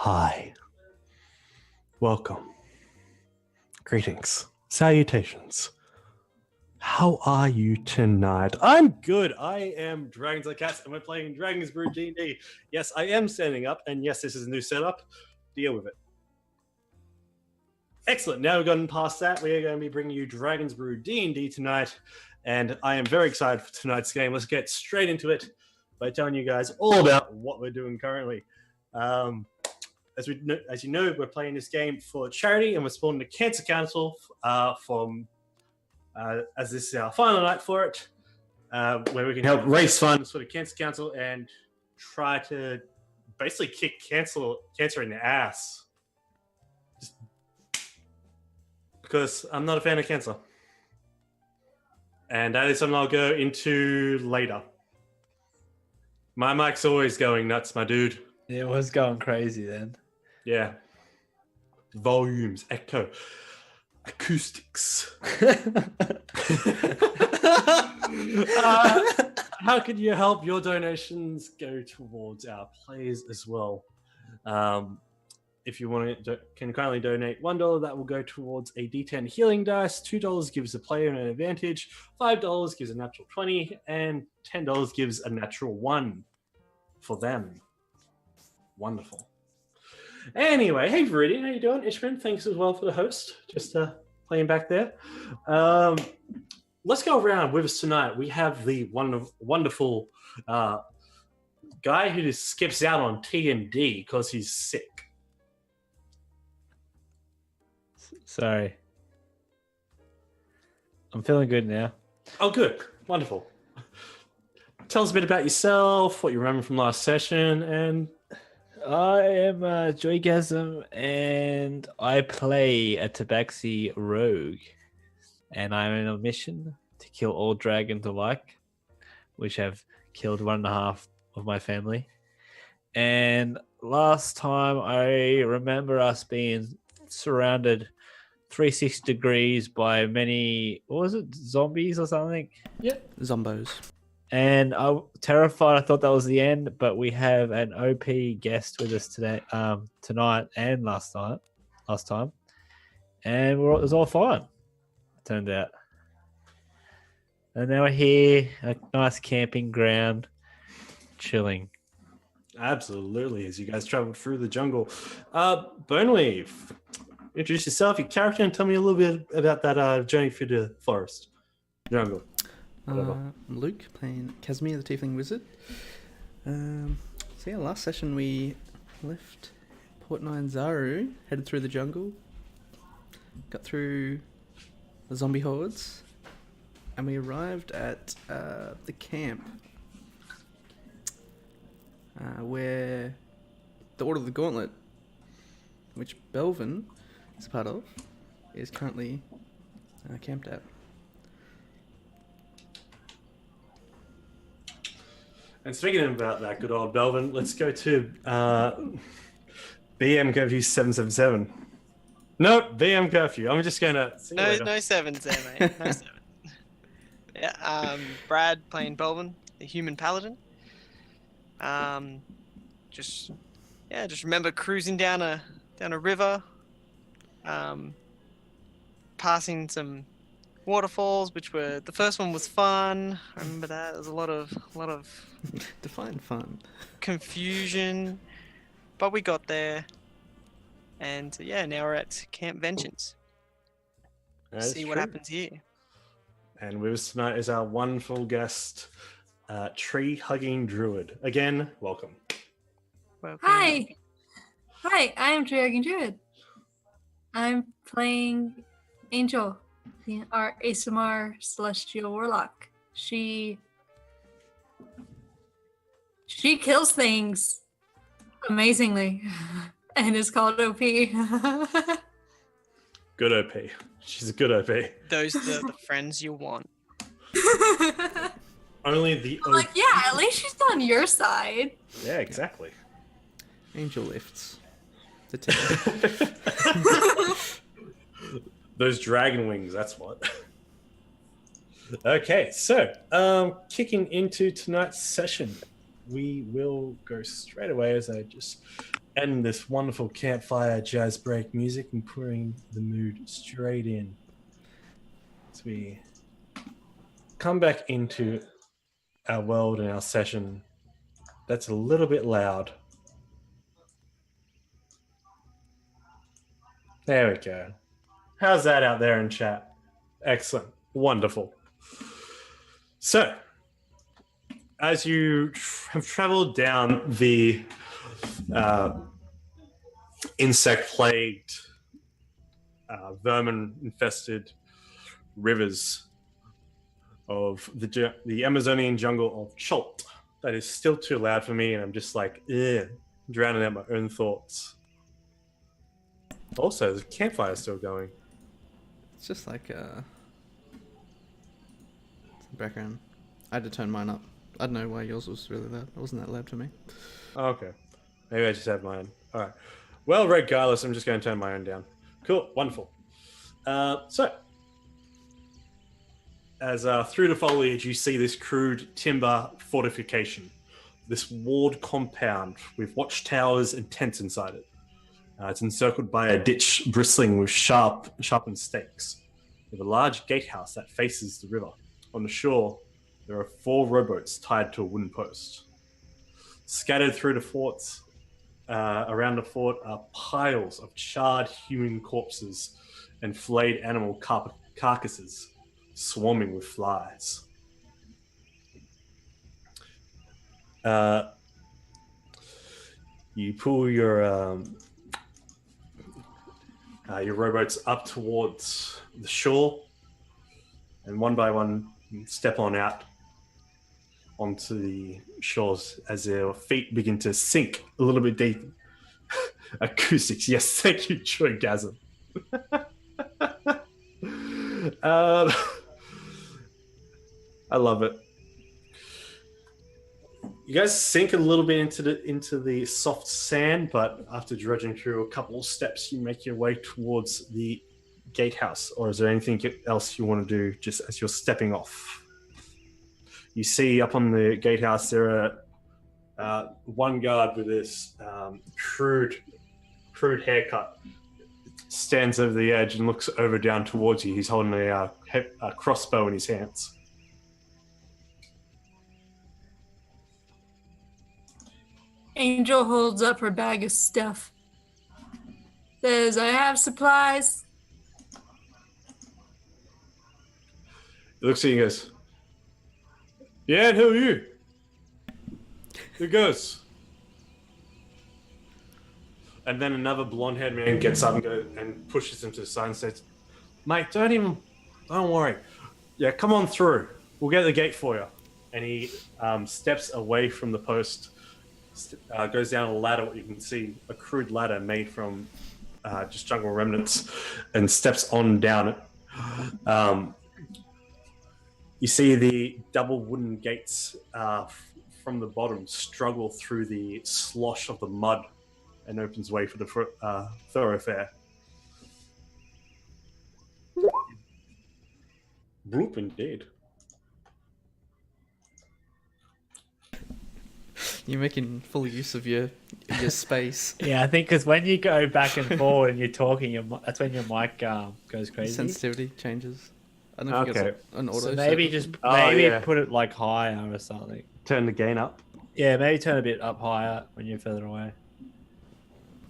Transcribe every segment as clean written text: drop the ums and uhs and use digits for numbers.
Hi. Welcome. Greetings. Salutations. How are you tonight? I'm good. I am Dragons Like Cats, and we're playing Dragons Brew D&D. Yes, I am standing up, and yes, this is a new setup. Deal with it. Excellent. Now we've gotten past that. We are going to be bringing you Dragons Brew D&D tonight, and I am very excited for tonight's game. Let's get straight into it by telling you guys all about what we're doing currently. As you know, we're playing this game for charity, and we're supporting the Cancer Council as this is our final night for it, where we can help raise funds for the Cancer Council and try to basically kick cancer in the ass. Just because I'm not a fan of cancer. And that is something I'll go into later. My mic's always going nuts, my dude. It was going crazy then. Yeah. Volumes, echo, acoustics. How can you help? Your donations go towards our players as well. If you want to, can kindly donate $1. That will go towards a D10 healing dice. $2 gives the player an advantage. $5 gives a natural 20, and $10 gives a natural 1 for them. Wonderful. Anyway, hey Viridian, how you doing? Ishman, thanks as well for the host. Just playing back there. Let's go around with us tonight. We have the wonderful guy who just skips out on T&D because he's sick. Sorry. I'm feeling good now. Oh, good. Wonderful. Tell us a bit about yourself, what you remember from last session, and... I am Joygasm, and I play a Tabaxi rogue, and I'm on a mission to kill all dragons alike, which have killed 1.5 of my family. And last time I remember us being surrounded 360 degrees by many, what was it, zombies or something? Yep, zombos. And I was terrified. I thought that was the end, but we have an OP guest with us today, tonight, and last time, and it was all fine. It turned out, and now we're here, a nice camping ground, chilling. Absolutely, as you guys traveled through the jungle. Boneweave, introduce yourself, your character, and tell me a little bit about that journey through the forest, jungle. I'm Luke, playing Casimir, the Tiefling Wizard. Last session we left Port Nine Zaru, headed through the jungle, got through the zombie hordes, and we arrived at the camp where the Order of the Gauntlet, which Belvin is part of, is currently camped at. And speaking about that good old Belvin, let's go to BM Curfew 777. Nope, BM Curfew. I'm just going to... No sevens there, mate. No seven. Yeah, Brad playing Belvin, the human paladin. Just remember cruising down a river, passing some waterfalls, which were, the first one was fun. I remember that. There was a lot of define fun, confusion, but we got there, and now we're at Camp Vengeance. See what happens here. And with us tonight is our wonderful guest, Tree Hugging Druid. Again, welcome. Hi, I am Tree Hugging Druid. I'm playing Angel, our ASMR Celestial Warlock. She kills things amazingly, and is called OP. Good OP. She's a good OP. Those are the friends you want. Only the OP. Like, yeah, at least she's on your side. Yeah, exactly. Angel lifts. Those dragon wings, that's what. Okay, so kicking into tonight's session, we will go straight away as I just end this wonderful campfire jazz break music and bring the mood straight in as we come back into our world and our session that's a little bit loud. There we go. How's that out there in chat? Excellent. Wonderful. So, as you have traveled down the insect-plagued, vermin-infested rivers of the Amazonian jungle of Chult, that is still too loud for me, and I'm just like, drowning out my own thoughts. Also, the campfire's still going. It's just like background. I had to turn mine up. I don't know why yours was really loud. It wasn't that loud for me. Oh, okay. Maybe I just had mine. All right. Well, regardless, I'm just going to turn my own down. Cool. Wonderful. So, as through the foliage, you see this crude timber fortification, this walled compound with watchtowers and tents inside it. It's encircled by a ditch bristling with sharpened stakes, with a large gatehouse that faces the river. On the shore, there are 4 rowboats tied to a wooden post. Scattered through the forts, around the fort, are piles of charred human corpses and flayed animal carcasses, swarming with flies. You pull your rowboats up towards the shore, and one by one you step on out onto the shores as their feet begin to sink a little bit deep. Acoustics, yes, thank you, Joygasm. I love it. You guys sink a little bit into the soft sand, but after dredging through a couple of steps, you make your way towards the gatehouse. Or is there anything else you want to do just as you're stepping off? You see up on the gatehouse there are one guard with this crude haircut stands over the edge and looks over down towards you. He's holding a crossbow in his hands. Angel holds up her bag of stuff. Says, I have supplies. He looks at you and goes, yeah, and who are you? Who goes? And then another blonde-haired man gets up and pushes him to the side and says, mate, don't worry. Yeah, come on through. We'll get the gate for you. And he steps away from the post, goes down a ladder, what you can see, a crude ladder made from just jungle remnants, and steps on down it. You see the double wooden gates from the bottom struggle through the slosh of the mud and opens way for the thoroughfare. Bloop indeed. You're making full use of your space. Yeah, I think because when you go back and forward and you're talking, that's when your mic goes crazy. Sensitivity changes. I don't know if you got an auto. So maybe put it like higher or something. Turn the gain up. Yeah, maybe turn a bit up higher when you're further away.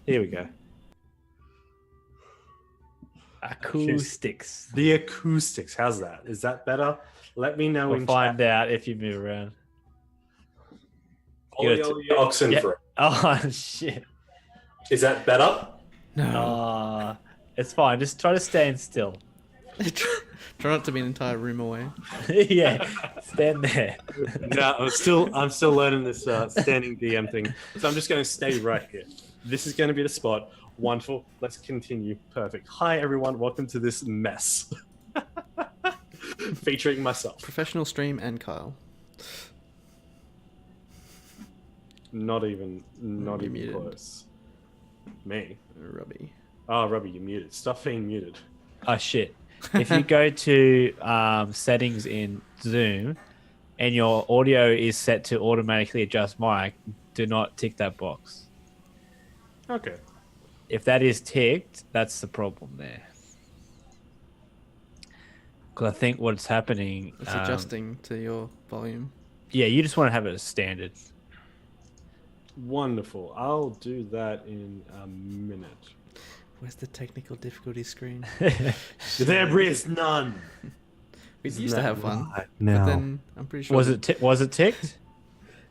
Here we go. Acoustics. The acoustics. How's that? Is that better? Let me know. We'll find out if you move around. Oxen for it. Oh shit! Is that better? No, it's fine. Just try to stand still. Try not to be an entire room away. Yeah, stand there. No, I'm still learning this standing DM thing. So I'm just going to stay right here. This is going to be the spot. Wonderful. Let's continue. Perfect. Hi everyone. Welcome to this mess. Featuring myself. Professional stream and Kyle. Not even muted. close. Me? Robbie. Oh, Robbie, you're muted. Stop being muted. Oh shit. If you go to settings in Zoom and your audio is set to automatically adjust mic, do not tick that box. Okay. If that is ticked, that's the problem there. Because I think what's happening... It's adjusting to your volume. Yeah, you just want to have it as standard. Wonderful. I'll do that in a minute. Where's the technical difficulty screen? There is none. We Isn't used to that have one, right? but Now. then I'm pretty sure. Was it ticked?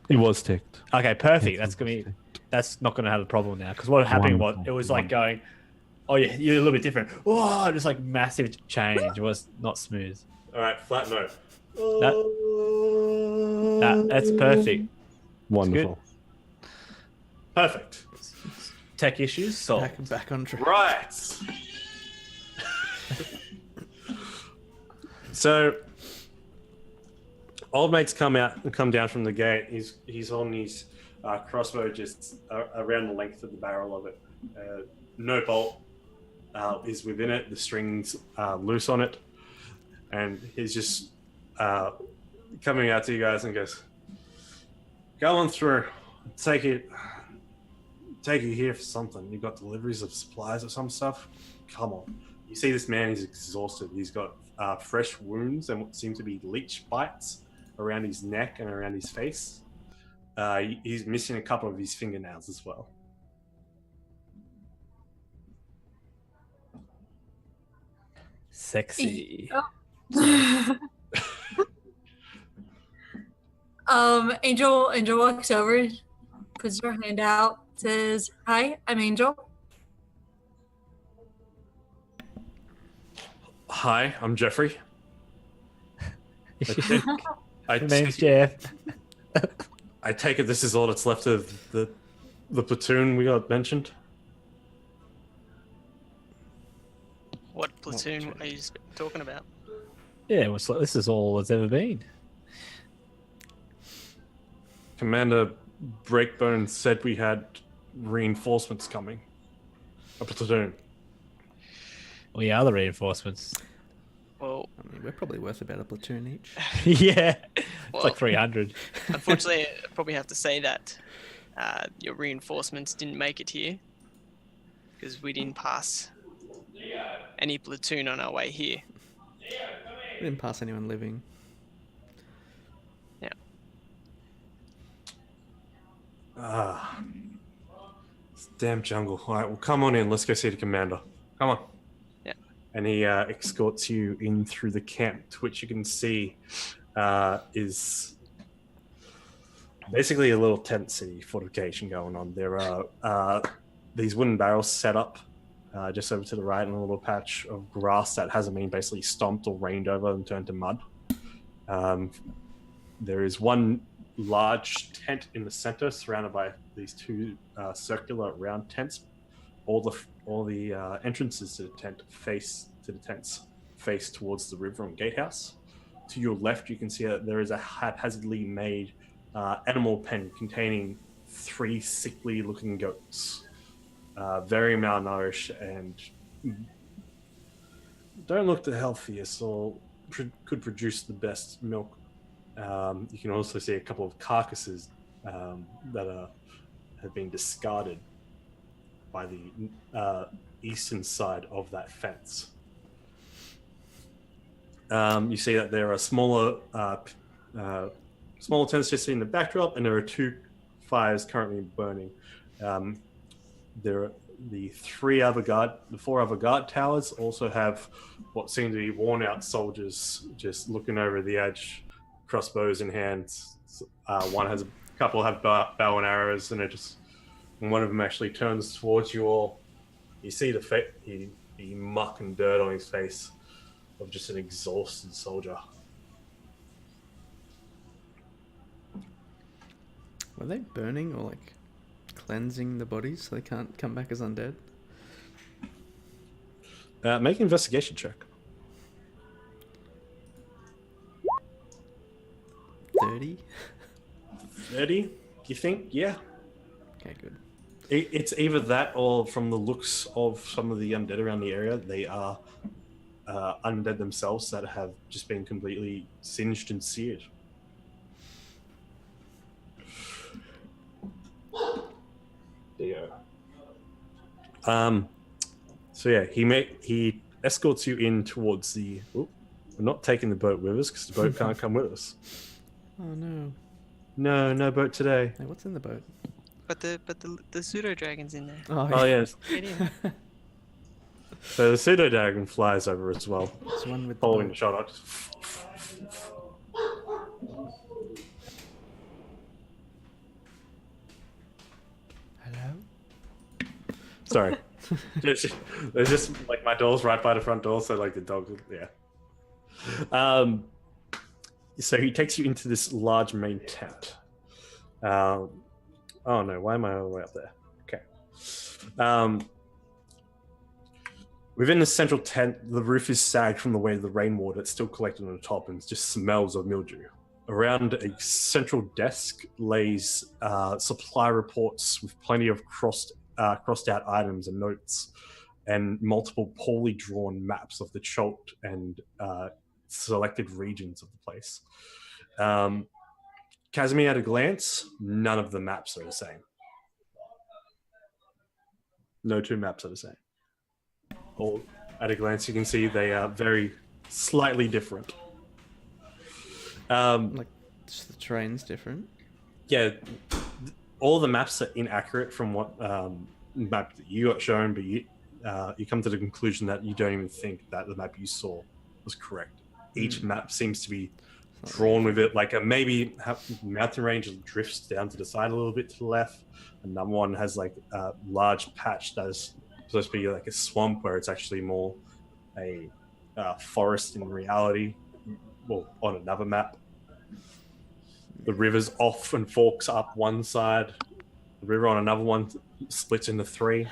It was ticked. Okay, perfect. That's gonna be. That's not gonna have a problem now. Because what happened was it was like going, oh yeah, you're a little bit different. Oh, just like massive change. It was not smooth. All right, flat note. That's perfect. Wonderful. Perfect. Tech issues solved. back on track. Right. So, old mate's come down from the gate. He's on his crossbow just around the length of the barrel of it. No bolt is within it. The string's loose on it, and he's just coming out to you guys and goes, "Go on through. Take it here for something. You've got deliveries of supplies or some stuff. Come on." You see this man, he's exhausted. He's got fresh wounds and what seem to be leech bites around his neck and around his face. He's missing a couple of his fingernails as well. Sexy. Angel walks over, puts her hand out, says, "Hi, I'm Angel." Hi, I'm Jeffrey. My name's Jeff. I take it this is all that's left of the platoon we got mentioned. What platoon are you talking about? Yeah, this is all it's ever been. Commander Breakbone said we had reinforcements coming. A platoon. We are the reinforcements. Well, I mean, we're probably worth about a platoon each. Yeah, it's Well- like 300. unfortunately, I probably have to say that your reinforcements didn't make it here because we didn't pass any platoon on our way here. We didn't pass anyone living. Yeah. This damn jungle. All right, well, come on in. Let's go see the commander. Come on. Yeah. And he escorts you in through the camp, to which you can see is basically a little tent city fortification going on. There are these wooden barrels set up just over to the right, and a little patch of grass that hasn't been basically stomped or rained over and turned to mud. There is one large tent in the center, surrounded by these two circular round tents. All the entrances to the tent face towards the river and gatehouse. To your left, you can see that there is a haphazardly made animal pen containing 3 sickly-looking goats, very malnourished and don't look the healthiest, or could produce the best milk. You can also see a couple of carcasses that have been discarded by the eastern side of that fence. You see that there are smaller tents just in the backdrop, and there are 2 fires currently burning. There are the 4 other guard towers also have what seem to be worn out soldiers just looking over the edge, crossbows in hands. One has a couple have bow and arrows, and one of them actually turns towards you all. You see the muck and dirt on his face of just an exhausted soldier. Were they burning or like cleansing the bodies so they can't come back as undead? Make an investigation check. 30? 30, you think? Yeah. Okay, good. It's either that, or from the looks of some of the undead around the area, they are undead themselves that have just been completely singed and seared. There you go. So yeah, he escorts you in towards the. We're not taking the boat with us because the boat can't come with us. Oh no. No boat today. Hey, what's in the boat? But the pseudo dragon's in there. Oh yes. Get in. So the pseudo dragon flies over as well, It's one with the following the boat. shot. Hello? Sorry. There's just like my door's right by the front door, so like the dog, yeah. So he takes you into this large main tent. Oh no, why am I all the way up there? Okay. Within the central tent, the roof is sagged from the weight of the rainwater that's still collected on the top and just smells of mildew. Around a central desk lays supply reports with plenty of crossed out items and notes, and multiple poorly drawn maps of the Chult and selected regions of the place. Casimir, at a glance, none of the maps are the same. No two maps are the same. Or at a glance, you can see they are very slightly different. Like, just the terrain's different. Yeah, all the maps are inaccurate from what map that you got shown, but you come to the conclusion that you don't even think that the map you saw was correct. Each map seems to be drawn with it, like a maybe mountain range drifts down to the side a little bit to the left. Another one has like a large patch that is supposed to be like a swamp, where it's actually more a forest in reality. Well, on another map, the river's off and forks up one side. The river on another one splits into three.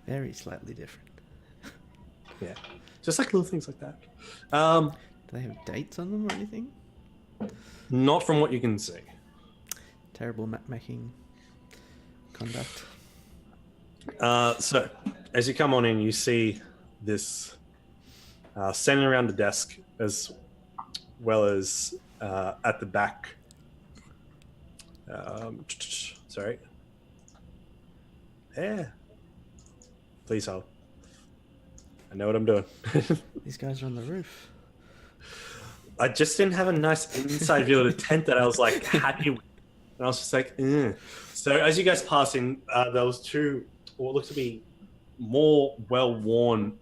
Very slightly different. Yeah, just like little things like that. Do they have dates on them or anything? Not from what you can see. Terrible map making conduct. So, as you come on in, you see this standing around the desk, as well as at the back. Sorry. Yeah. Please hold. I know what I'm doing. These guys are on the roof. I just didn't have a nice inside view of the tent that I was like happy with. And I was just like, eh. So as you guys pass in, there was two what looked to be more well-worn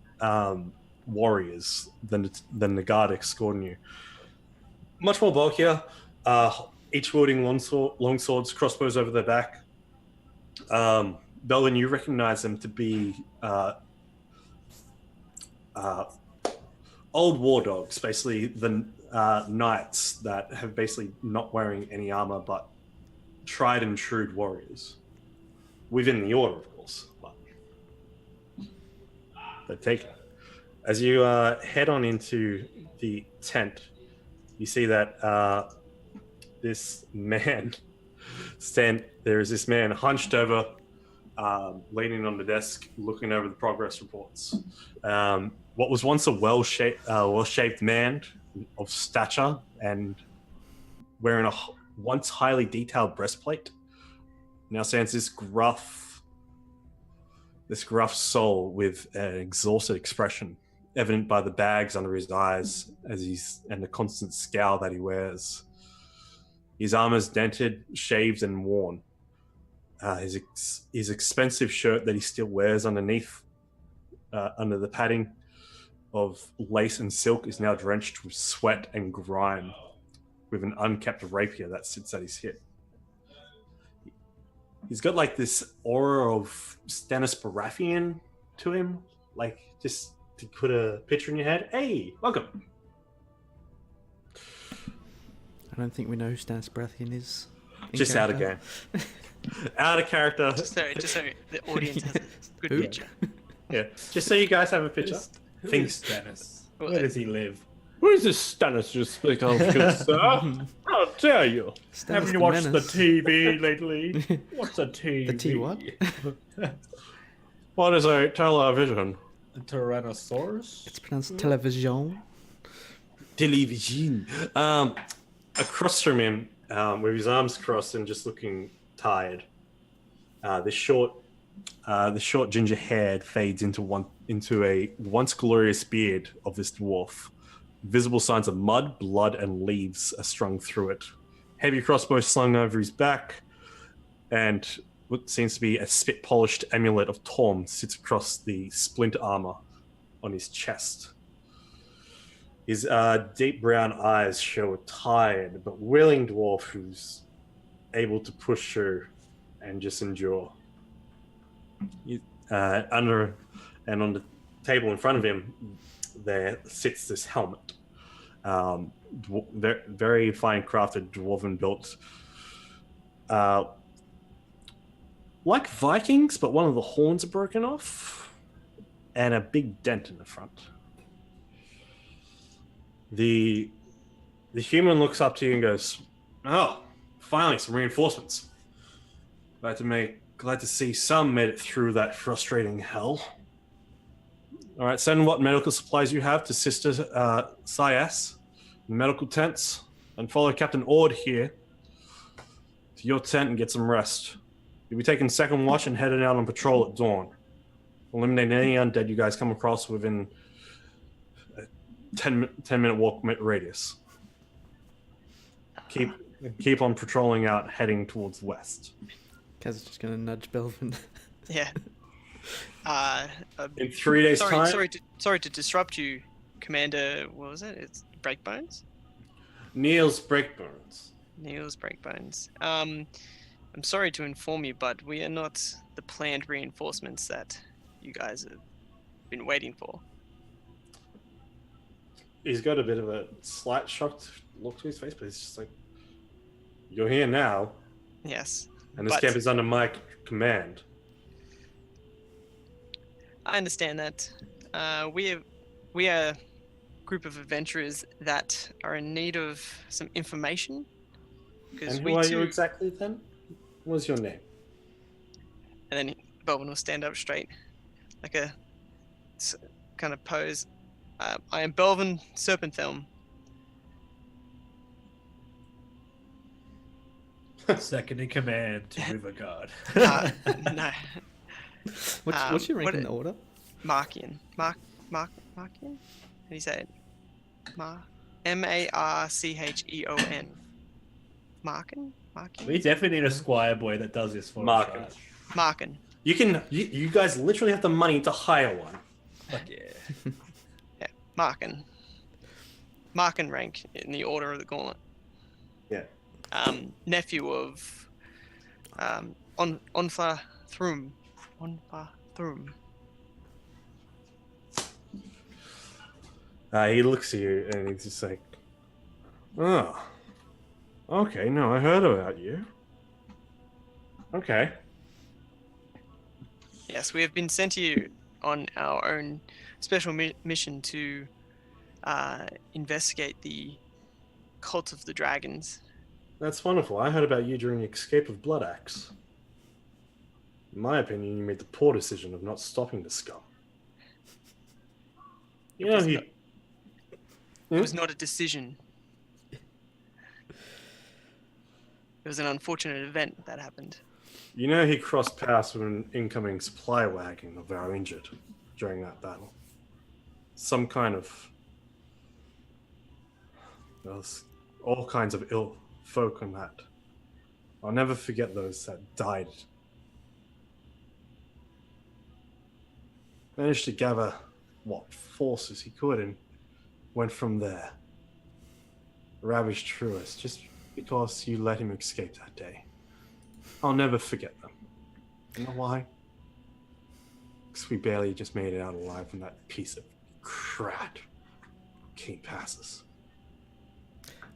warriors than the guard escorting you. Much more bulkier, each wielding long swords, crossbows over their back. Belvin, you recognize them to be old war dogs, basically the knights that have basically not wearing any armor, but tried and true warriors within the order, of course. But take it. As you head on into the tent, you see that this man there is this man hunched over, leaning on the desk, looking over the progress reports. What was once a well-shaped man of stature and wearing a once highly detailed breastplate now stands this gruff soul with an exhausted expression, evident by the bags under his eyes and the constant scowl that he wears. His armor's dented, shaved, and worn. His expensive shirt that he still wears underneath, under the padding of lace and silk, is now drenched with sweat and grime, with an unkept rapier that sits at his hip. He's got like this aura of Stannis Baratheon to him, like just to put a picture in your head. Hey, welcome. I don't think we know who Stannis Baratheon is. Just out of game. Out of character. Just so the audience has a good Who? picture. Yeah, just so you guys have a picture. Who Think is Stannis? Well, Where does he live? Who is this Stannis you speak of, good sir? How dare you? Stannis Haven't the you watched the Menace. TV lately? What's a TV? The T what? What is a television? The Tyrannosaurus? It's pronounced television. Television. Across from him, with his arms crossed and just looking tired, this short, The short ginger hair fades into a once glorious beard of this dwarf. Visible signs of mud, blood, and leaves are strung through it. Heavy crossbow slung over his back, and what seems to be a spit-polished amulet of Torm sits across the splint armor on his chest. His deep brown eyes show a tired but willing dwarf who's able to push through and just endure. Under and on the table in front of him, there sits this helmet. Very fine crafted, dwarven built. Like Vikings, but one of the horns are broken off, and a big dent in the front. The human looks up to you and goes, "Oh, finally some reinforcements. Glad to see some made it through that frustrating hell. All right, send what medical supplies you have to Sister Sias, medical tents, and follow Captain Ord here to your tent and get some rest. You'll be taking second watch and heading out on patrol at dawn. Eliminate any undead you guys come across within a 10-minute walk radius. Keep on patrolling out, heading towards the west." Kaz is just gonna nudge Belvin. Yeah. In 3 days' time. Sorry to disrupt you, Commander. What was it? It's Breakbones. Niels Breakbones. Niels Breakbones. I'm sorry to inform you, but we are not the planned reinforcements that you guys have been waiting for. He's got a bit of a slight shocked look to his face, but he's just like, "You're here now, Yes. and this camp is under my command." I understand that. We are a group of adventurers that are in need of some information. And who are you exactly then? What's your name? And then Belvin will stand up straight, like a kind of pose. I am Belvin Serpenthelm. Second in command to River Guard. No. What's your rank in the order? Markian. Markian? How do you say it? Marcheon. Markin? We definitely need a squire boy that does this for Markin. us. Markin. You guys literally have the money to hire one. Fuck yeah. Yeah, Markin. Markin rank in the Order of the Gauntlet. Yeah. Nephew of Onfa Thrum. He looks at you and he's just like, "Oh, okay, no, I heard about you. Okay." Yes, we have been sent here on our own special mission to investigate the cult of the dragons. That's wonderful. I heard about you during the escape of Blood Axe. In my opinion, you made the poor decision of not stopping the scum. You know, It was not a decision. It was an unfortunate event that happened. You know he crossed paths with an incoming supply wagon of our injured during that battle. Some kind of... There was all kinds of ill folk on that. I'll never forget those that died. Managed to gather what forces he could and went from there. Ravaged through us just because you let him escape that day. I'll never forget them. You know why? Because we barely just made it out alive from that piece of crap came past us.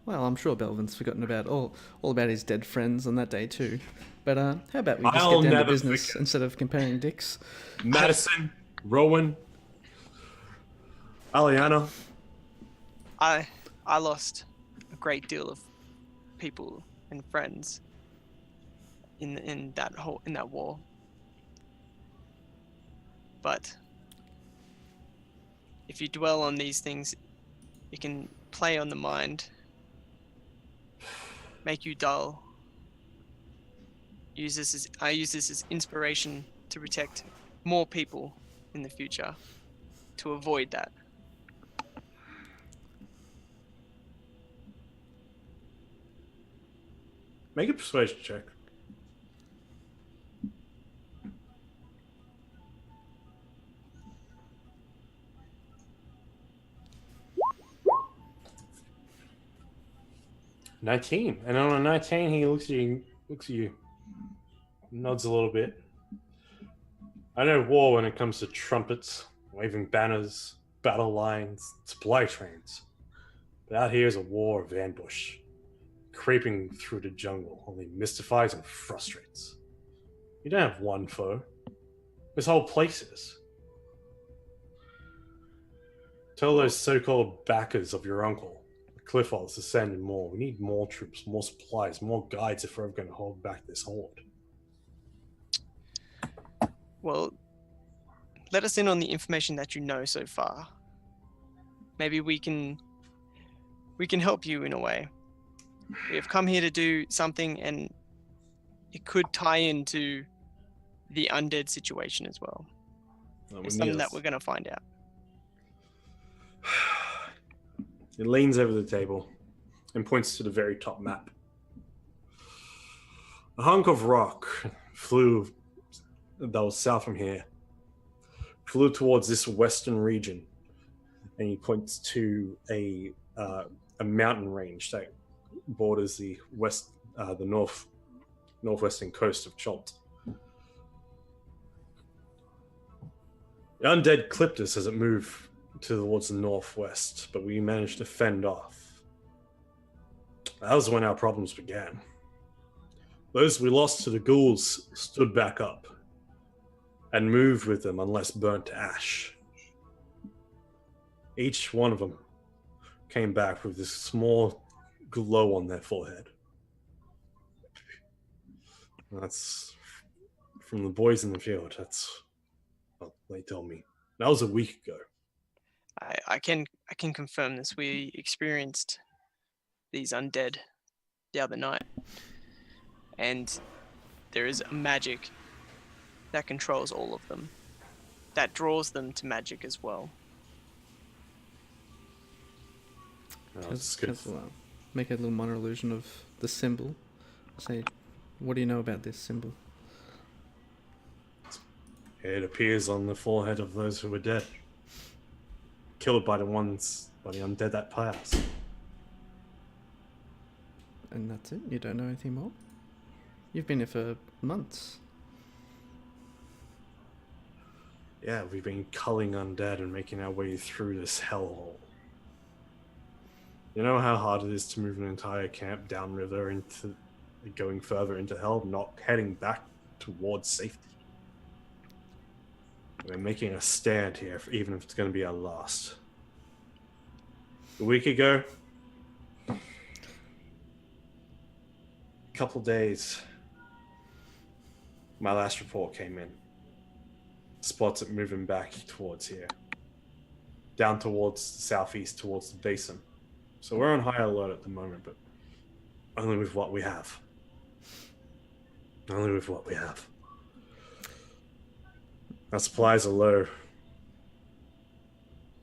Well, I'm sure Belvin's forgotten about all about his dead friends on that day too. But how about we just I'll get down to never business forget. instead of comparing dicks? Madison, Rowan, Aliana. I lost a great deal of people and friends in that war. But if you dwell on these things, it can play on the mind, make you dull. I use this as inspiration to protect more people in the future to avoid that. Make a persuasion check. "19." And on a 19, he looks at you, nods a little bit. "I know war when it comes to trumpets, waving banners, battle lines, supply trains. But out here is a war of ambush, creeping through the jungle only mystifies and frustrates. You don't have one foe. This whole place is. Tell those so-called backers of your uncle, the Clifford's, to send in more. We need more troops, more supplies, more guides if we're ever going to hold back this horde." Well, let us in on the information that you know so far. Maybe we can help you in a way. We have come here to do something, and it could tie into the undead situation as well. It's something that we're going to find out. He leans over the table and points to the very top map. A hunk of rock that was south from here flew towards this western region, and he points to a mountain range that borders the northwestern coast of Chult. The undead clipped us as it moved towards the northwest, but we managed to fend off. That was when our problems began. Those we lost to the ghouls stood back up and moved with them unless burnt to ash. Each one of them came back with this small glow on their forehead. That's from the boys in the field. That's what they told me. That was a week ago. I can confirm this. We experienced these undead the other night, and there is a magic that controls all of them, that draws them to magic as well. Make a little minor illusion of the symbol. Say, what do you know about this symbol? It appears on the forehead of those who were dead, killed by the undead that passed. And that's it? You don't know anything more? You've been here for months. Yeah, we've been culling undead and making our way through this hellhole. You know how hard it is to move an entire camp downriver into going further into hell, not heading back towards safety. We're making a stand here, even if it's going to be our last. A week ago, a couple days, my last report came in. Spots it moving back towards here, down towards the southeast, towards the basin. So we're on high alert at the moment, but only with what we have. Only with what we have. Our supplies are low.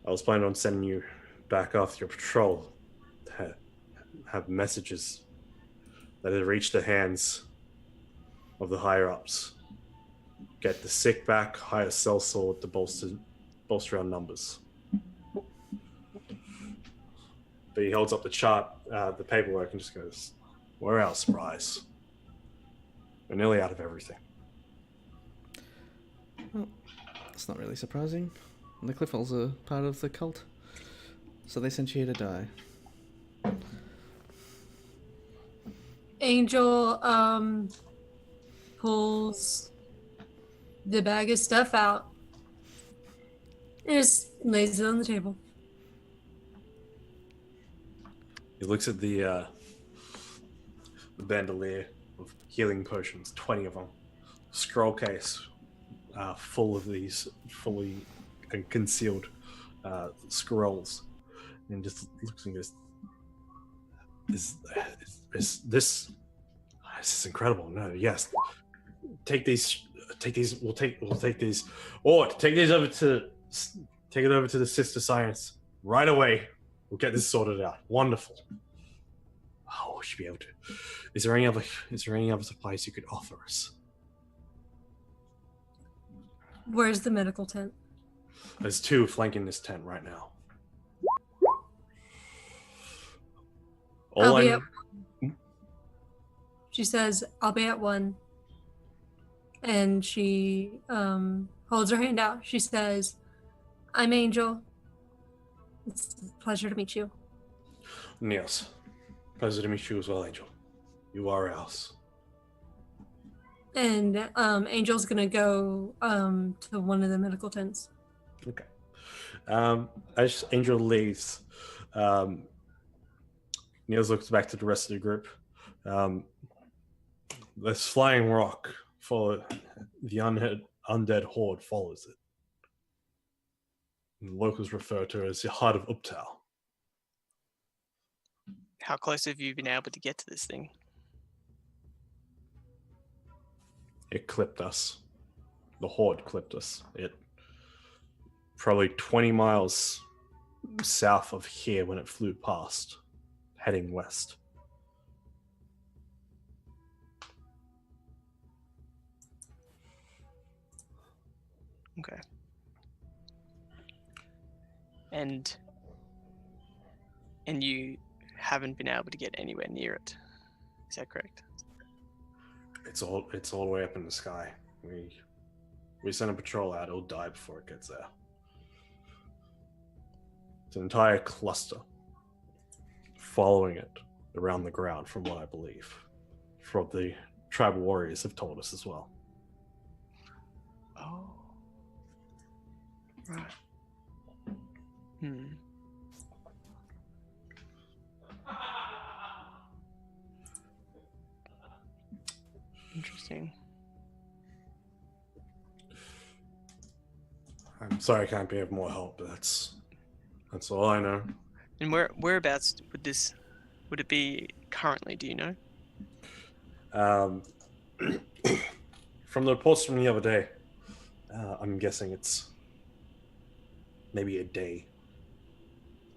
I was planning on sending you back after your patrol to have messages that had reached the hands of the higher-ups. Get the sick back, hire cell sword to bolster our numbers. But he holds up the chart, the paperwork, and just goes, "We're out of supplies. We're nearly out of everything." Well, that's not really surprising. The Cliffles are part of the cult, so they sent you here to die. Angel pulls the bag of stuff out and just lays it on the table. He looks at the bandolier of healing potions, 20 of them. Scroll case full of these fully concealed scrolls. And just looks and goes, Is this incredible? No, yes. Take these take these. We'll take these. Or take these over to the Sister Science right away. We'll get this sorted out. Wonderful. Oh, we should be able to. Is there any other supplies you could offer us? Where's the medical tent? There's 2 flanking this tent right now. She says, "I'll be at 1." And she holds her hand out. She says, "I'm Angel. It's a pleasure to meet you." Yes. Pleasure to meet you as well, Angel. You are ours. And Angel's gonna go to one of the medical tents. Okay. As Angel leaves, Niels looks back to the rest of the group. This flying rock for the undead horde follows it. And the locals refer to it as the heart of Uptau. How close have you been able to get to this thing? It clipped us. The horde clipped us. It probably 20 miles south of here when it flew past, heading west. Okay. And you haven't been able to get anywhere near it. Is that correct? It's all the way up in the sky. We send a patrol out, it'll die before it gets there. It's an entire cluster following it around the ground, from what I believe. From the tribal warriors have told us as well. Oh. Right. Interesting. I'm sorry I can't be of more help, but that's all I know. And whereabouts would it be currently, do you know? From the reports from the other day, I'm guessing it's maybe a day,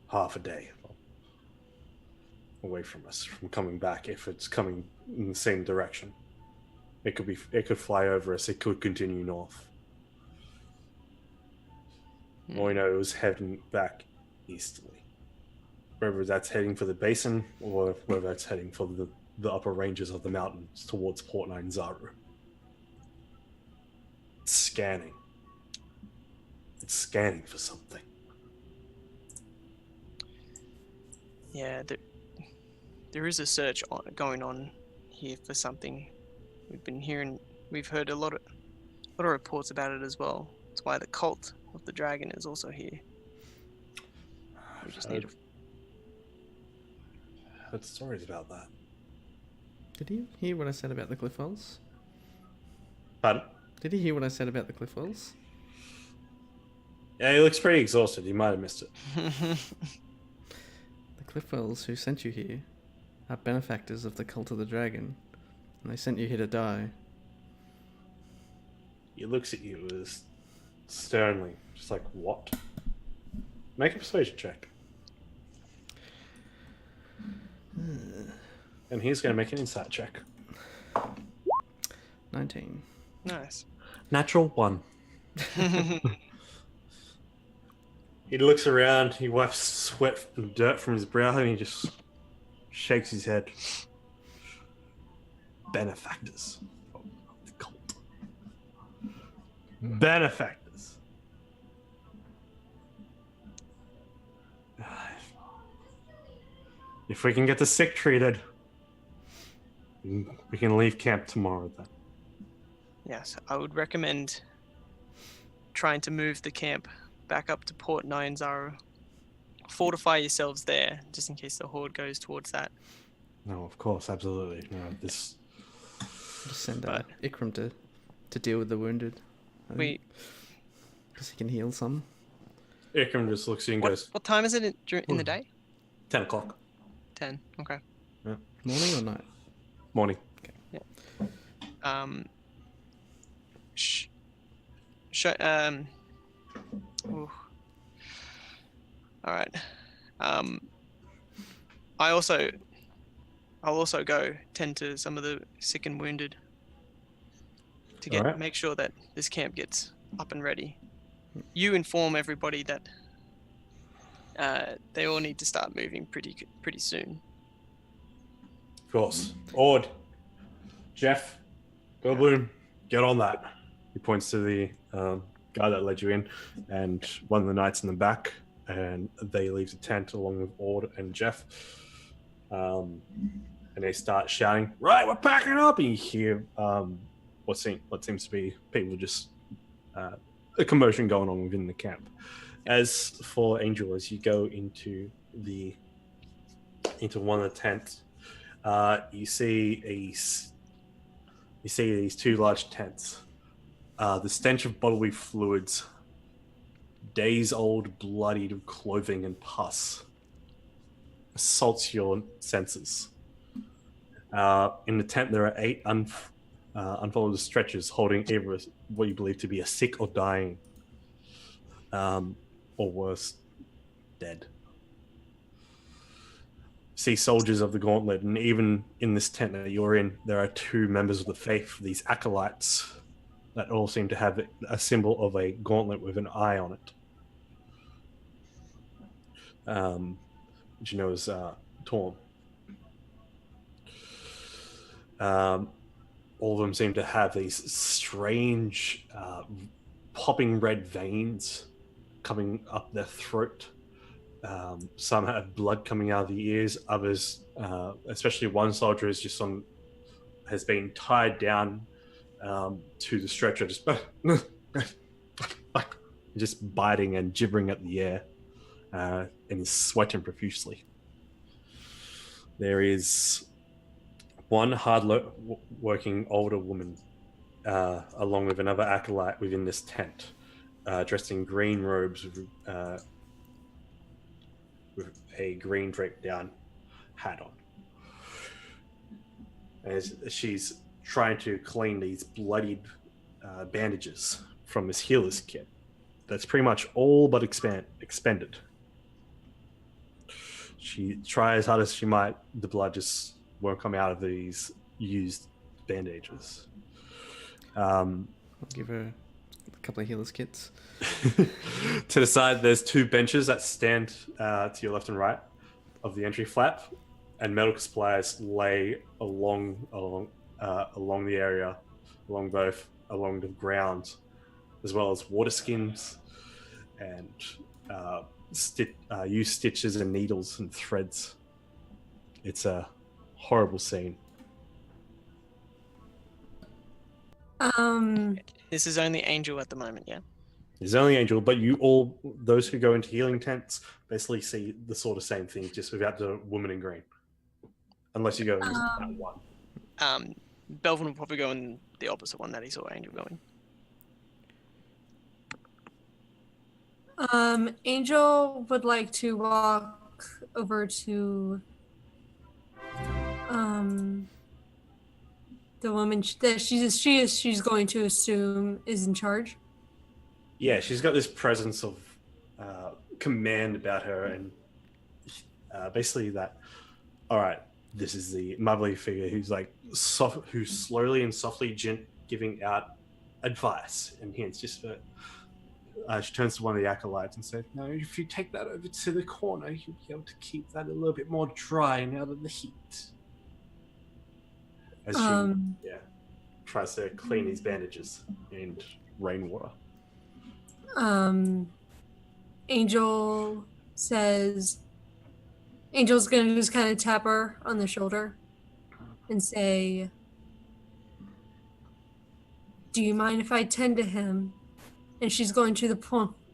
half a day away from us, from coming back. If it's coming in the same direction, it could fly over us. It could continue north. All we know, it was heading back easterly. Whether that's heading for the basin or whether that's heading for the upper ranges of the mountains towards Port 9 Zaru. It's scanning. It's scanning for something. Yeah, there is a search going on here for something. We've heard a lot of reports about it as well. That's why the cult of the dragon is also here. We just need to... heard stories about that. Did you hear what I said about the cliff walls? Pardon? Did you hear what I said about the cliff walls? Yeah, he looks pretty exhausted. You might have missed it. The Cliffwells who sent you here are benefactors of the cult of the dragon, and they sent you here to die. He looks at you as sternly, just like, what? Make a persuasion check. And he's going to make an insight check. 19. Nice. Natural 1. He looks around, he wipes sweat and dirt from his brow, and he just shakes his head. Benefactors of the cult. Benefactors. If we can get the sick treated, we can leave camp tomorrow then. Yes, I would recommend trying to move the camp back up to Port 9 Zaru. Fortify yourselves there, just in case the horde goes towards that. No, of course, absolutely. No, this. Just send Ikram to deal with the wounded. Because he can heal some. Ikram just looks at you and goes, What time is it in the day? 10 o'clock. 10, okay. Yeah. Morning or night? Morning. Okay. Yeah. Show, ooh. All right. I'll also go tend to some of the sick and wounded to All right. make sure that this camp gets up and ready. You inform everybody that they all need to start moving pretty soon. Of course. Ord, Jeff, Goldblum, get on that. He points to the guy that led you in, and one of the knights in the back, and they leave the tent along with Ord and Jeff. And they start shouting, "Right, we're packing up!" And you hear what seems to be people just a commotion going on within the camp. As for Angel, as you go into one of the tents, you see these two large tents. The stench of bodily fluids, days-old bloodied clothing and pus assaults your senses. In the tent, there are 8 unfolded stretchers holding either what you believe to be a sick or dying, or worse, dead. See soldiers of the Gauntlet, and even in this tent that you're in, there are 2 members of the faith, these acolytes, that all seem to have a symbol of a gauntlet with an eye on it. Which you know is torn. All of them seem to have these strange popping red veins coming up their throat. Some have blood coming out of the ears. Others, especially one soldier, has been tied down to the stretcher, just biting and gibbering at the air, and is sweating profusely. There is one hard-working older woman, along with another acolyte within this tent, dressed in green robes with a green draped down hat on. As she's trying to clean these bloodied bandages from this healer's kit that's pretty much all but expended. She tries as hard as she might, the blood just won't come out of these used bandages. I'll give her a couple of healer's kits. To the side, there's 2 benches that stand to your left and right of the entry flap, and medical supplies lay along the area, along the ground, as well as water skins and used stitches and needles and threads. It's a horrible scene. This is only Angel at the moment, yeah? There's only Angel, but those who go into healing tents basically see the sort of same thing, just without the woman in green. Unless you go in that one. Belvin will probably go in the opposite one that he saw Angel going. Angel would like to walk over to the woman that she's going to assume is in charge. Yeah, she's got this presence of command about her, and basically that. All right, this is the motherly figure who's who's slowly and softly giving out advice and hints. Just for she turns to one of the acolytes and says, "No, if you take that over to the corner, you'll be able to keep that a little bit more dry and out of the heat." As she tries to clean these bandages and rainwater. Angel says, Angel's gonna just kind of tap her on the shoulder and say, "Do you mind if I tend to him?" And she's going to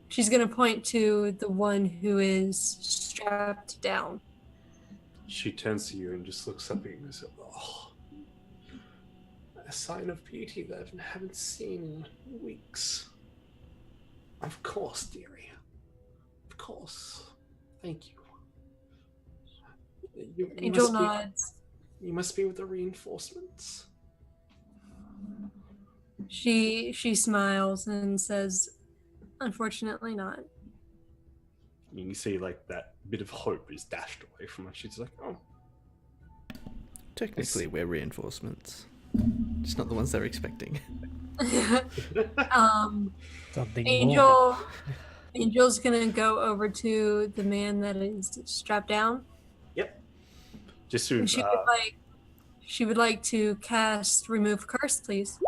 she's gonna point to the one who is strapped down. She turns to you and just looks up at you and says, "Oh, a sign of beauty that I haven't seen in weeks." "Of course, dearie. Of course. Thank you. Angel nods. You must be with the reinforcements." She smiles and says, "Unfortunately, not." You can see like that bit of hope is dashed away from her. She's like, "Oh, Technically, we're reinforcements. Just not the ones they're expecting. Something more. Angel's gonna go over to the man that is strapped down. yep." Just to And she would like to cast Remove Curse, please.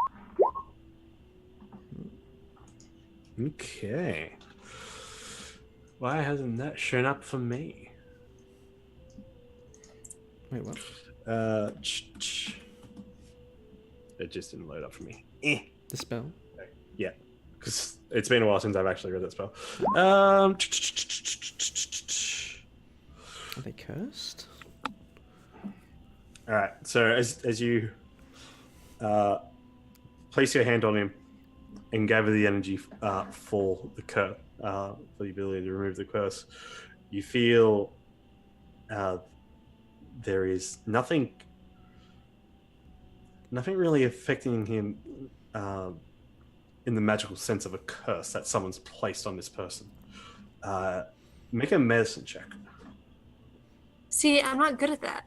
okay. Why hasn't that shown up for me? Wait, what? It just didn't load up for me. The spell? Yeah, because it's been a while since I've actually read that spell. Are they cursed? All right. So as you place your hand on him and gather the energy for the curse, for the ability to remove the curse, you feel there is nothing really affecting him in the magical sense of a curse that someone's placed on this person. Make a medicine check. See, I'm not good at that,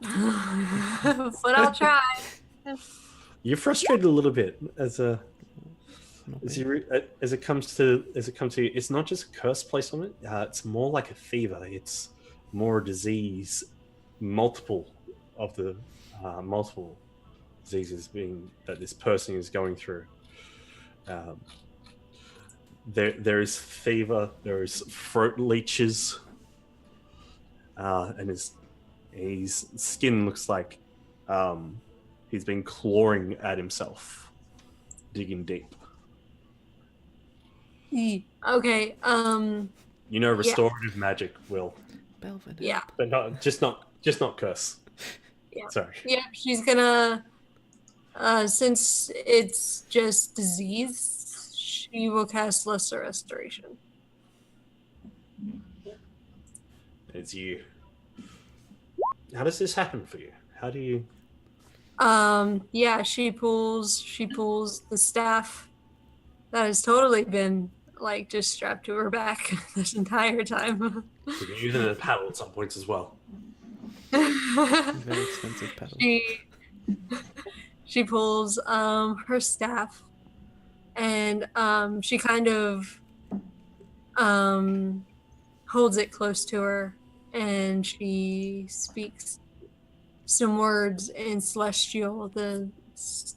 but I'll try. You're frustrated a little bit as it comes to it's not just a curse placed on it. It's more like a fever. It's more a disease. Multiple diseases being that this person is going through. There is fever. There is throat leeches, and his skin looks like he's been clawing at himself, digging deep. Okay. You know, restorative magic will, Belvin. Yeah. but not curse. Yeah. Sorry. Yeah. She's gonna. Since it's just disease, she will cast Lesser Restoration. It's you. How does this happen for you? How do you? Yeah, she pulls the staff that has totally been like just strapped to her back this entire time. You can use it as a paddle at some points as well. Very expensive paddle. She pulls her staff and she kind of holds it close to her and she speaks some words in Celestial. The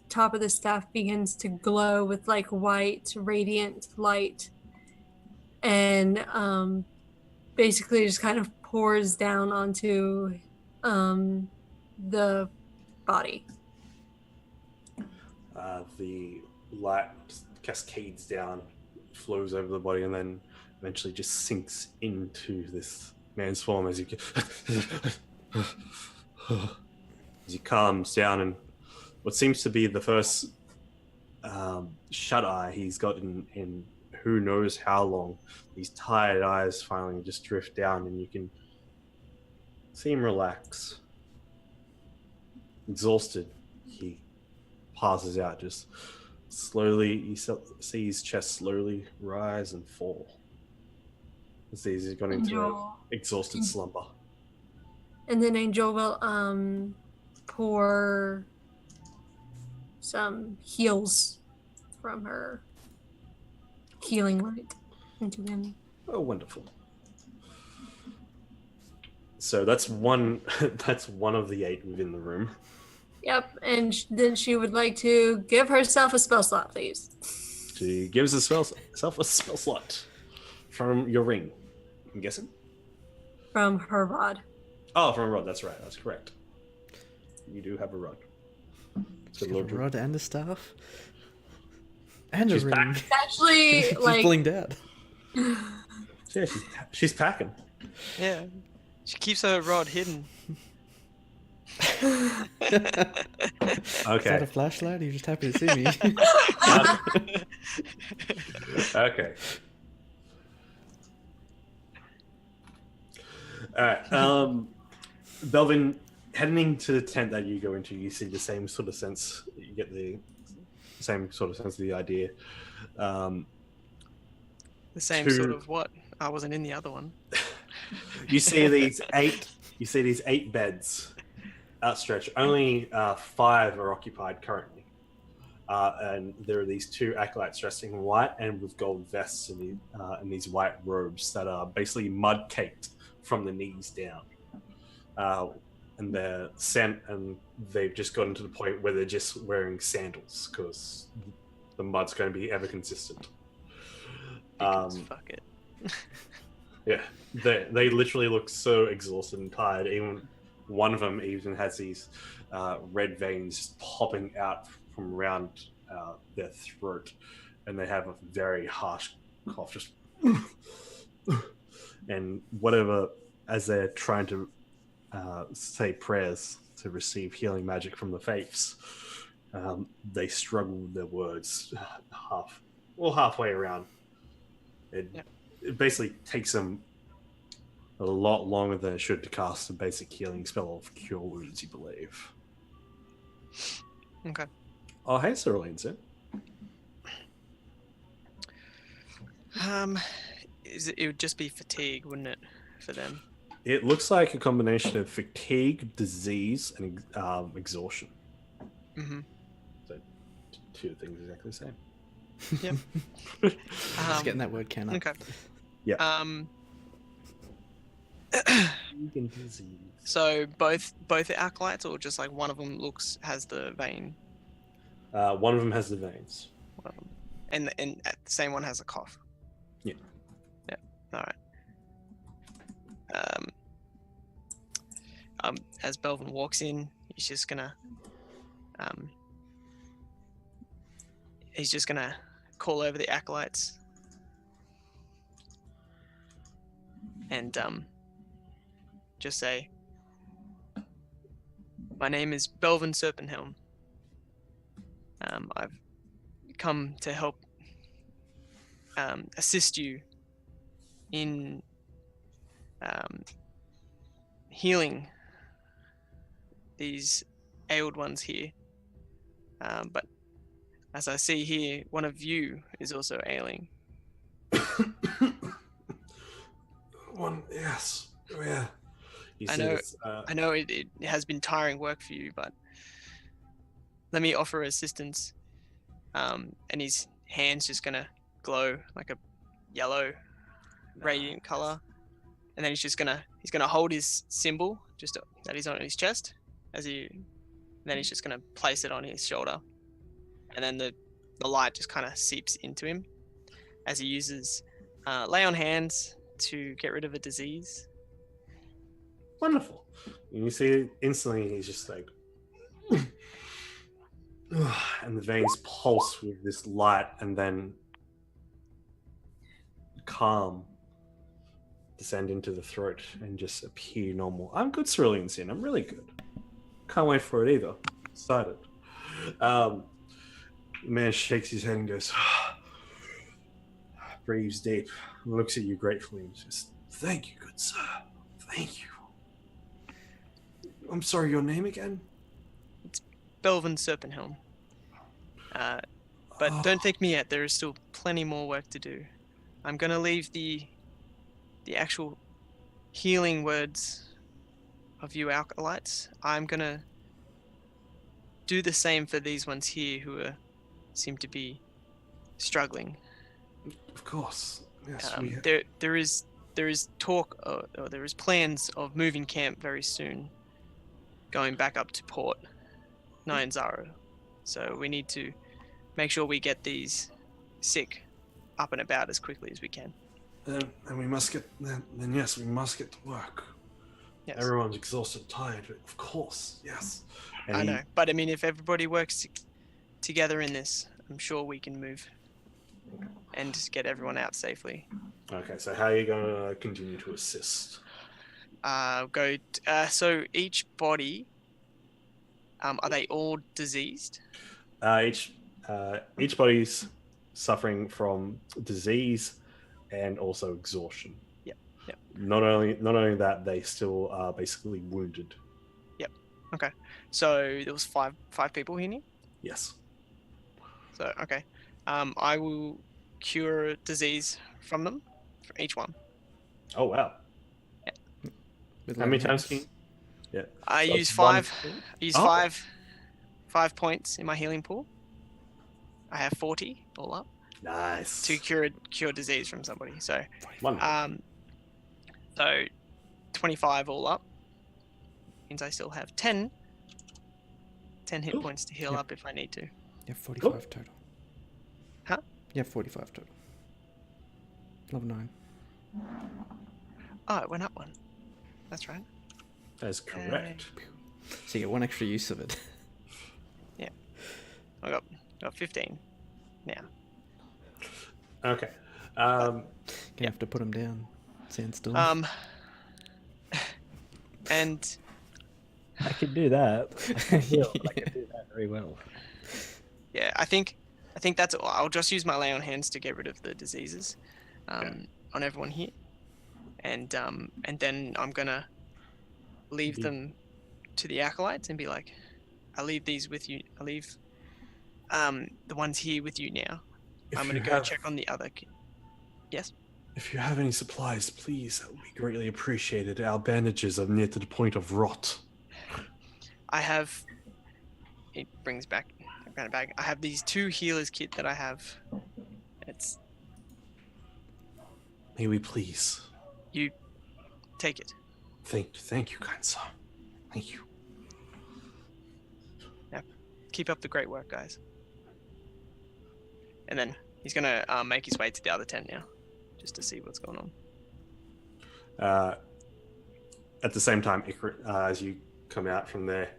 top of the staff begins to glow with like white, radiant light, and basically just kind of pours down onto the body. The light cascades down, flows over the body, and then eventually just sinks into this man's form as he calms down, and what seems to be the first shut eye he's got in who knows how long. These tired eyes finally just drift down, and you can see him relax. Exhausted, he passes out just slowly. You see his chest slowly rise and fall as he's gone into an exhausted slumber. And then Angel will pour some heals from her healing light into him. Oh, wonderful. So that's one of the 8 within the room. Yep, and then she would like to give herself a spell slot, please. She gives herself a spell slot from your ring, I'm guessing? From her rod. Oh, from a rod, that's right, that's correct. You do have a rod. She's got a rod and a staff. And a She's ring. back. It's actually She's like blinged out. Yeah, she's packing. Yeah. She keeps her rod hidden. Is that a flashlight? Are you just happy to see me? Okay. All right. Belvin, heading into the tent that you go into, you see the same sort of sense. You get the same sort of sense of the idea. The same Two- sort of what? I wasn't in the other one. You see these eight beds outstretched. Only 5 are occupied currently, and there are these 2 acolytes dressed in white and with gold vests and these white robes that are basically mud caked from the knees down. And they've just gotten to the point where they're just wearing sandals because the mud's going to be ever consistent. Because fuck it. Yeah, they literally look so exhausted and tired. Even one of them even has these red veins just popping out from around their throat, and they have a very harsh cough, just and whatever as they're trying to say prayers to receive healing magic from the faiths. They struggle with their words halfway around. It basically takes them a lot longer than it should to cast a basic healing spell of Cure Wounds, you believe. Okay. Oh, hey, Cerulean's in. It would just be fatigue, wouldn't it, for them? It looks like a combination of fatigue, disease, and exhaustion. Mm-hmm. So, 2 things exactly the same. Yep. Just getting that word count up. Okay. Yeah. So both the acolytes, or just like one of them has the vein? One of them has the veins. One of them. And the same one has a cough. Yeah. Yeah. All right. As Belvin walks in, he's just gonna call over the acolytes and just say, "My name is Belvin Serpenthelm. I've come to help assist you in healing these ailed ones here. But as I see here, one of you is also ailing." Yes. Oh, yeah. I know it has been tiring work for you, but let me offer assistance. And his hand's just gonna glow like a yellow, radiant color, and then he's gonna hold his symbol that he's on his chest, then he's just gonna place it on his shoulder, and then the light just kind of seeps into him as he uses lay on hands to get rid of a disease. Wonderful. And you see instantly he's just like, and the veins pulse with this light, and then calm descend into the throat and just appear normal. I'm good, Cerulean Sin. I'm really good. Can't wait for it either. Excited. The man shakes his head and goes, breathes deep, and looks at you gratefully and says, "Thank you, good sir. Thank you. I'm sorry, your name again?" Belvin Serpenthelm. But don't thank me yet. There is still plenty more work to do. I'm gonna leave the actual healing words of you acolytes. I'm gonna do the same for these ones here who seem to be struggling. Of course. Yes. There is talk, or there is plans of moving camp very soon, going back up to Port Nyanzaru. So we need to make sure we get these sick up and about as quickly as we can. And we must get yes, we must get to work. Yes. Everyone's exhausted, tired. Of course, yes. And I know, but I mean, if everybody works together in this, I'm sure we can move and just get everyone out safely. Okay, so how are you going to continue to assist? So each body, are they all diseased? Each body's suffering from disease and also exhaustion. Yep. Not only that, they still are basically wounded. Yep. Okay. So there was five people here. Yes. So okay, I will cure disease from them for each one. Oh wow! With How many lay on times hands. can you? Yeah. I So use it's one 5. point? I use Oh. 5 points in my healing pool. I have 40 all up Nice. to cure disease from somebody. So Wonderful. so 25 all up means I still have 10 hit Cool. points to heal Yep. up if I need to. You have 45 Cool. total. Huh? You have 45 total. Level 9. Oh, it went up one. That's right. That is correct. So you get 1 extra use of it. I got 15 now. Okay. Gonna have to put him down. Stand still. And I can do that. I can heal. I can do that very well. yeah, I think that's all. I'll just use my lay on hands to get rid of the diseases on everyone here, and then I'm gonna leave them to the acolytes and be like, I leave these with you. I leave the ones here with you now. I'm gonna go check on the other. Yes. If you have any supplies, please, that would be greatly appreciated. Our bandages are near to the point of rot. I have. It brings back a granite bag. I have these 2 healers kit that I have. It's May we please? you. Take it. Thank you, kind sir. Thank you. Keep up the great work, guys. And then he's gonna make his way to the other tent now, just to see what's going on. At the same time, as you come out from there,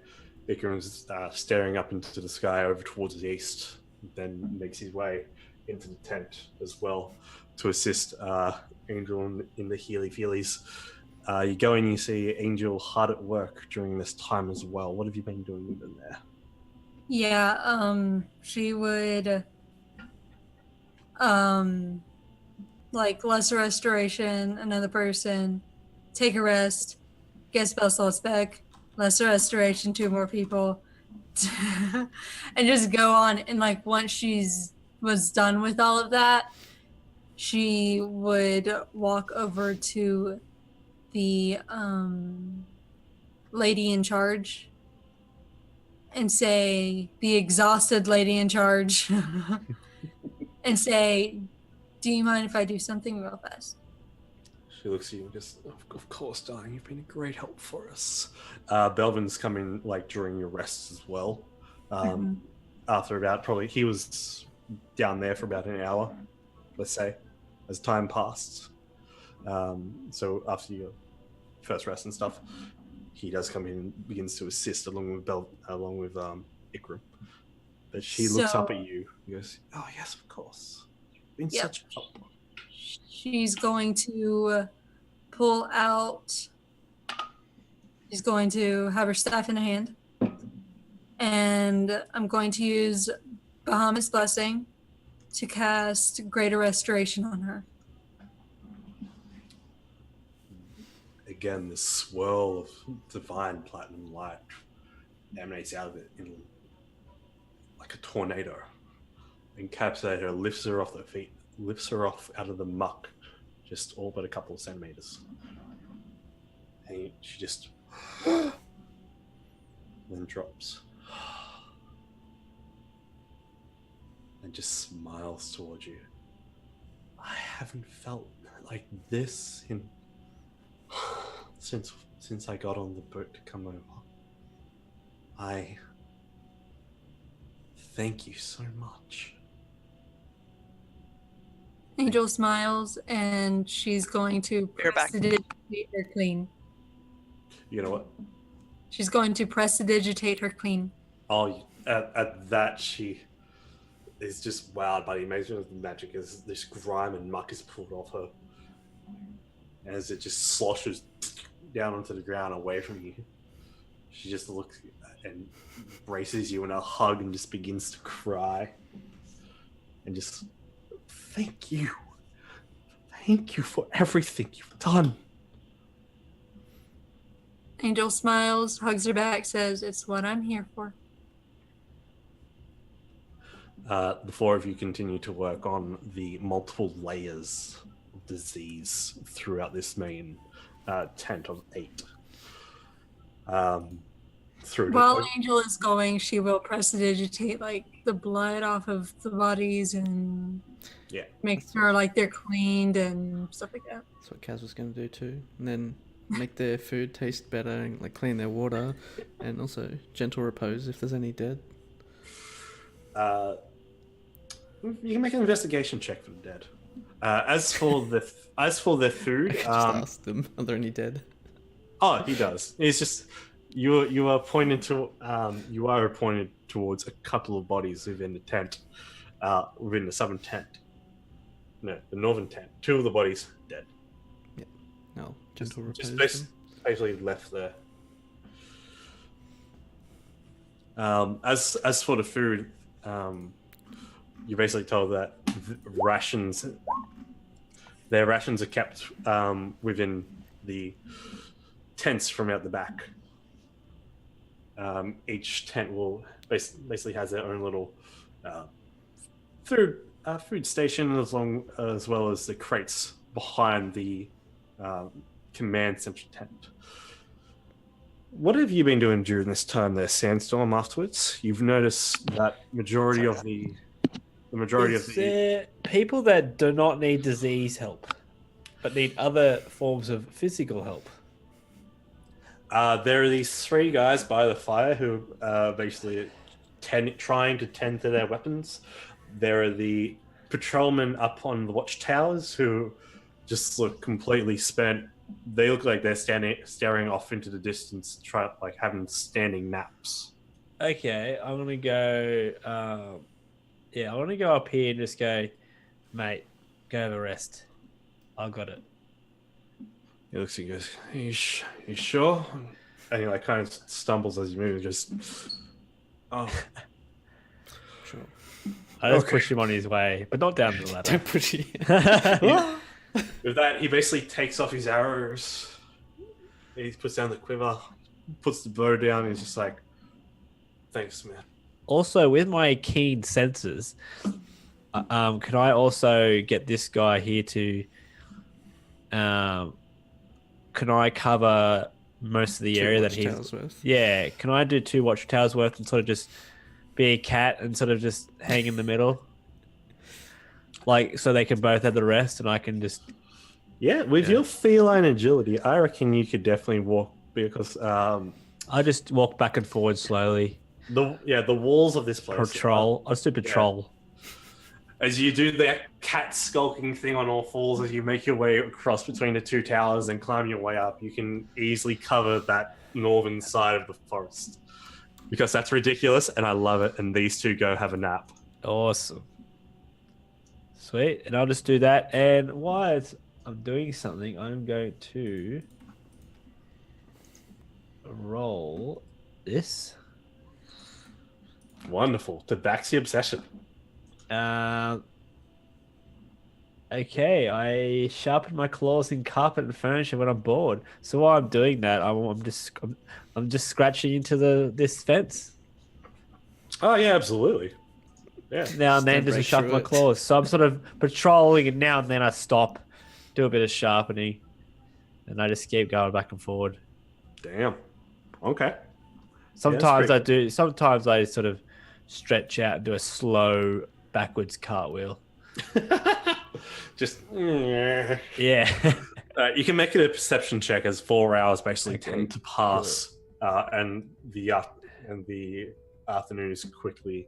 Ikram's staring up into the sky over towards the east, then makes his way into the tent as well to assist Angel in the Healy Feelies. You go in, you see Angel hard at work during this time as well. What have you been doing with them there? Yeah, she would like lesser restoration, another person, take a rest, get spell slots back, lesser restoration, 2 more people, and just go on. And like once was done with all of that, she would walk over to the lady in charge and say, the exhausted lady in charge, and say, do you mind if I do something real fast? She looks at you and just, of course, darling, you've been a great help for us. Belvin's coming like during your rests as well. After he was down there for about an hour, let's say, as time passed. So after your first rest and stuff, he does come in and begins to assist along with Ikram. But she looks up at you and goes, oh yes, of course. You've been such a help. She's going to pull out. She's going to have her staff in her hand. And I'm going to use Bahamut's Blessing to cast Greater Restoration on her. Again, this swirl of divine platinum light emanates out of it in like a tornado. Encapsulates her, lifts her off her feet, lifts her off out of the muck, just all but a couple of centimeters. And she just then drops and just smiles towards you. I haven't felt like this in since I got on the boat to come over. I thank you so much. Angel smiles, and she's going to prestidigitate her clean. You know what? She's going to prestidigitate her clean. Oh, at that she is just wowed by the amazement of the magic as this grime and muck is pulled off her. As it just sloshes down onto the ground away from you. She just looks and embraces you in a hug and just begins to cry. And just, thank you. Thank you for everything you've done. Angel smiles, hugs her back, says, it's what I'm here for. the four of you continue to work on the multiple layers of disease throughout this main tent of 8. While Angel is going, she will prestidigitate like the blood off of the bodies and make sure like they're cleaned and stuff like that. That's what Kaz was going to do too. And then make their food taste better and like clean their water, and also gentle repose if there's any dead. You can make an investigation check for the dead. As for the food, Just ask them, are there any dead? Oh, he does. It's just you are pointed towards a couple of bodies within the tent, within the southern tent. No, the northern tent. 2 of the bodies dead. Yeah. No, gentle repose. Just basically left there. As for the food, you're basically told that their rations are kept within the tents from out the back. Each tent will basically has their own little food station, as well as the crates behind the command center tent. What have you been doing during this time there, Sandstorm? Afterwards, you've noticed that majority of the people that do not need disease help, but need other forms of physical help. There are these 3 guys by the fire who are basically trying to tend to their weapons. There are the patrolmen up on the watchtowers who just look completely spent. They look like they're staring off into the distance, having standing naps. Okay, I'm gonna go. I want to go up here and just go, mate, go have a rest. I got it. He looks and goes, you sure? And he kind of stumbles as you move, just, oh. Sure. I just push him on his way, but not down the ladder. Don't push him. With that, he basically takes off his arrows. He puts down the quiver, puts the bow down, and he's just like, thanks, man. Also, with my keen senses, can I also get this guy here to... can I cover most of the area that he's... Yeah, can I do 2 watchtowers worth and sort of just be a cat and sort of just hang in the middle? So they can both have the rest and I can just... Yeah, with your feline agility, I reckon you could definitely walk, because... I just walk back and forward slowly. The walls of this place... Patrol. I'll do patrol. Yeah. As you do that cat skulking thing on all fours, as you make your way across between the 2 towers and climb your way up, you can easily cover that northern side of the forest. Because that's ridiculous, and I love it, and these 2 go have a nap. Awesome. Sweet. And I'll just do that. And while I'm doing something, I'm going to roll this. Wonderful. Tabaxi obsession. Okay, I sharpen my claws in carpet and furniture when I'm bored. So while I'm doing that, I'm just scratching into this fence. Oh yeah, absolutely. Yeah. Now and then, just to sharpen my claws. So I'm sort of patrolling, and now and then I stop, do a bit of sharpening, and I just keep going back and forward. Damn. Okay. Sometimes I do. Sometimes I sort of stretch out and do a slow backwards cartwheel. Just yeah. You can make it a perception check as 4 hours basically tend to pass, and the afternoon is quickly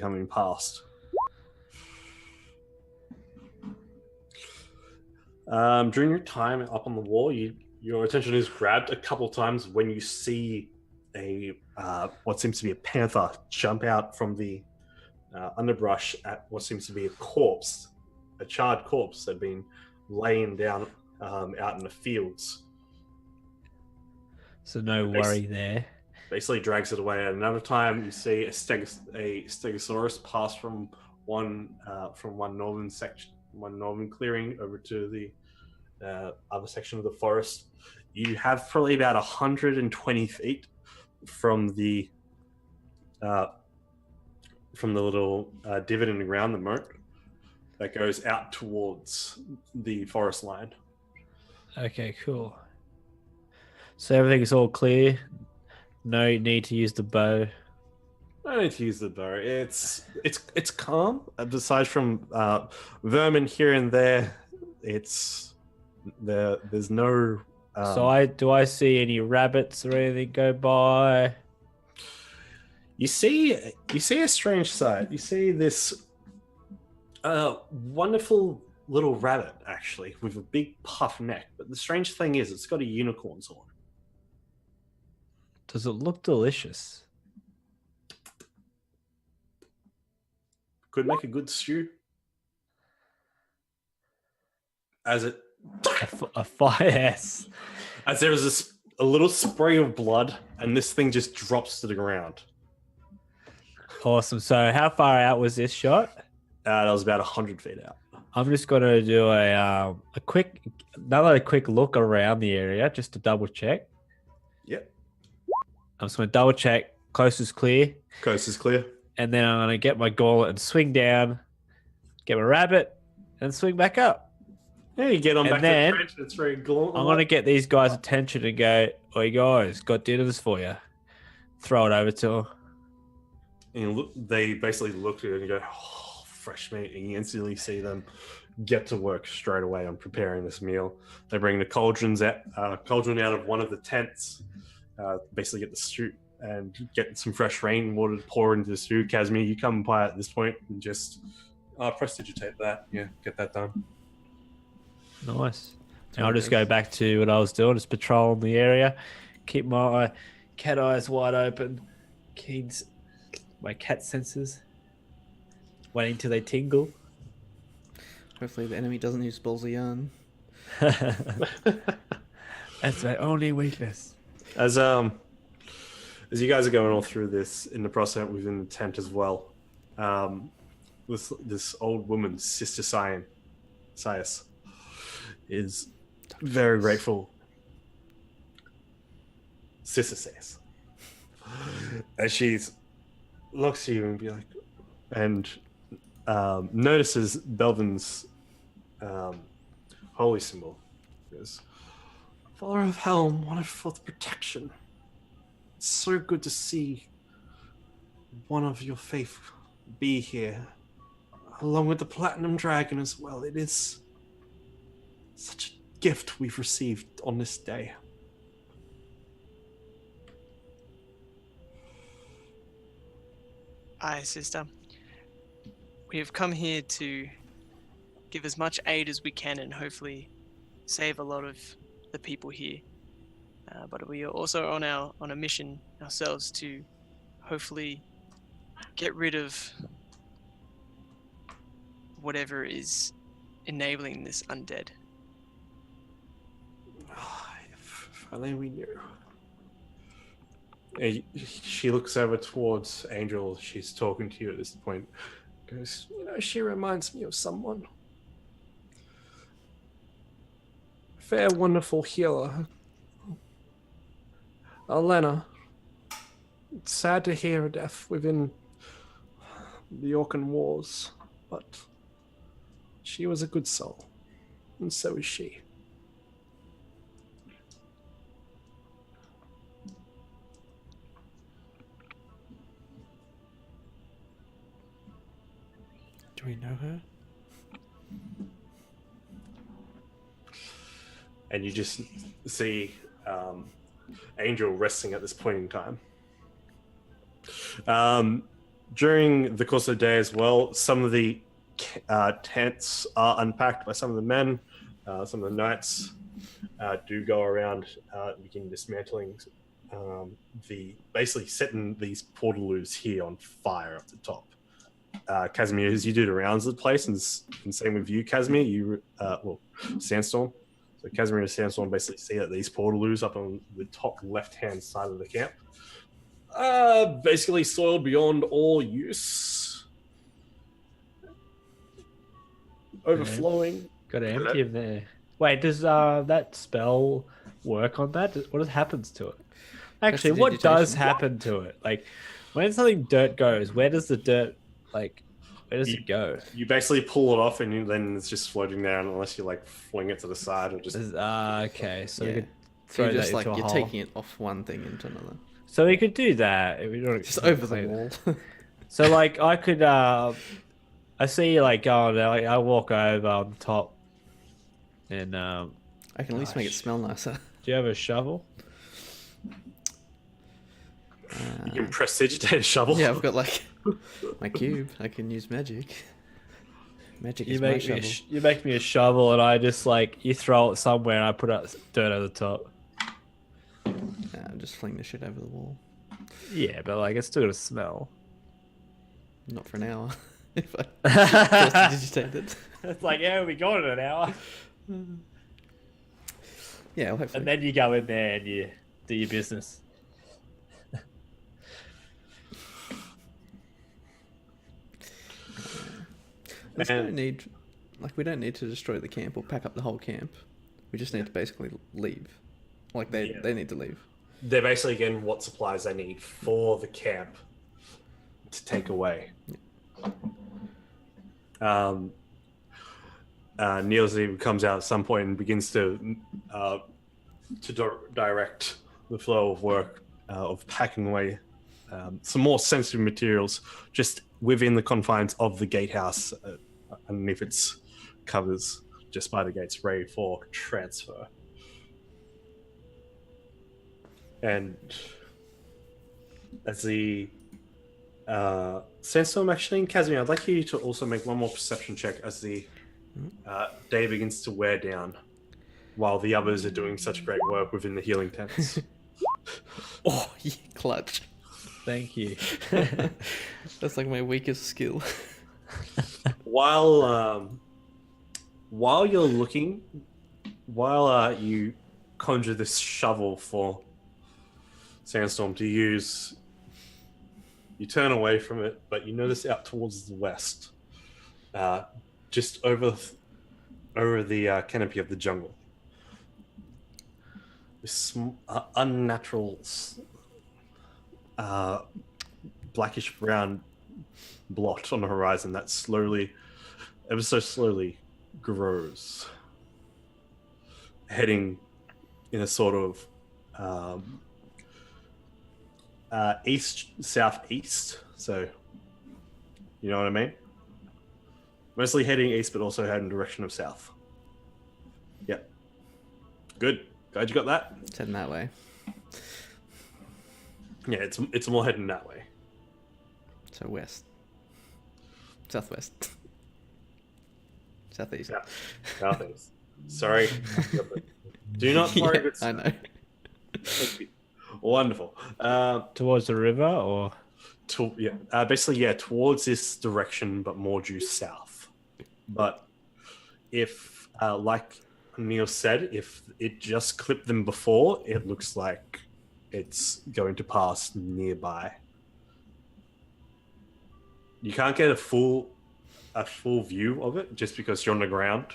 coming past. During your time up on the wall, your attention is grabbed a couple times when you see a what seems to be a panther jump out from the underbrush at what seems to be a charred corpse that had been laying down out in the fields. So no worry there. Basically drags it away. At another time, you see a stegosaurus pass from one northern clearing over to the other section of the forest. You have probably about 120 feet from the from the little divot in the ground, the moat that goes out towards the forest line. Okay, cool. So everything's all clear. No need to use the bow. I need to use the bow. It's calm. Besides from vermin here and there, there's no. So do I see any rabbits or anything go by? You see a strange sight. You see this wonderful little rabbit, actually, with a big puff neck. But the strange thing is, it's got a unicorn's horn. Does it look delicious? Could make a good stew. As it, A fire, yes. as there is a little spray of blood, and this thing just drops to the ground. Awesome. So how far out was this shot? That was about 100 feet out. I'm just gonna do another quick look around the area just to double check. Yep. I'm just gonna double check. Coast is clear. Coast is clear. And then I'm gonna get my gauntlet and swing down, get my rabbit, and swing back up. Yeah, you get on And back then to the trench. It's very gauntlet. I'm gonna get these guys' attention and go, "Oi guys, got dinners for you." Throw it over to them. And they basically look at it and go, "Oh, fresh meat!" And you instantly see them get to work straight away on preparing this meal. They bring the cauldron out of one of the tents. Basically, get the stew and get some fresh rainwater to pour into the stew. Casimir, you come by at this point and just prestidigitate that. Yeah, get that done. Nice. And I'll just go back to what I was doing, just patrolling the area, keep my cat eyes wide open, my cat senses, waiting till they tingle. Hopefully the enemy doesn't use balls of yarn. That's my only weakness. As you guys are going all through this in the process within the tent as well, this old woman, Sister Sias, is very grateful. Sister says, as she looks at you and be like, and notices Belvin's holy symbol. Goes, Father of Helm, wanted for the protection. It's so good to see one of your faith be here, along with the Platinum Dragon as well. It is such a gift we've received on this day. Aye, sister. We have come here to give as much aid as we can and hopefully save a lot of the people here. But we are also on a mission ourselves to hopefully get rid of whatever is enabling this undead. If only we knew. She looks over towards Angel. She's talking to you at this point. Goes, she reminds me of someone. Fair, wonderful healer. Elena. It's sad to hear her death within the Orcan Wars, but she was a good soul, and so is she. Do we know her? And you just see Angel resting at this point in time. During the course of the day as well, some of the tents are unpacked by some of the men. Some of the knights do go around and begin dismantling basically setting these portaloos here on fire up the top. Casimir, as you do the rounds of the place, and same with you, Casimir, Sandstorm. So Casimir and Sandstorm basically see that these portaloos up on the top left-hand side of the camp basically soiled beyond all use. Overflowing. Got to empty him there. Wait, does that spell work on that? What happens to it? Actually, what does happen to it? Like, when something dirt goes, where does the dirt Like, where does You- it go? You basically pull it off, and then it's just floating down, unless you like fling it to the side or just. Okay, so we Yeah. could So throw you're that just into like a you're hole. taking it off one thing into another, So we could do that. We don't just over the wall. So like I could I see you like going there, like I walk over on top and I can at least make it smell nicer. do you have a shovel? You can prestidigitate a shovel. Yeah, I've got like my cube. I can use magic. Magic is my shovel. You make me a shovel and I just like you throw it somewhere and I put out dirt over the top. Just fling the shit over the wall. Yeah, but like it's still gonna smell. Not for an hour. If I prestidigitate it. It's like, yeah, we got it in an hour. Yeah, well, hopefully. And then you go in there and you do your business. There's no need, like, we don't need to destroy the camp or pack up the whole camp. We just need to basically leave. Like, they need to leave. They're basically getting what supplies they need for the camp to take away. Nielsen comes out at some point and begins to direct the flow of work of packing away some more sensitive materials just within the confines of the gatehouse underneath its covers, just by the gates, ready for transfer. And as the sandstorm, actually, Casimir, I'd like you to also make one more perception check as the day begins to wear down, while the others are doing such great work within the healing tents. Oh, yeah, clutch. Thank you. That's like my weakest skill. While you're looking, while you conjure this shovel for Sandstorm to use, you turn away from it, but you notice out towards the west, just over the canopy of the jungle, this unnatural blackish brown blot on the horizon that slowly, ever so slowly, grows, heading in a sort of east southeast. So, you know what I mean? Mostly heading east, but also heading in the direction of south. Yep. Good. Glad you got that. It's heading that way. Yeah, it's more heading that way. So west. Southwest. Southeast. Southeast. Sorry. Do not worry. Yeah, I know. Wonderful. Towards the river or Basically, towards this direction, but more due south. But if, like Neil said, if it just clipped them before, it looks like it's going to pass nearby. You can't get a full view of it just because you're on the ground.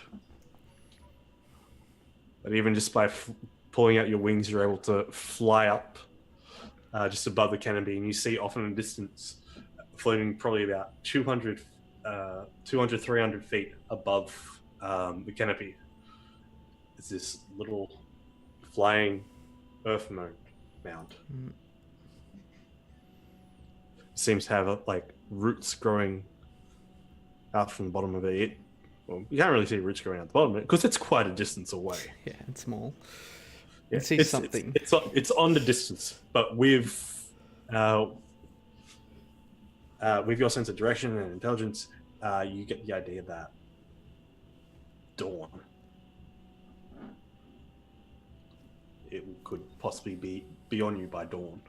But even just by pulling out your wings, you're able to fly up just above the canopy, and you see off in the distance, floating probably about 200, 300 feet above the canopy, is this little flying earth mound. Seems to have like roots growing out from the bottom of it. Well, you can't really see roots growing out the bottom of it because it's quite a distance away. Yeah, it's small. Yeah, I see something. It's on the distance, but with your sense of direction and intelligence, you get the idea that dawn. It could possibly be on you by dawn.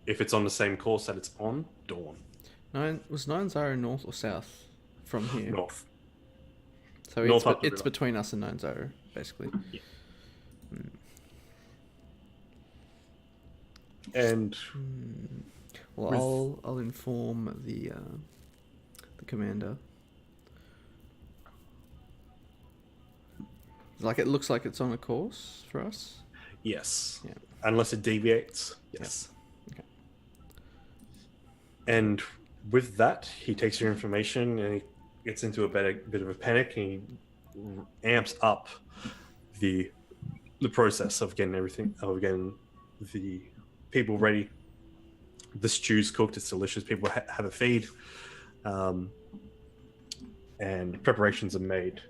If it's on the same course that it's on, dawn. Was Nine Zaro north or south from here? North. So North up the it's river. between us and Nine Zaro, basically. Yeah. And Well, I'll inform the commander. Like, it looks like it's on a course for us. yes, Yeah. unless it deviates, yes. And with that, he takes your information and he gets into a bit of a panic, and he amps up the process of getting the people ready. The stew's cooked; it's delicious. People have a feed, and preparations are made.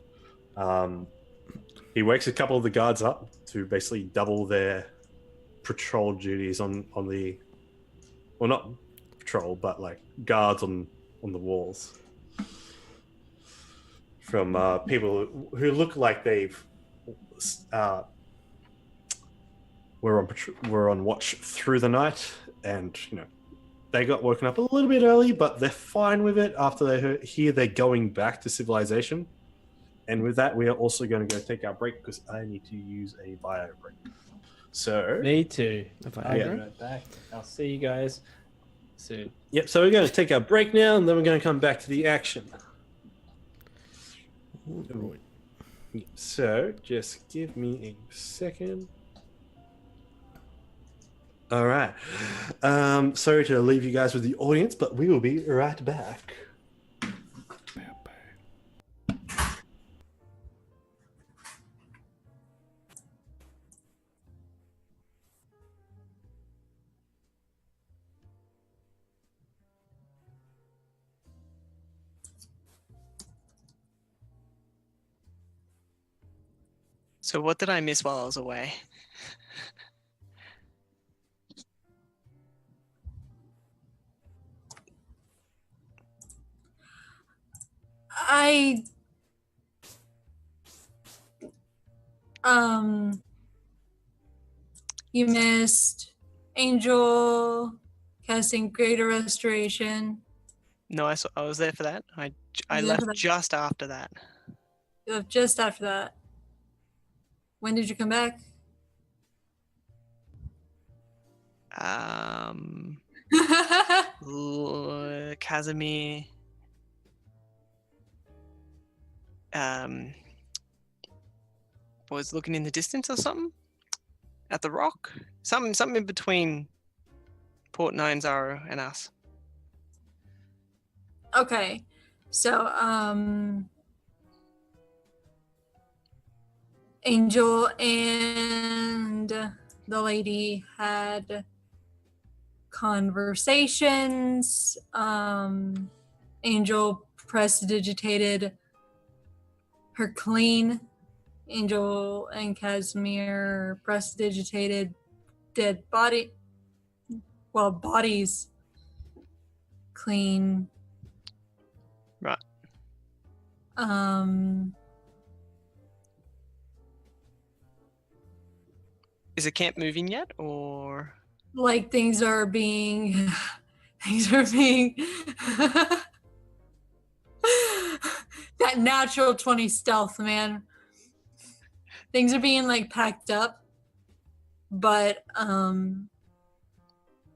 He wakes a couple of the guards up to basically double their patrol duties on the, well, not patrol, but like guards on the walls, from people who look like they've were on watch through the night, and they got woken up a little bit early, but they're fine with it after they hear they're going back to civilization. And with that, we are also going to go take our break because I need to use a bio break. So Me too. I'll be Yeah. right back. I'll see you guys soon. Yep, so we're going to take our break now, and then we're going to come back to the action. Right. So, just give me a second. All right. Sorry to leave you guys with the audience, but we will be right back. So what did I miss while I was away? You missed Angel casting Greater Restoration. No, I was there for that. I You were there left for that? just after that. You left just after that. When did you come back? Casimir. Was looking in the distance or something at the rock. Something in between Port Nine Zaro and us. Okay, so Angel and the lady had conversations. Angel prestidigitated her clean. Angel and Casimir prestidigitated bodies clean. Right. Is the camp moving yet, or Like things are being that natural 20 stealth, man. Things are being like packed up, but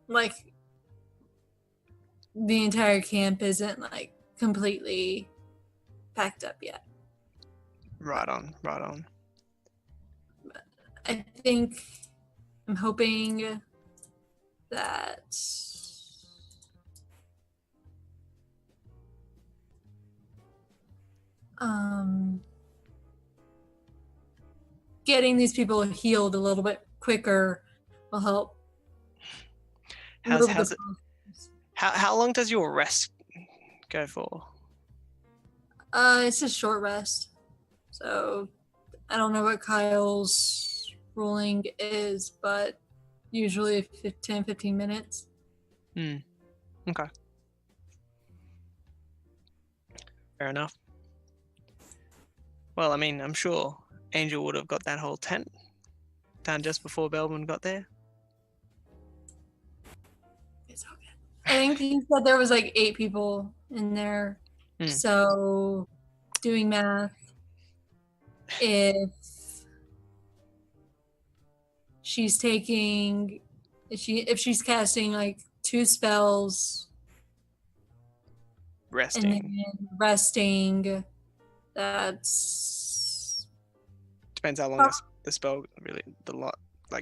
like the entire camp isn't like completely packed up yet. right on? I think I'm hoping that getting these people healed a little bit quicker will help. How's move the it? How long does your rest go for? It's a short rest. So I don't know what Kyle's ruling is, but usually 10-15 minutes. Okay. Fair enough. Well, I mean, I'm sure Angel would have got that whole tent done just before Belvin got there. It's okay. I think he said there was like 8 people in there. So doing math, if she's casting like 2 spells Resting. and then resting, that's Depends how long the spell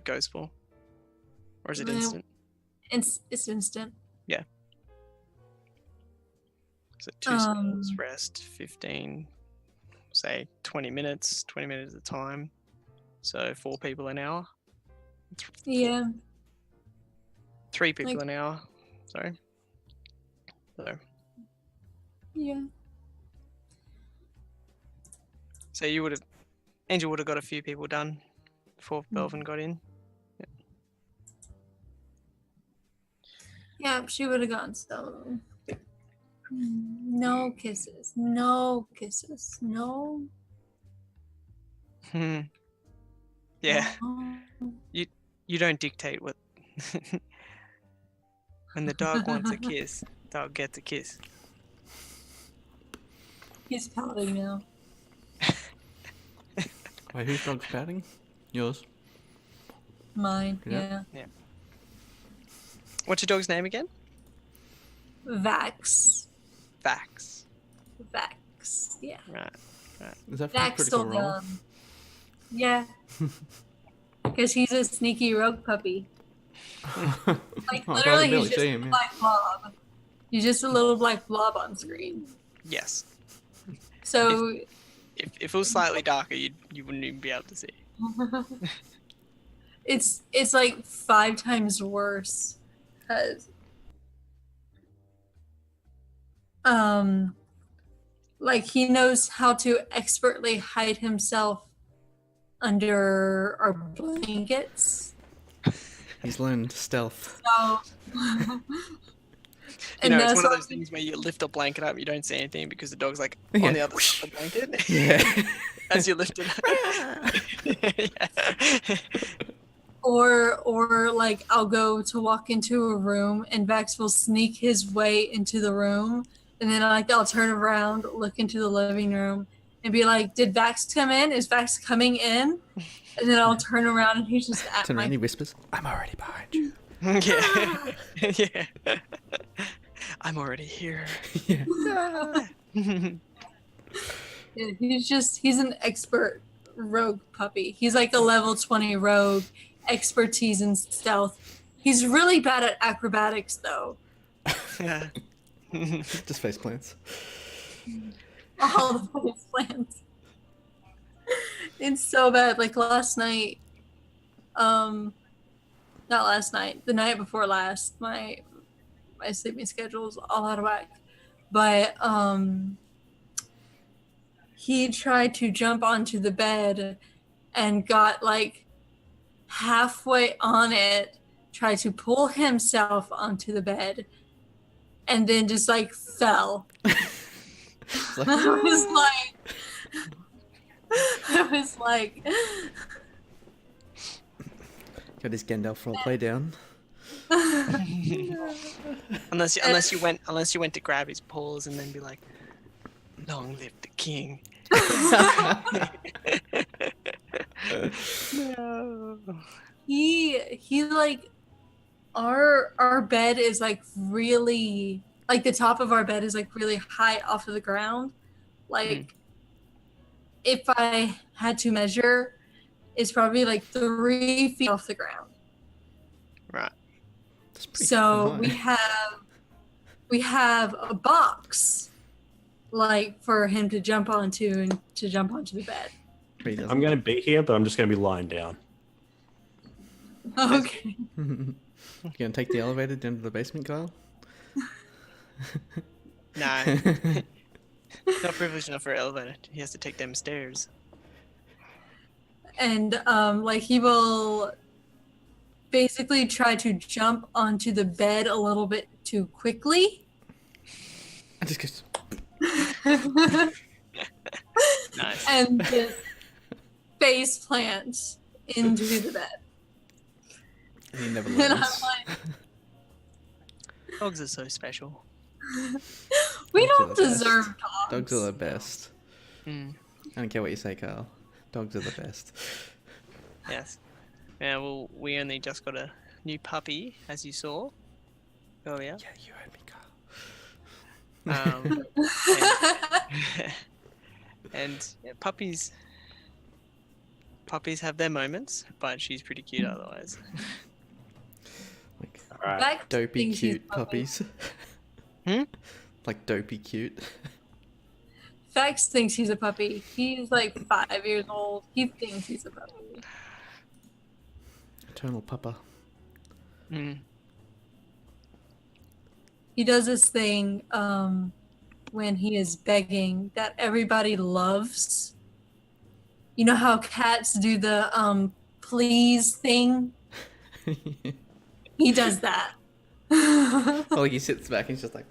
goes for. Or is it Well, instant? it's instant. Yeah. So 2 spells, rest, 15, say 20 minutes at a time. So 4 people an hour. Yeah. 3 people Like- an hour. Sorry. Yeah. So Angel would have got a few people done before Belvin got in. Yeah, she would have gotten some. No kisses. No kisses. No. Hmm. Yeah, no. you don't dictate what. When the dog wants a kiss, dog gets a kiss. He's pouting now. Wait, whose dog's pouting? Yours. Mine. Yeah. Yeah. What's your dog's name again? Vax. Vax. Vax. Yeah. Right. Is that for a Vax critical told role? them. Yeah. Because he's a sneaky rogue puppy. Like Oh, I literally, can barely he's just see a him, yeah. black blob. He's just a little black blob on screen. Yes. So If it was slightly darker, you wouldn't even be able to see. it's like 5 times worse. Cause like he knows how to expertly hide himself under our blankets. He's learned stealth. So You know, it's one of why- those things where you lift a blanket up, you don't see anything because the dog's like Yeah. on the other side of the blanket Yeah. as you lift it up. Yeah. Or like I'll go to walk into a room and Vax will sneak his way into the room, and then I'll turn around, look into the living room, and be like, "Did Vax come in? Is Vax coming in?" And then I'll turn around and he's just at Turn around, my he whispers, "I'm already behind you." Yeah. Yeah. I'm already here. Yeah. Yeah, he's an expert rogue puppy. He's like a level 20 rogue, expertise in stealth. He's really bad at acrobatics though. Yeah. Just face plants. All the face plans. It's so bad. Like last night, not last night, the night before last, my sleeping schedule's all out of whack. But he tried to jump onto the bed and got like halfway on it, tried to pull himself onto the bed, and then just like fell. It's like, I was like, got his Gandalf role play down. Unless you went to grab his paws and then be like, "Long live the king." No. he like our bed is like really like the top of our bed is like really high off of the ground. Like if I had to measure, it's probably like 3 feet off the ground. Right. That's pretty So high. we have a box like for him to jump onto and to jump onto the bed. But he doesn't. I'm going to be here, but I'm just going to be lying down. Okay. You gonna take the elevator down to the basement, Kyle? No. Not privileged enough for an elevator. He has to take them stairs. And like he will basically try to jump onto the bed a little bit too quickly. I just goes, Nice. And just face plants into the bed. and he never And I'm learns. like, Dogs are so special. we Dogs are don't the best. deserve dogs. Dogs are the best. Mm. I don't care what you say, Kyle. Dogs are the best. Yes. Yeah, well, we only just got a new puppy, as you saw earlier. Yeah, you heard me, Kyle. And yeah, puppies have their moments, but she's pretty cute otherwise. Like All right. Vax dopey, thinks he's cute puppies. Hmm? Like dopey cute. Fax thinks he's a puppy. He's like 5 years old. He thinks he's a puppy. Eternal pupper. Mm. He does this thing when he is begging that everybody loves. You know how cats do the please thing? He does that. Well, he sits back and he's just like.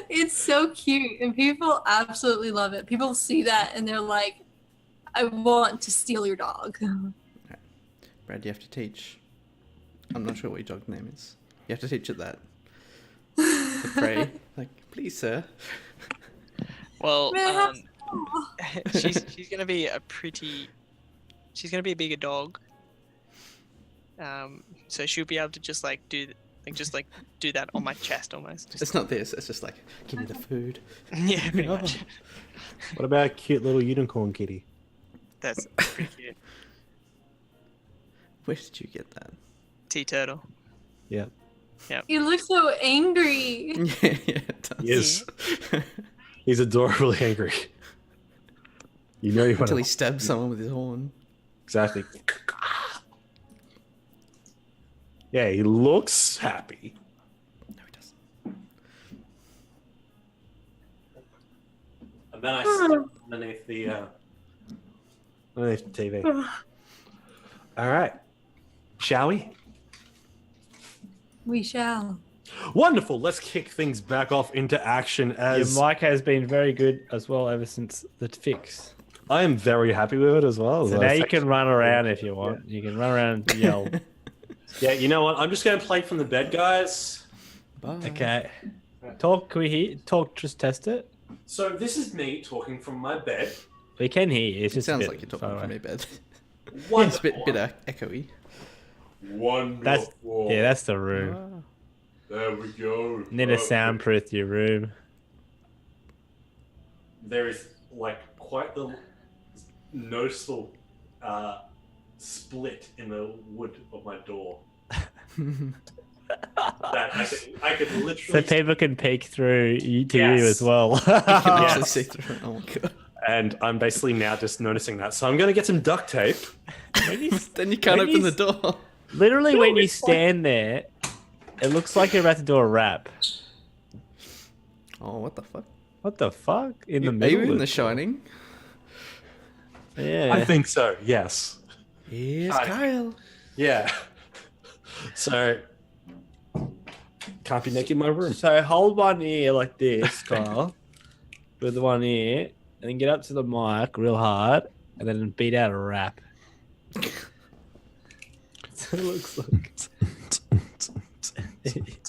It's so cute, and people absolutely love it. People see that and they're like, I want to steal your dog. Brad, you have to teach. I'm not sure what your dog's name is. You have to teach it that. To pray. Like, please, sir. Well, May I have she's gonna be she's gonna be a bigger dog. So she'll be able to just like do that on my chest almost. It's not this. It's just like, give me the food. Yeah, pretty much. What about a cute little unicorn kitty? That's pretty cute. Where did you get that? Tea turtle. Yeah. You look so angry. Yeah, it does. Yes. He's adorably angry. You know you want Until he to... stabs someone with his horn. Exactly. Yeah, he looks happy. No, he doesn't. And then I sit underneath the TV. All right. Shall we? We shall. Wonderful. Let's kick things back off into action as Your mic has been very good as well ever since the fix. I am very happy with it as well. So now you can run around if you want. You can run around and yell. Yeah, you know what? I'm just going to play from the bed, guys. Bye. Okay. Talk. Can we hear? Talk. Just test it. So this is me talking from my bed. We can hear you. It's It just a sounds bit like you're talking far from away. your bed. Wonderful. It's a bit echoey. Wonderful. That's the room. There we go. Need to Perfect. soundproof your room. There is like quite the noticeable split in the wood of my door. That I could So literally... people can peek through to you Yes. as well. You can Yes. actually see through it. Oh my god. And I'm basically now just noticing that. So I'm going to get some duct tape. Then you can't when open you the door. Literally, No, when you it's fine. stand there, it looks like you're about to do a rap. Oh, what the fuck? What the fuck? In the Are middle. you in of The it. Shining? Yeah. I think so, yes. Yes, Hi. Kyle. Yeah. So, can't be naked in my room. So hold one ear like this, Kyle, with the one ear, and then get up to the mic real hard, and then beat out a rap. So it looks like.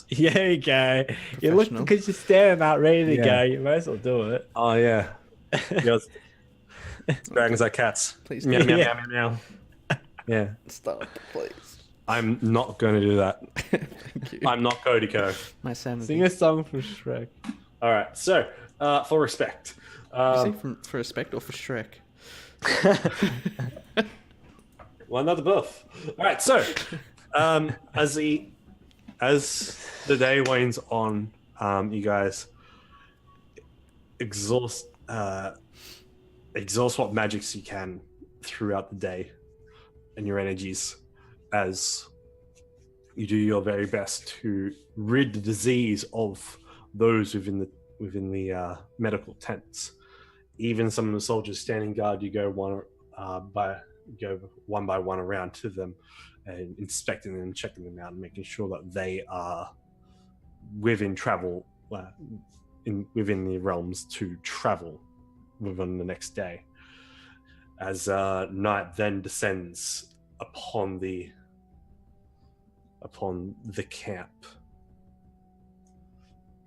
Yeah, there you go. You look Professional. because you're standing up ready to Yeah. go. You might as well do it. Oh, yeah. Yes. Dragons are cats. Please Meow, do. meow, Yeah. meow, meow, meow. Yeah. Stop, please. I'm not going to do that. Thank you. I'm not Codico. My sanity. Sing a song for Shrek. All right. So, for respect. You say for respect or for Shrek? Well, not both. All right. So, as the day wanes on, you guys exhaust what magics you can throughout the day and your energies as you do your very best to rid the disease of those within the medical tents. Even some of the soldiers standing guard, you go one by one around to them and inspecting them, checking them out, and making sure that they are within travel, within the realms to travel within the next day. As night then descends upon the camp,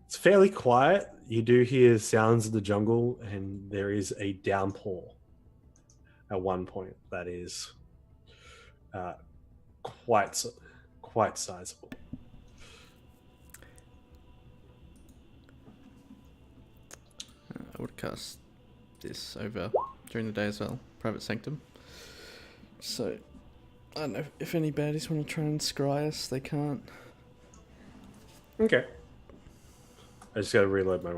it's fairly quiet. You do hear sounds of the jungle, and there is a downpour at one point that is quite sizable. I would cast this over during the day as well. Private Sanctum. So, I don't know if any baddies want to try and scry us. They can't. Okay. I just gotta reload my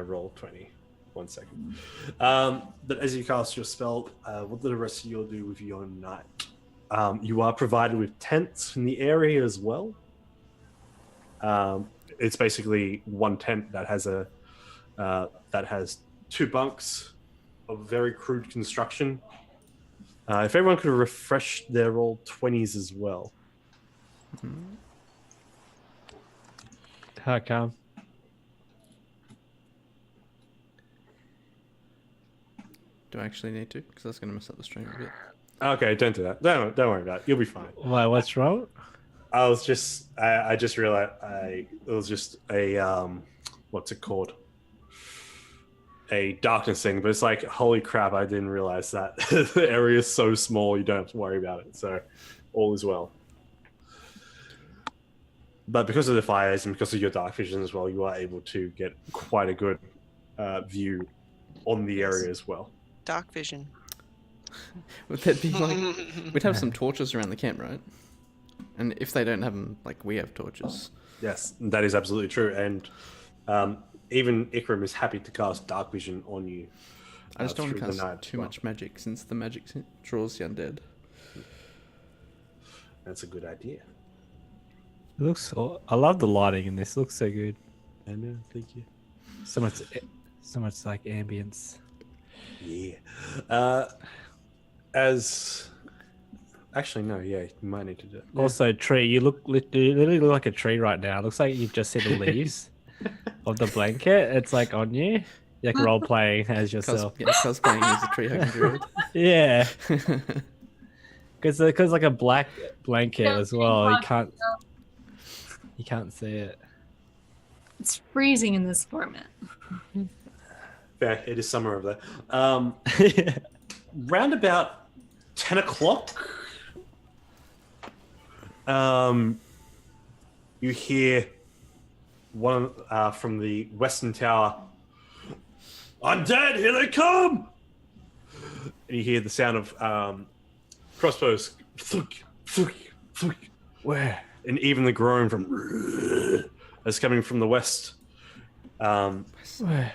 roll 20. 1 second. But as you cast your spell, what do the rest of you do with your night? You are provided with tents in the area as well. It's basically one tent that has that has 2 bunks of very crude construction. If everyone could refresh their roll 20s as well. How come? Do I actually need to? Because that's going to mess up the stream a bit. Okay, don't do that. Don't worry about it. You'll be fine. Why? What's wrong? I just realized it was just a what's it called? A darkness thing, but it's like, holy crap, I didn't realize that the area is so small you don't have to worry about it. So all is well. But because of the fires and because of your dark vision as well, you are able to get quite a good view on the area as well. Dark vision. Would that be like... We'd have some torches around the camp, right? And if they don't have them, like, we have torches. Yes, that is absolutely true. And even Ikram is happy to cast dark vision on you. I just don't want to through the cast night too as well. much magic, since the magic draws the undead. That's a good idea. It looks. I love the lighting in this. It looks so good. I know, thank you. So much like ambience. Yeah. Actually, no, yeah, you might need to do it. Also, tree. You literally look like a tree right now. It looks like you've just seen the leaves of the blanket. It's like on you. You're like role playing as yourself. Cosplaying as a tree hugging druid. Yeah. Because like a black blanket as well. You can't see it. It's freezing in this format. Fair, it is summer over there. Round about 10 o'clock, you hear one from the western tower. Undead, here they come! And you hear the sound of crossbows. Thunk, thunk, thunk. Where? And even the groan from is coming from the west. Where?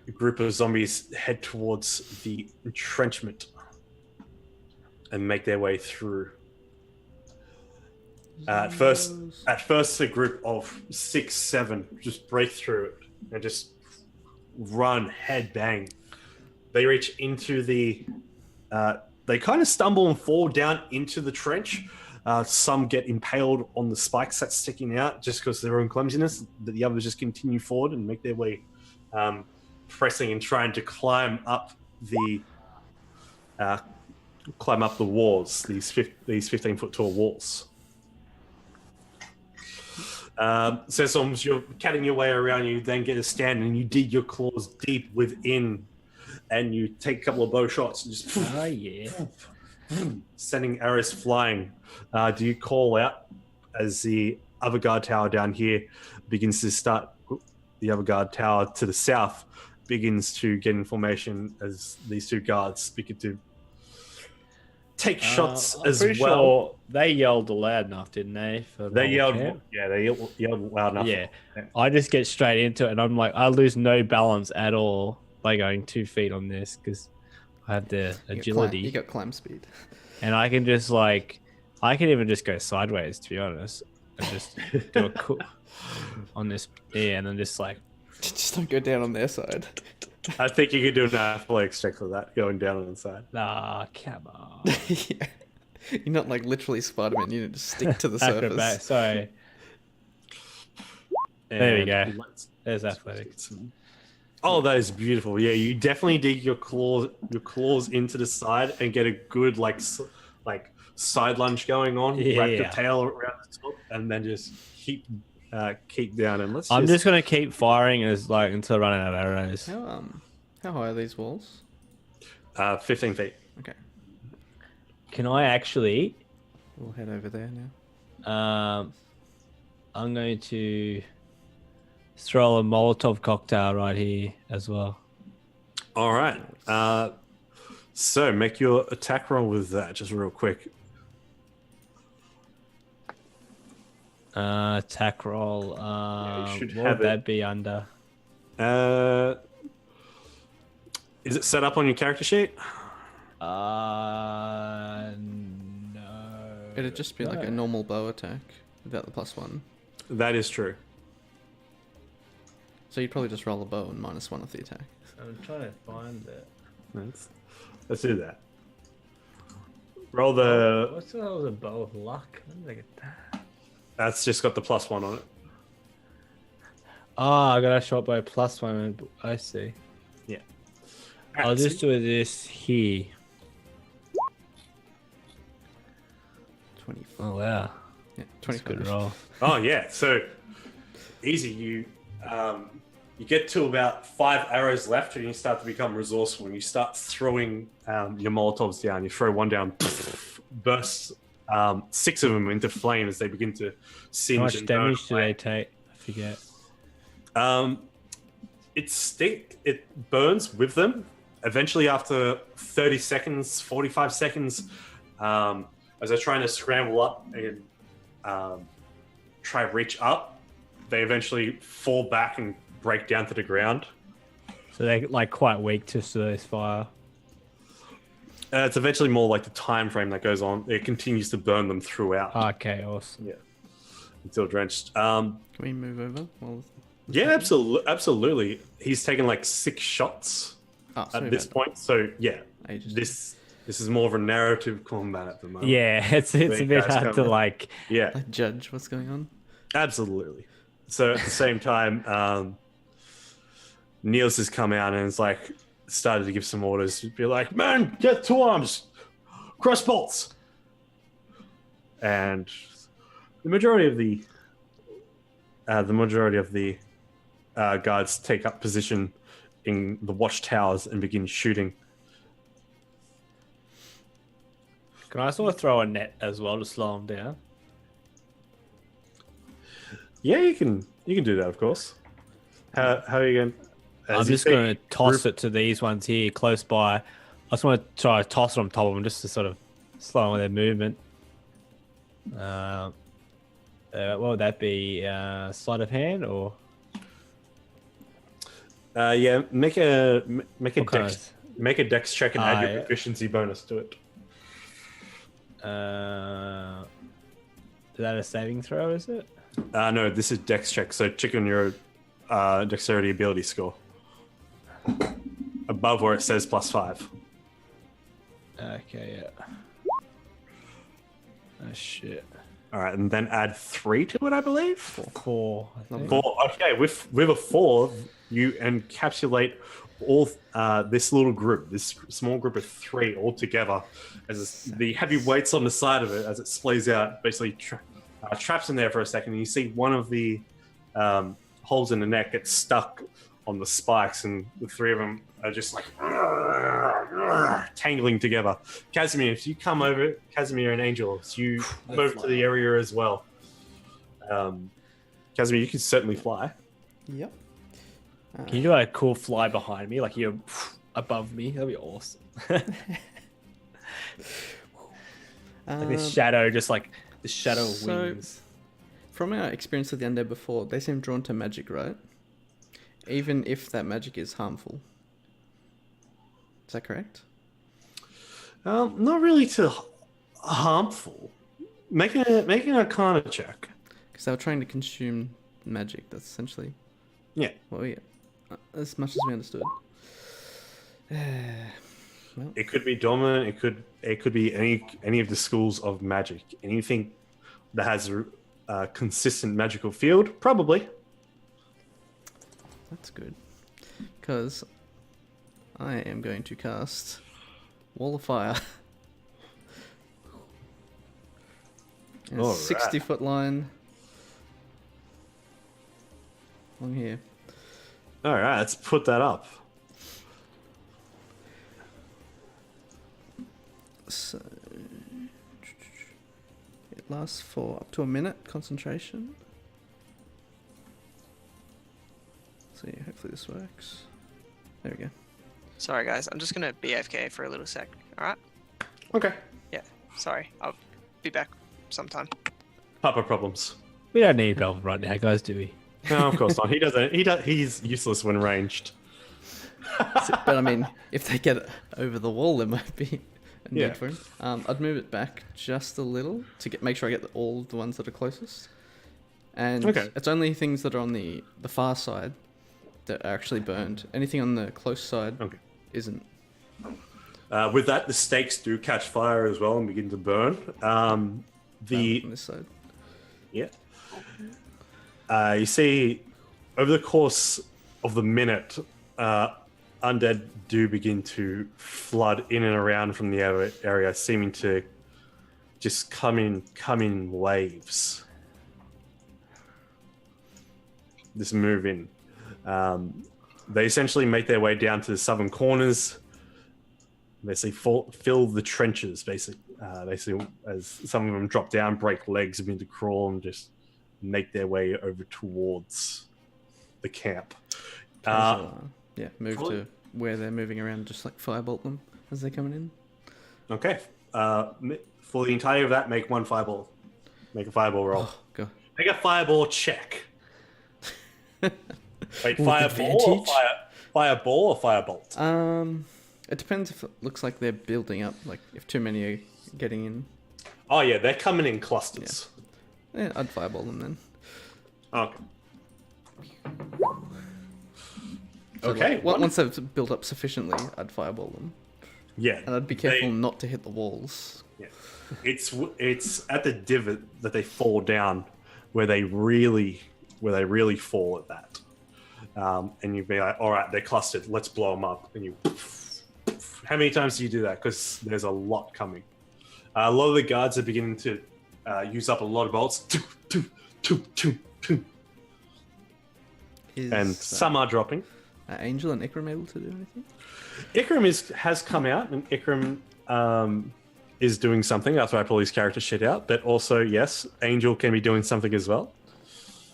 A group of zombies head towards the entrenchment and make their way through. At first, a group of 6, 7 just break through it and just run head bang. They reach into the. They kind of stumble and fall down into the trench. Some get impaled on the spikes that's sticking out just because of their own clumsiness. The others just continue forward and make their way, pressing and trying to climb up the walls. These 15-foot tall walls. Sesoms, you're cutting your way around. You then get a stand and you dig your claws deep within, and you take a couple of bow shots and just sending arrows flying. Do you call out as the other guard tower down here begins to start? The other guard tower to the south begins to get in formation as these 2 guards begin to take shots as well. Sure they yelled loud enough, didn't they? They yelled loud enough. Yeah, I just get straight into it, and I'm like, I lose no balance at all by going 2 feet on this because I have the agility. You got climb speed. And I can just I can even just go sideways, to be honest, and just do a on this, and then just Just don't go down on their side. I think you could do an athletics check for that, going down on the side. nah, come on. Yeah. You're not like literally Spider-Man. You need to stick to the surface. Sorry. There we go. There's athletics. Oh, that is beautiful. Yeah, you definitely dig your claws into the side and get a good side lunge going on. Yeah. Wrap your tail around the top, and then just keep down. And I'm just gonna keep firing until I run out of arrows. How high are these walls? 15 feet. Okay, Can I actually? we'll head over there now. I'm going to throw a Molotov cocktail right here as well. All right. So make your attack roll with that, just real quick. Attack roll. you should What have would it. that be under? Is it set up on your character sheet? No. It'd just be like a normal bow attack without the +1. That is true. So you'd probably just roll a bow and -1 off the attack. I'm trying to find it. Let's do that. Roll the. What's the hell is a bow of luck? When did I get that? That's just got the +1 on it. Oh, I got a short bow +1. I see. Yeah. I'll just do this here. 20. Oh wow, Yeah, that's a 25. good roll. Oh yeah, so easy. You get to about 5 arrows left, and you start to become resourceful. And you start throwing your Molotovs down. You throw one down, bursts 6 of them into flame as they begin to singe. How much and burn damage do away. they take? I forget. It burns with them. Eventually, after 30 seconds, 45 seconds, as they're trying to scramble up and try to reach up, they eventually fall back and break down to the ground. So they're like quite weak to this fire. It's eventually more like the time frame that goes on. It continues to burn them throughout Okay, awesome. until drenched. Can we move over? Yeah, absolutely. He's taken like 6 shots at this point. So yeah, Ages. this is more of a narrative combat at the moment. Yeah, it's a Big bit guys hard to coming. like. Yeah, Like judge what's going on. absolutely. So at the same time, Niels has come out and it's like started to give some orders. He'd be like, "Man, get 2 arms, cross bolts," and the majority of the guards take up position in the watchtowers and begin shooting. Can I sort of throw a net as well to slow them down? Yeah, you can do that, of course. How are you going? I'm just going to toss it to these ones here close by. I just want to try to toss it on top of them just to sort of slow down their movement. What would that be? Sleight of hand or? Yeah, make a What kind dex make a dex check and add your yeah. proficiency bonus to it. Is that a saving throw? Is it? No, this is dex check. So check on your dexterity ability score above where it says +5. Okay, yeah. Oh shit. All right, and then add 3 to it, I believe. 4. I think. 4. Okay, with a 4, you encapsulate all this little group, this small group of 3 all together, as the heavy weights on the side of it as it splays out, basically traps in there for a second, and you see one of the holes in the neck get stuck on the spikes, and the 3 of them are just like tangling together. Casimir, if you come over, Casimir and Angel, if you move to the area as well. Casimir, you can certainly fly. Yep. Can you do a cool fly behind me, like you're above me? That'd be awesome. Like this shadow, just like the shadow so- wings. From our experience with the undead before, they seem drawn to magic, right? Even if that magic is harmful. Is that correct? Not really to harmful. Making a Arcana check. Because they were trying to consume magic. That's essentially. Yeah. Well, yeah. As much as we understood. Well, It could be dominant. It could be any of the schools of magic. Anything that has a consistent magical field, probably. that's good. Because I am going to cast Wall of Fire. And a Alright. 60-foot line along here. All right, let's put that up. So it lasts for up to a minute, concentration. So yeah, hopefully this works. There we go. Sorry, guys. I'm just gonna be AFK for a little sec. All right. Okay. Sorry. I'll be back sometime. Papa problems. We don't need Belvin right now, guys, do we? No, of course not. He doesn't. He's useless when ranged. But I mean, if they get over the wall, there might be a need Yeah. for him. I'd move it back just a little to make sure I get all the ones that are closest. And Okay. it's only things that are on the far side that are actually burned. Anything on the close side Okay. isn't. With that, the stakes do catch fire as well and begin to burn. On this side. Yeah. You see, over the course of the minute, undead do begin to flood in and around from the area, seeming to just come in waves. Just move in. They essentially make their way down to the southern corners. Basically, fill the trenches. Basically, as some of them drop down, break legs, begin to crawl, and just make their way over towards the camp. Move to where they're moving around, just like firebolt them as they're coming in. Okay. For the entirety of that, make one fireball. Make a fireball roll. Oh, God. Make a fireball check. Wait, With fireball or advantage? fireball or firebolt? It depends if it looks like they're building up, like if too many are getting in. Oh yeah, they're coming in clusters. Yeah, I'd fireball them then. Okay. So, Okay. like, once they've built up sufficiently, I'd fireball them. Yeah. And I'd be careful not to hit the walls. Yeah. It's at the divot that they fall down where they really fall at that. And you'd be like, all right, they're clustered. Let's blow them up. And you. How many times do you do that? Because there's a lot coming. A lot of the guards are beginning to use up a lot of bolts. And some are dropping. Are Angel and Ikram able to do anything? Ikram has come out, and Ikram is doing something after I pull his character shit out. But also, yes, Angel can be doing something as well.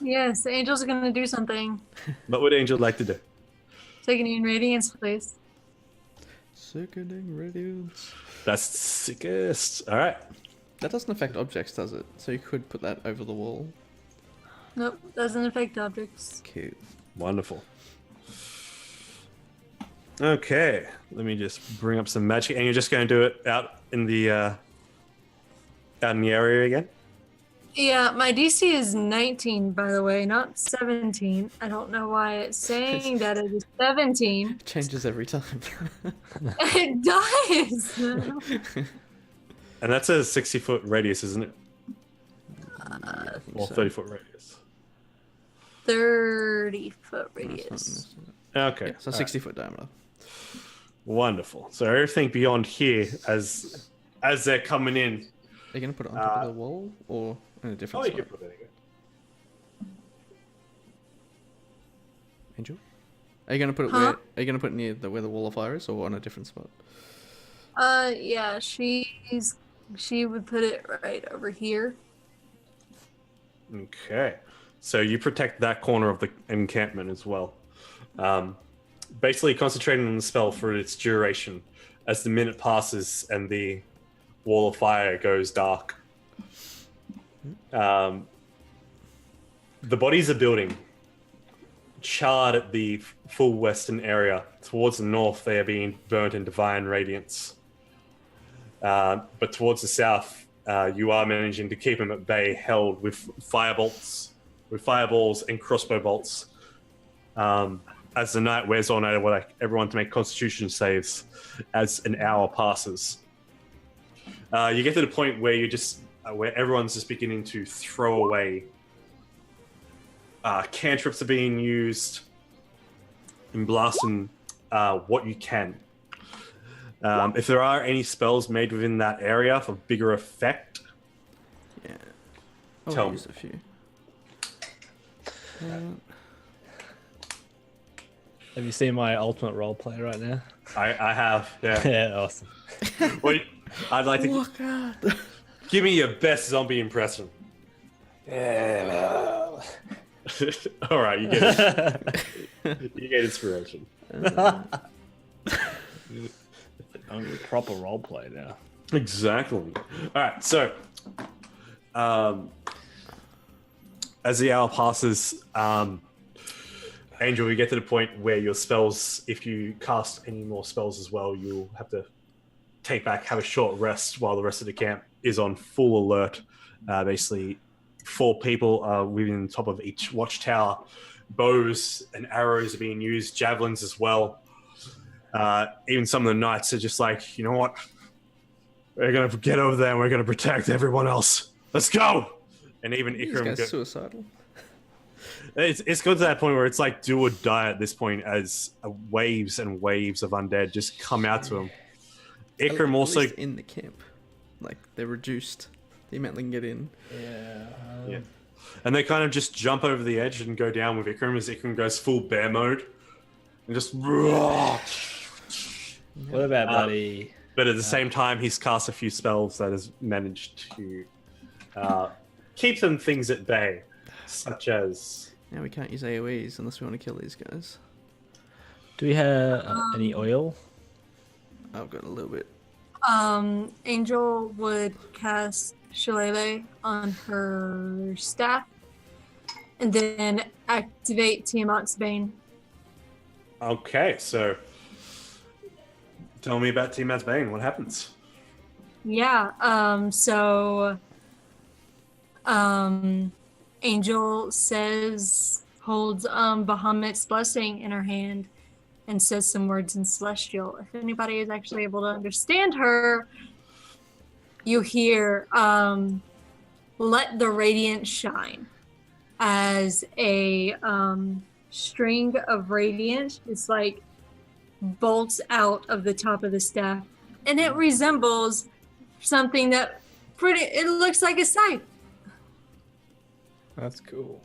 Yes, the angels are gonna do something. What would Angel like to do? Taking radiance, please. Sickening radiance. That's sickest. All right. That doesn't affect objects, does it? So you could put that over the wall. Nope, doesn't affect objects. Cute. Wonderful. Okay, let me just bring up some magic, and you're just going to do it out in the area again. Yeah, my DC is 19, by the way, not 17. I don't know why it's saying that it is 17. It changes every time. It does. And that's a 60-foot radius, isn't it? Or 30-foot radius. 30-foot radius. Okay. Yeah, so 60-foot diameter. Wonderful. So everything beyond here, as they're coming in. Are you going to put it on top of the wall or in a different You spot? can put it again. Angel? Are you going to put it where? Are you going to put it near where the wall of fire is, or on a different spot? Yeah, she would put it right over here. Okay. So you protect that corner of the encampment as well. Basically concentrating on the spell for its duration as the minute passes and the wall of fire goes dark. The bodies are building. Charred at the full western area. Towards the north, they are being burnt in divine radiance. But towards the south, you are managing to keep them at bay, held with fireballs and crossbow bolts. As the night wears on, I would like everyone to make Constitution saves as an hour passes. You get to the point where where everyone's just beginning to throw away. Cantrips are being used and blasting what you can. If there are any spells made within that area for bigger effect, Yeah. Tell I'll me. use a few. Have you seen my ultimate roleplay right now? I have. Yeah. Yeah, awesome. Wait, I'd like to give me your best zombie impression. Yeah. All right, you get it. You get inspiration. I'm a proper roleplay now. Exactly. All right, so as the hour passes, Angel, you get to the point where your spells, if you cast any more spells as well, you'll have to have a short rest while the rest of the camp is on full alert. Basically, 4 people are within the top of each watchtower. Bows and arrows are being used, javelins as well. Even some of the knights are just like, you know what? We're going to get over there and we're going to protect everyone else. Let's go! And even These Ikram... guys suicidal. It's got to that point where it's like do or die at this point as waves and waves of undead just come out to him. Ikram At also... least in the camp. Like, they're reduced. The amount they can get in. Yeah. And they kind of just jump over the edge and go down with Ikram as Ikram goes full bear mode. And just... What about buddy? But at the same time, he's cast a few spells that has managed to keep some things at bay. Such as... Now we can't use AoEs unless we want to kill these guys. Do we have any oil? I've got a little bit. Angel would cast Shillelagh on her staff and then activate Tiamat's Bane. Okay, so tell me about Tiamat's Bane. What happens? Yeah, Angel holds Bahamut's blessing in her hand and says some words in Celestial. If anybody is actually able to understand her, you hear, let the radiance shine, as a string of radiance is like bolts out of the top of the staff, and it resembles something that it looks like a scythe. That's cool.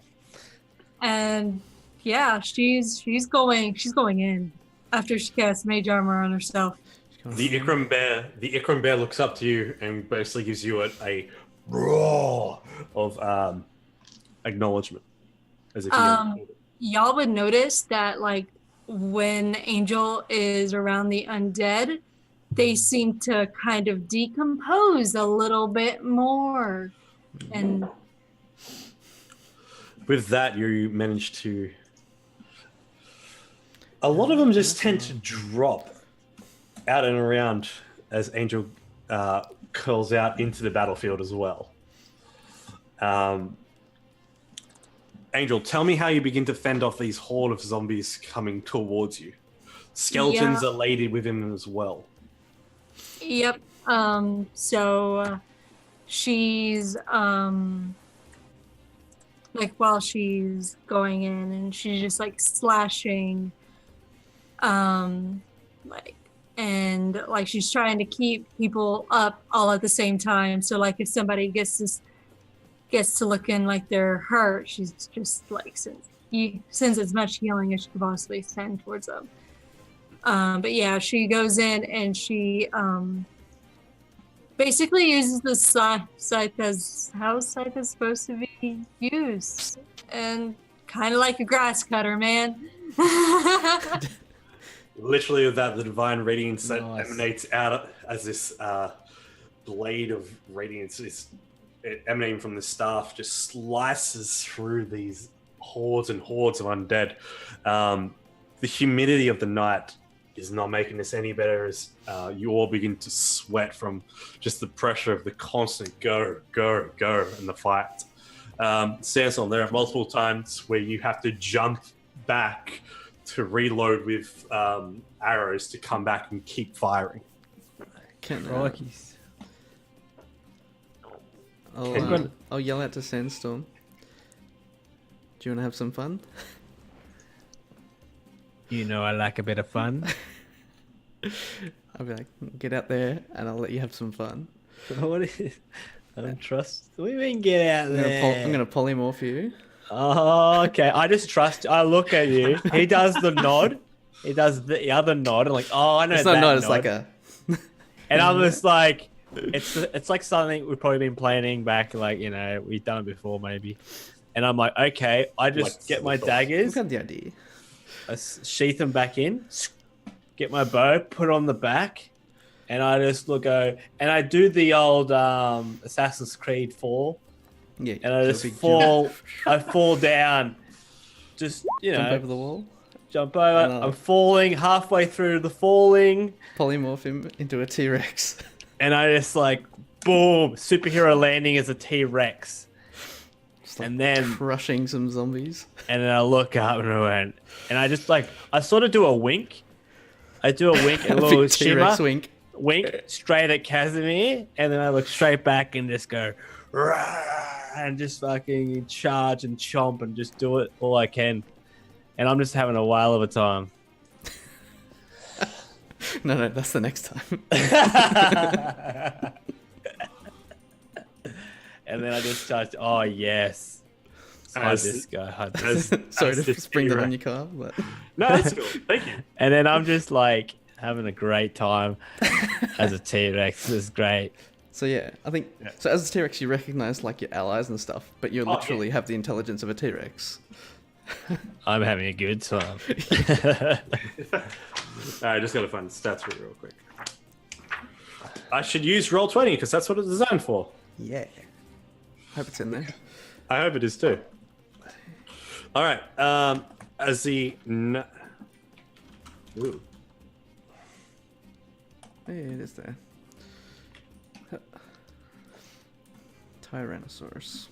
And yeah, she's going in after she casts mage armor on herself. The Ikram bear looks up to you and basically gives you a roar of acknowledgement, as if y'all would notice that, like, when Angel is around the undead, they seem to kind of decompose a little bit more. And with that, you manage to... A lot of them just tend to drop out and around as Angel curls out into the battlefield as well. Angel, tell me how you begin to fend off these horde of zombies coming towards you. Skeletons are laden within them as well. Yep. So she's like, while she's going in, and she's just like slashing, she's trying to keep people up all at the same time. So like, if somebody gets to looking like they're hurt, she's just like sends as much healing as she could possibly send towards them. But yeah, she goes in and she basically uses the scythe as how scythe is supposed to be used, and kind of like a grass cutter, man. Literally, with that, the divine radiance that emanates out as this blade of radiance is emanating from the staff just slices through these hordes and hordes of undead. The humidity of the night is not making this any better as you all begin to sweat from just the pressure of the constant go in the fight. Sanson, there are multiple times where you have to jump back to reload with arrows to come back and keep firing. I'll yell out to Sandstorm. Do you want to have some fun? You know I like a bit of fun. I'll be like, get out there and I'll let you have some fun. What is... I don't trust... What do you mean get out there? I'm going to polymorph you. Oh, okay. I just trust... I look at you. He does the nod. He does the other nod. I'm like, oh, I know it's that not nod. It's like a... And I'm just like... It's like something we've probably been planning back, like, you know, we've done it before maybe. And I'm like, okay, I just get my daggers. Look at the idea. I sheath them back in, get my bow, put it on the back, and I just and I do the old Assassin's Creed 4 Yeah. and I do a just big fall. jump. I fall down. Just Jump over the wall. jump over. And, I'm falling halfway through the falling, polymorph him into a T-Rex. and I just like boom, superhero landing as a T-Rex. Just, like, And then crushing some zombies. And then I look up and I went, and I just like, I sort of do a wink. I do a wink and a little Big T-Rex shimmer, wink. straight at Casimir, and then I look straight back and just go, "Rah," and just fucking charge and chomp and just do it all I can. And I'm just having a whale of a time. No, that's the next time. And then I just charged, oh yes. Hide this guy. Hide this. Sorry as to the spring that on T-Rex. your car, but No, that's cool. Thank you. And then I'm just like having a great time as a T-Rex. This is great. so yeah, I think so. As a T-Rex, you recognize like your allies and stuff, but you literally have the intelligence of a T-Rex. I'm having a good time. I just gotta find the stats for it real quick. I should use Roll20 because that's what it's designed for. Yeah. Hope it's in there. I hope it is too. All right. As the Ooh. Yeah, it is there. Tyrannosaurus.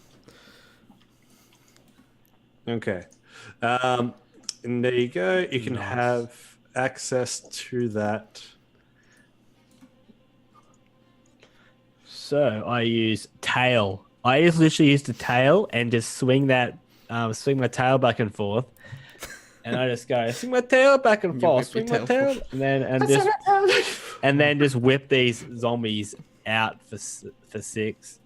Okay. And there you go. You can have access to that. So I use tail. I just literally use the tail and just swing that, swing my tail back and forth, and I just go swing my tail back and You forth, whip swing your my tail tail, and then just whip these zombies out for 6.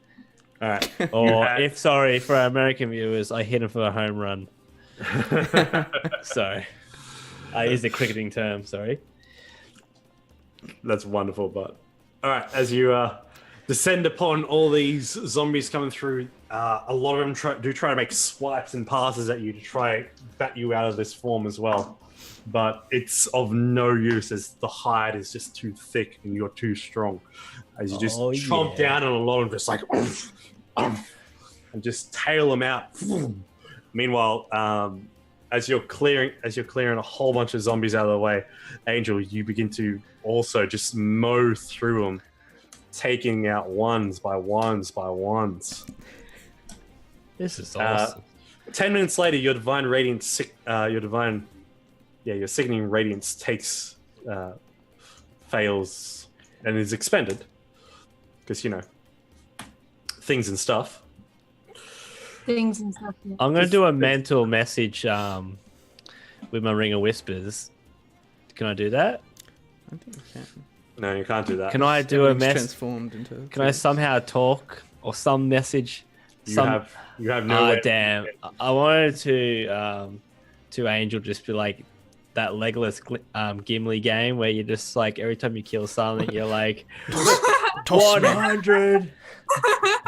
All right. Or if for our American viewers, I hit them for a home run. Sorry, I used a cricketing term. Sorry. That's wonderful, but all right. As you descend upon all these zombies coming through, a lot of them try to make swipes and passes at you to try bat you out of this form as well. But it's of no use as the hide is just too thick and you're too strong. As you just chomp down on a lot of them, just like and just tail them out. Meanwhile, as you're clearing a whole bunch of zombies out of the way, Angel, you begin to also just mow through them, taking out ones by ones by ones. This is awesome. 10 minutes later, your sickening radiance fails and is expended because things and stuff. Things and stuff. Yeah. I'm gonna do a mental message with my Ring of Whispers. Can I do that? I think you can. No, you can't do that. Can I do a Everything's message? transformed into. Can I somehow talk or some message? You have no way. Damn! I wanted to Angel just be like that Legolas Gimli game where you just like every time you kill something you're like 100.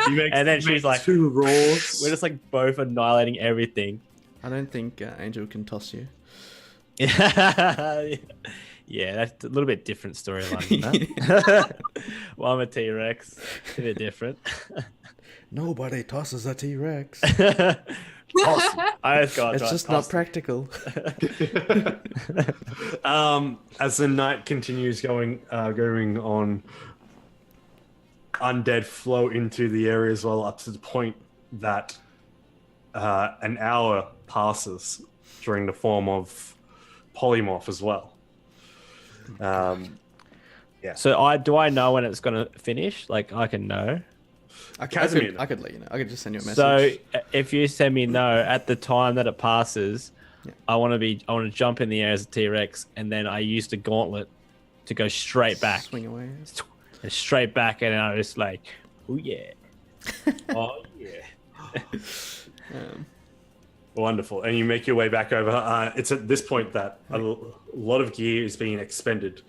And then she's like 2 roars. we're just like both annihilating everything. I don't think Angel can toss you. Yeah, that's a little bit different storyline than that. Well, I'm a T-Rex. A bit different. Nobody tosses a T-Rex. It's just not practical. As the night continues going on, undead flow into the area as well, up to the point that an hour passes during the form of polymorph as well. So do I know when it's going to finish? Like I can know. I could let you know. I could just send you a message. So if you send me no at the time that it passes, I want to jump in the air as a T-Rex, and then I use the gauntlet to go straight back. Swing away. And straight back, and I just like, oh yeah, oh yeah. Wonderful. And you make your way back over. It's at this point that a lot of gear is being expended,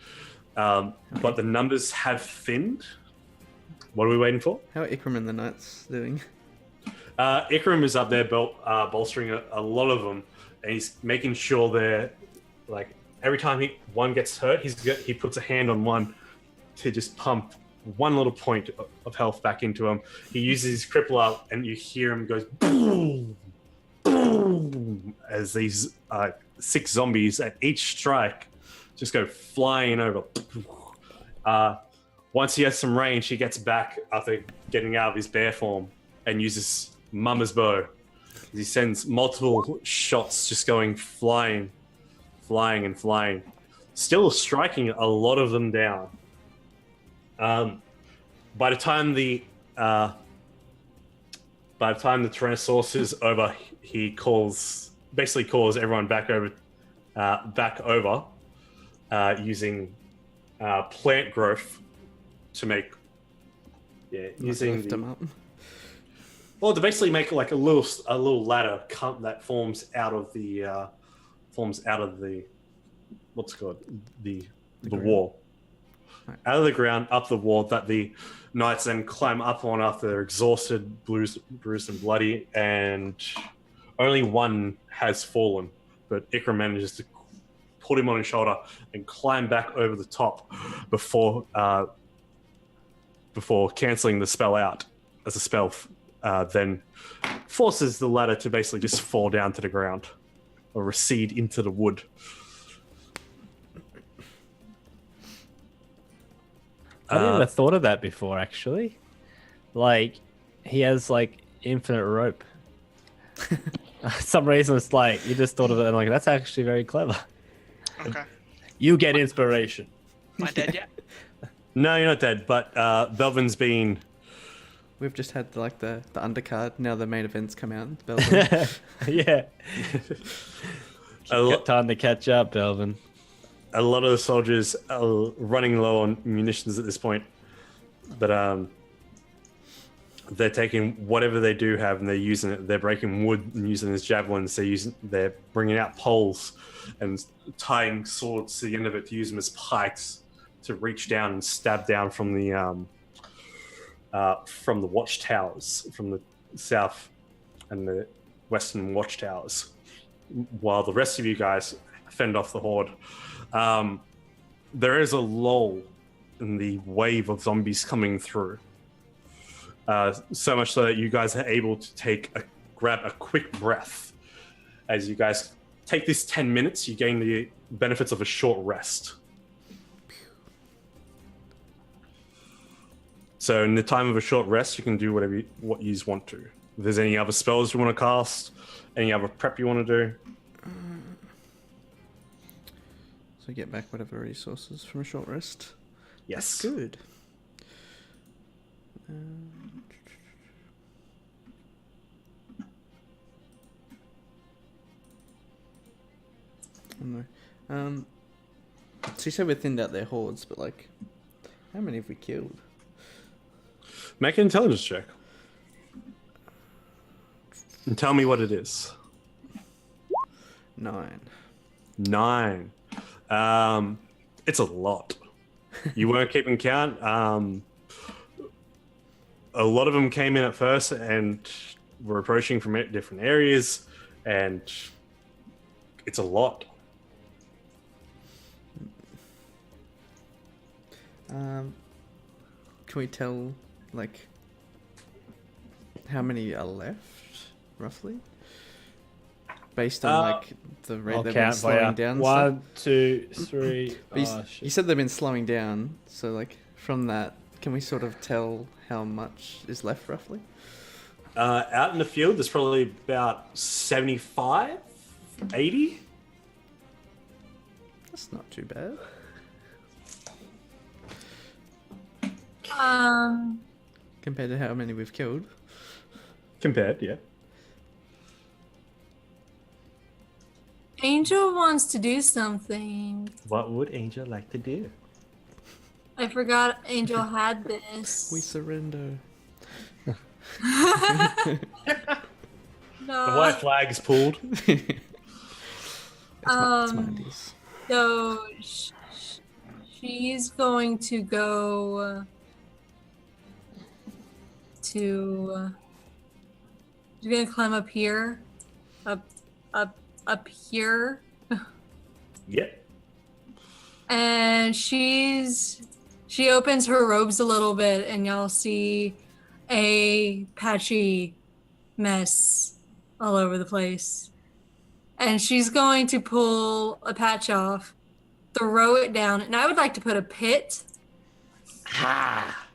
but the numbers have thinned. What are we waiting for? How are Ikram and the Knights doing? Ikram is up there bolstering a lot of them, and he's making sure they're like every time one gets hurt, he puts a hand on one to just pump one little point of health back into him. He uses his crippler, and you hear him goes boom, boom, as these 6 zombies at each strike just go flying over. Once he has some range, he gets back after getting out of his bear form and uses Mama's bow. He sends multiple shots just going flying, and flying. Still striking a lot of them down. By the time the Tyrannosaurus is over, he basically calls everyone back over using plant growth to make Lift them up. Well, to basically make like a little ladder that forms out of the what's it called, the wall, right. Out of the ground, up the wall that the knights then climb up on after they're exhausted, bruised and bloody, and only one has fallen, but Ikra manages to put him on his shoulder and climb back over the top before cancelling the spell out as a spell. Then forces the ladder to basically just fall down to the ground or recede into the wood. I never thought of that before, actually. Like, he has like infinite rope. Some reason it's like you just thought of it and like that's actually very clever. Okay. You get inspiration. Am I dead yet? No, you're not dead, but Belvin's been... We've just had like the undercard. Now the main events come out. Belvin. Yeah. Time to catch up, Belvin. A lot of the soldiers are running low on munitions at this point, but they're taking whatever they do have and they're using it. They're breaking wood and using it as javelins. They're bringing out poles and tying swords to the end of it to use them as pikes to reach down and stab down from the watchtowers, from the south and the western watchtowers, while the rest of you guys fend off the horde. There is a lull in the wave of zombies coming through. So much so that you guys are able to grab a quick breath. As you guys take this 10 minutes, you gain the benefits of a short rest. So in the time of a short rest, you can do what you want to. If there's any other spells you want to cast, any other prep you want to do. So get back whatever resources from a short rest. Yes. That's good. No. So you said we thinned out their hordes, but like, how many have we killed? Make an intelligence check. And tell me what it is. 9. 9. It's a lot. You weren't keeping count. A lot of them came in at first and were approaching from different areas, and it's a lot. Can we tell, like, how many are left, roughly? Based on, like, the rate they've been slowing down? 1, 2, 3. You said they've been slowing down, so, like, from that, can we sort of tell how much is left, roughly? Out in the field, there's probably about 75, 80. That's not too bad. Compared to how many we've killed. Compared, yeah. Angel wants to do something. What would Angel like to do? I forgot Angel had this. We surrender. The No. white flag is pulled. It's mine. So she's going to go to. She's gonna climb up here, up here, Yep. and she's She opens her robes a little bit, and y'all see a patchy mess all over the place. And she's going to pull a patch off, throw it down, and I would like to put a pit. Ha!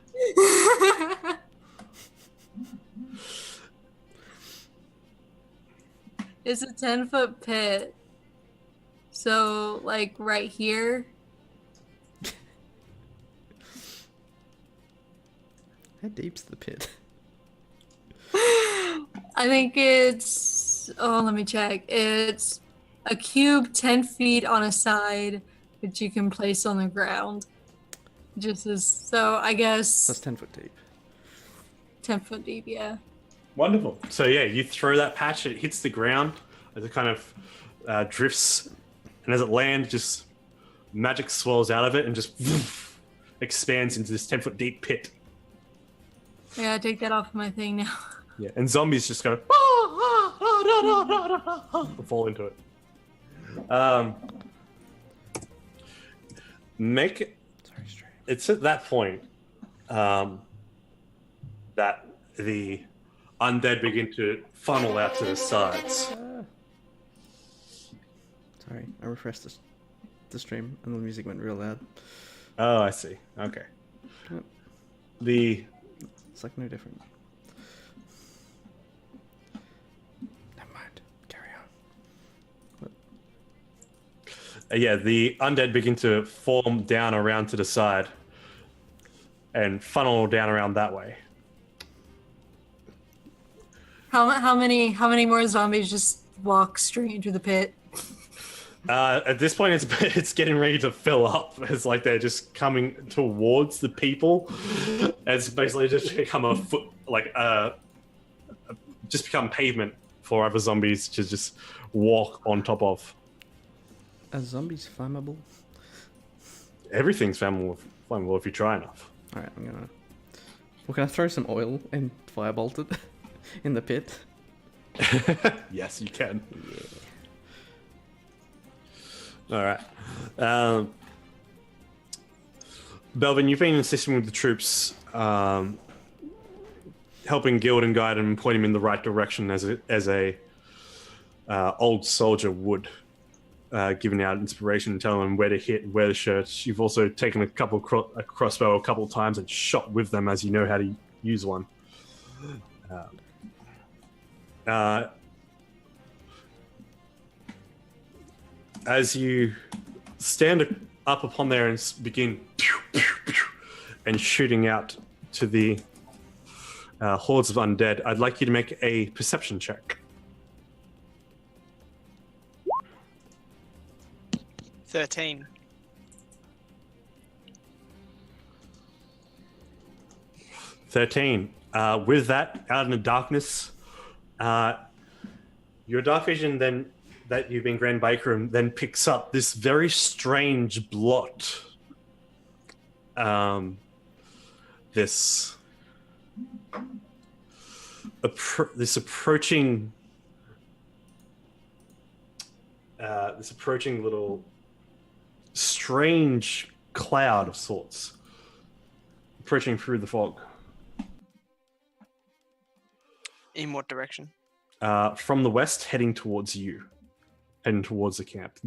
It's a 10-foot pit. So, like, right here. How deep's the pit? I think it's, oh, let me check. It's a cube 10 feet on a side, which you can place on the ground. Just as, so I guess That's 10 foot deep. 10 foot deep, yeah. Wonderful. So yeah, you throw that patch, it hits the ground as it kind of drifts, and as it lands, just magic swirls out of it and just expands into this 10-foot deep pit. I gotta take that off my thing now. Yeah, and zombies just go fall into it. It's at that point that the undead begin to funnel out to the sides. Sorry, I refreshed the stream and the music went real loud. Oh, I see. Okay. Yep. It's like no different. Never mind. Carry on. Yeah, the undead begin to form down around to the side and funnel down around that way. How many more zombies just walk straight into the pit? At this point, it's getting ready to fill up. It's like they're just coming towards the people. It's basically just become a foot, like just become pavement for other zombies to just walk on top of. Are zombies flammable? Everything's flammable if you try enough. All right, I'm gonna. Well, can I throw some oil and firebolt it in the pit? Yes, you can. All right. Belvin, you've been assisting with the troops, helping guide and guide and point them in the right direction as a old soldier would, giving out inspiration and telling them where to hit, where to shoot. You've also taken a crossbow a couple of times and shot with them as you know how to use one. As you stand up upon there and begin and shooting out to the hordes of undead, I'd like you to make a perception check. 13. 13. With that, out in the darkness, your dark vision then that you've been granted by Ikram then picks up this very strange blot. This approaching little strange cloud of sorts approaching through the fog. In what direction? From the west, heading towards you. Heading towards the camp.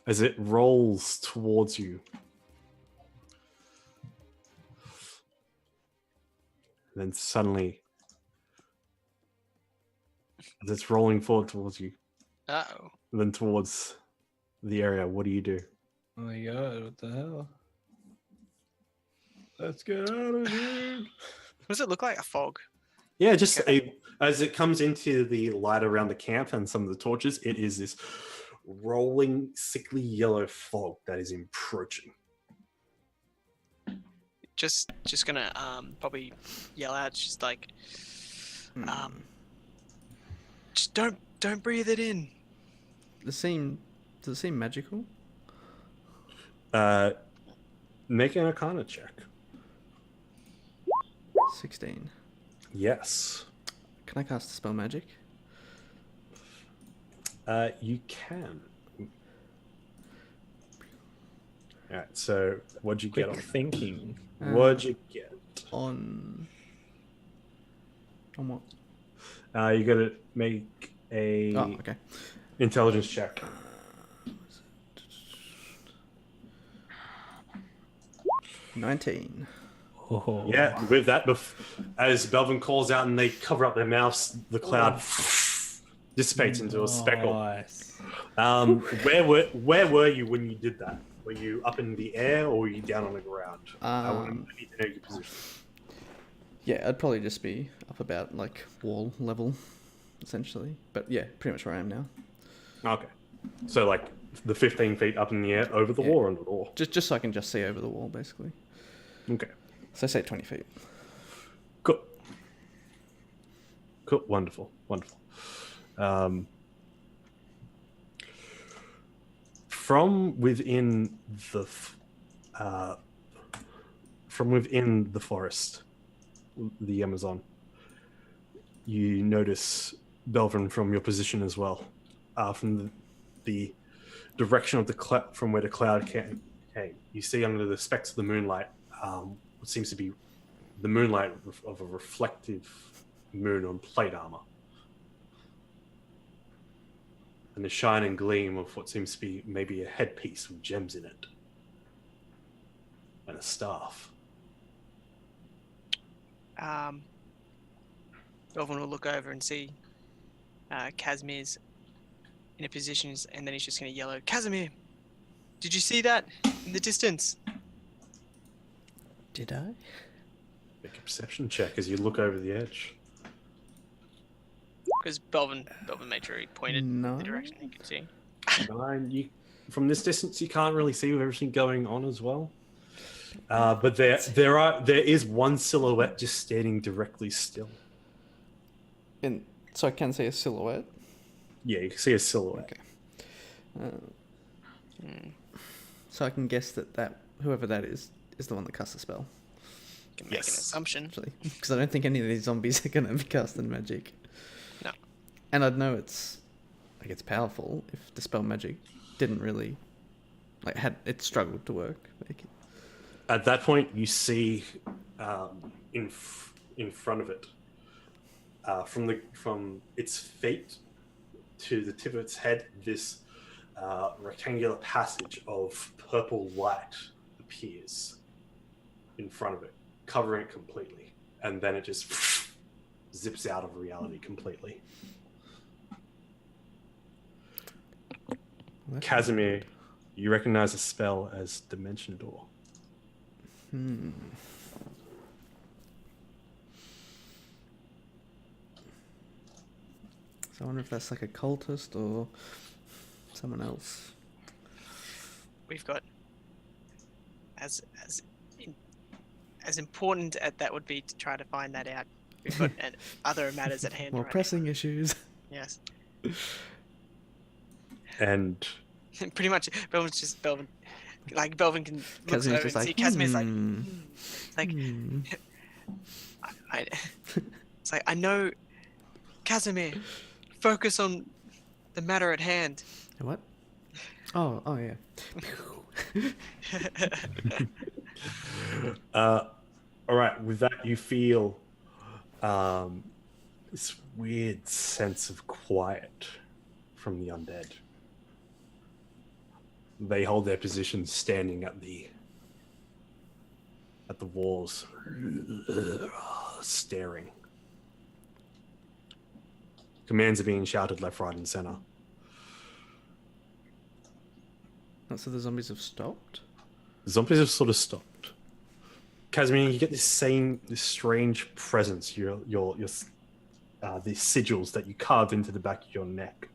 As it rolls towards you. And then suddenly, as it's rolling forward towards you, Uh-oh. and then towards the area, what do you do? Oh my god, what the hell? Let's get out of here. What does it look like? A fog? Yeah, just as it comes into the light around the camp and some of the torches, it is this rolling, sickly yellow fog that is approaching. Just gonna probably yell out, just like, just don't breathe it in. Does it seem magical? Make an Arcana check. 16. Yes. Can I cast spell magic? You can. All right. So what'd you get Quick on? thinking. What'd you get? On what? You got to make a Oh, okay. intelligence check. 19. Oh. Yeah, with that, as Belvin calls out and they cover up their mouths, the cloud dissipates into a speckle. Nice. Where were you when you did that? Were you up in the air or were you down on the ground? I need to know your position. Yeah, I'd probably just be up about like wall level, essentially. But yeah, pretty much where I am now. Okay, so like the 15 feet up in the air over the wall or under the wall? Just so I can just see over the wall, basically. Okay. So say 20 feet. Cool. Cool. Wonderful. Wonderful. From within the forest, the Amazon, you notice Belvin from your position as well, from the direction of from where the cloud came. You see under the specks of the moonlight, what seems to be the moonlight of a reflective moon on plate armor. And the shining gleam of what seems to be maybe a headpiece with gems in it. And a staff. Belvin will look over and see Casimir's in a position, and then he's just going to yell out, "Casimir, did you see that in the distance?" Did I? Make a perception check as you look over the edge. Because Belvin made sure he pointed No. the direction he could see. 9. From this distance, you can't really see with everything going on as well. But there is one silhouette just standing directly still. So I can see a silhouette. Yeah, you can see a silhouette. Okay. So I can guess that whoever that is the one that casts the spell. Can make an assumption. Actually, because I don't think any of these zombies are going to be casting magic. No. And I'd know it's powerful if the spell magic didn't really it struggled to work. At that point, you see in front of it, from its feet to the tip of its head, this rectangular passage of purple light appears in front of it, covering it completely, and then it just zips out of reality completely. Casimir, you recognize the spell as Dimension Door. So I wonder if that's like a cultist or someone else. We've got as important as that would be to try to find that out. We've got other matters at hand. More right pressing issues. Yes. And pretty much, Belvin. Like Belvin can look Casimir's over just and see like, Casimir's it's like I know, Casimir. Focus on the matter at hand. What? Oh yeah. All right. With that, you feel this weird sense of quiet from the undead. They hold their positions standing at the walls, staring. Commands are being shouted left, right, and center. So the zombies have stopped? The zombies have sort of stopped. Casimir, you get this strange presence. These sigils that you carved into the back of your neck.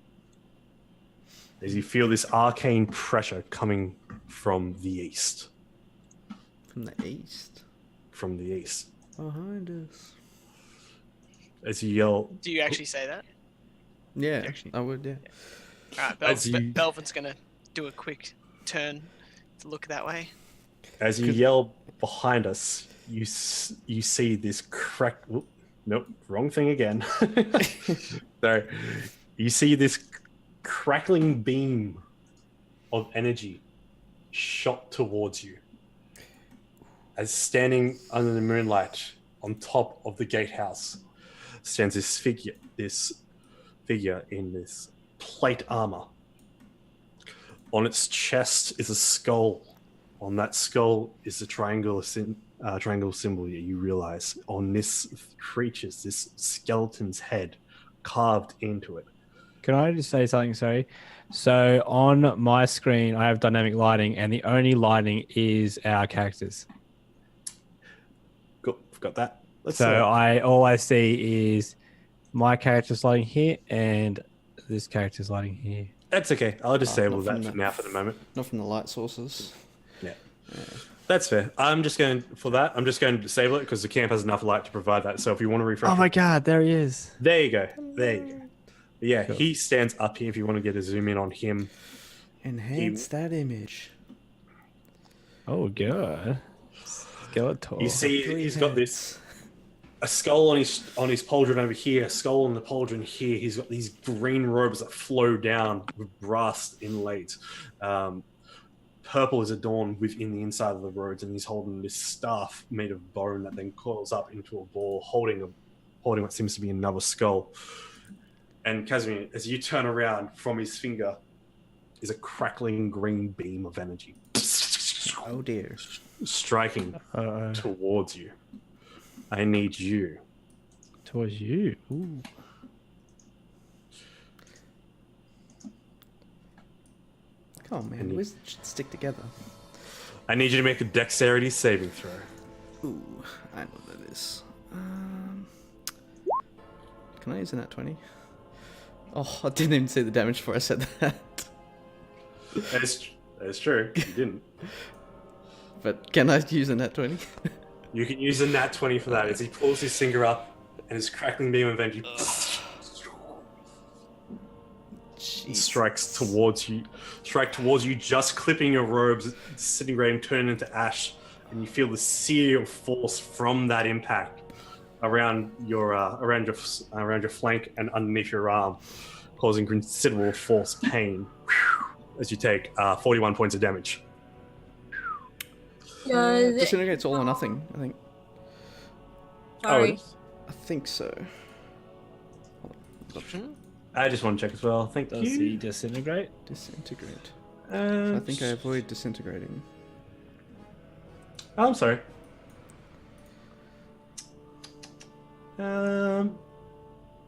As you feel this arcane pressure coming from the east. From the east? From the east. Behind us. As you yell... Do you actually say that? Yeah, I would, yeah. Alright, Belvin's gonna do a quick turn to look that way. As you yell behind us, you see this crack... Nope, wrong thing again. So, you see this crackling beam of energy shot towards you. As standing under the moonlight on top of the gatehouse stands this figure in this plate armor. On its chest is a skull. On that skull is a triangle symbol that you realize on this skeleton's head carved into it. Can I just say something? Sorry. So on my screen, I have dynamic lighting, and the only lighting is our characters. Got that. All I see is my character's lighting here and this character's lighting here. That's okay. I'll disable not from that for now for the moment. Not from the light sources. Yeah. That's fair. I'm just going to disable it because the camp has enough light to provide that. So if you want to refresh, Oh my god, there he is. there you go. There you go. But yeah, Cool. he stands up here. If you want to get a zoom in on him, Enhance that image. Oh god. Skeletor. you see he's got a skull on his pauldron over here, a skull on the pauldron here. He's got these green robes that flow down with brass inlaid. Purple is adorned within the inside of the robes, and he's holding this staff made of bone that then coils up into a ball, holding what seems to be another skull. And Casimir, as you turn around, from his finger is a crackling green beam of energy. Oh dear. Striking towards you. I need you. Towards you. Ooh. Come on, man. We should stick together. I need you to make a dexterity saving throw. Ooh, I know what that is. Can I use a nat 20? Oh, I didn't even see the damage before I said that. That is true. You didn't. But can I use a nat 20? You can use a nat 20 for that. As he pulls his finger up and his crackling beam of energy strikes towards you, just clipping your robes, disintegrating, turning into ash, and you feel the sear of force from that impact around your flank and underneath your arm, causing considerable force pain as you take 41 points of damage. Disintegrate's all or nothing, I think. Sorry. I think so. I just want to check as well. Thank Does you. he disintegrate? Disintegrate. I think I avoid disintegrating. Oh, I'm sorry.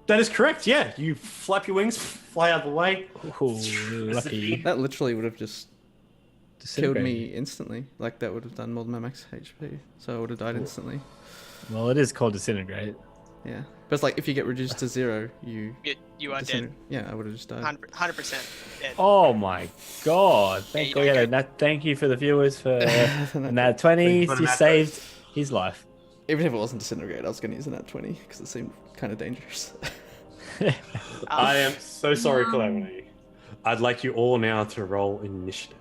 That is correct. Yeah, you flap your wings, fly out of the way. Ooh, lucky. That literally would have just killed Disintegrate. me instantly. Like, that would have done more than my max HP. So I would have died instantly. Well, it is called disintegrate. Yeah. But it's like, if you get reduced to 0, you You are dead. disintegrate. Yeah, I would have just died. 100% dead. Oh my god! Yeah, Thank you God. don't Yeah, thank you for the viewers for Nat that 20. For the You nat saved his life. Even if it wasn't disintegrate, I was going to use a nat 20 because it seemed kind of dangerous. I am so sorry, Calamity. I'd like you all now to roll initiative.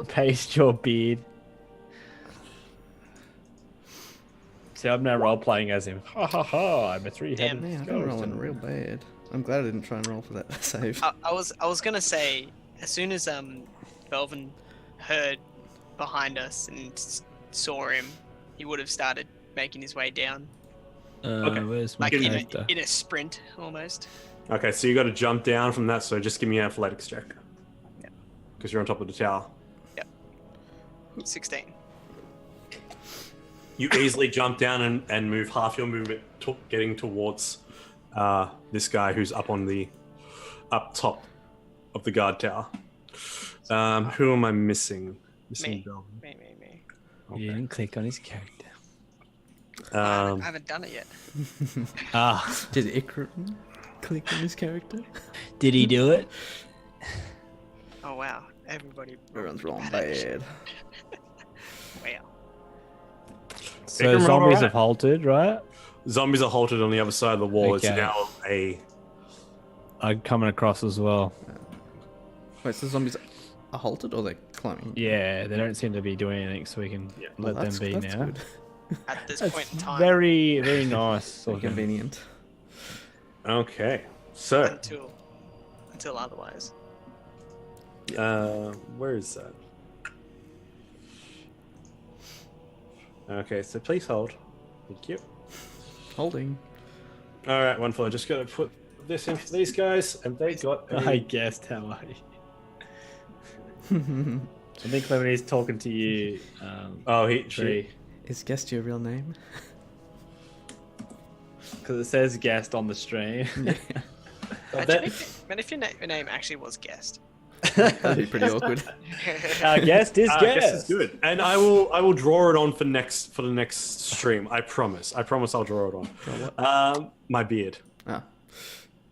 Paste your beard. See, I'm now role playing as him. Ha ha ha! I'm a three-headed Man, I've been rolling skeleton. real bad. I'm glad I didn't try and roll for that save. I was gonna say, as soon as Belvin heard behind us and saw him, he would have started making his way down, Okay. Where's my like in character? a sprint almost. Okay, so you got to jump down from that. So just give me an athletics check. Yeah. Because you're on top of the tower. 16. You easily jump down and move half your movement, getting towards this guy who's up top of the guard tower. Who am I missing? Missing Me. Belvin. Me. You didn't click on his character. I haven't done it yet. Ah, Did Ikram click on his character? did he do it? Oh wow, everybody. Everyone's rolling bad. Wow. So Ikram, zombies alright. have halted, right? Zombies are halted on the other side of the wall. Okay. It's now I'm coming across as well. Wait, so the zombies are halted or they're climbing? Yeah, they don't seem to be doing anything, so we can let them be that's now. Good. At this That's point in time, very, very nice. So looking. convenient. okay. So until otherwise. Where is that? Okay, so please hold. Thank you. Holding. All right, wonderful. Just gotta put this in for these guys, and they got. I guessed how I. I think Clemony's talking to you. Oh, Tree. Is Guest your real name? Because it says guest on the stream. Imagine if your name actually was Guest. That'd be pretty awkward. Our guest is guest. Guess is good, and I will draw it on for the next stream. I promise. I'll draw it on. My beard. Ah.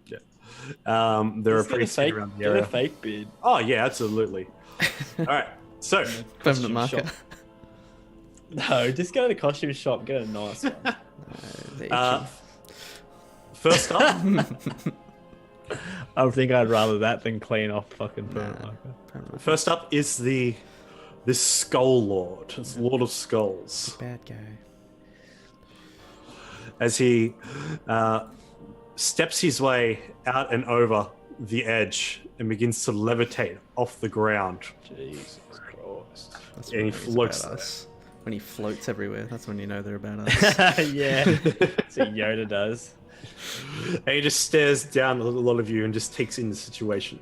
Yeah. There are Let's pretty get around the get area. a fake beard. Oh yeah, absolutely. All right. So Permanent marker. shop. No, just go to the costume shop, get a nice one. first up, I think I'd rather that than clean off fucking permanent marker. first up is this Skull Lord, this Lord of Skulls, Bad guy. as he steps his way out and over the edge and begins to levitate off the ground. Jesus Christ. That's And he when he's floats about there. us. When he floats everywhere, that's when you know they're about us. Yeah, that's what Yoda does. And he just stares down at a lot of you and just takes in the situation.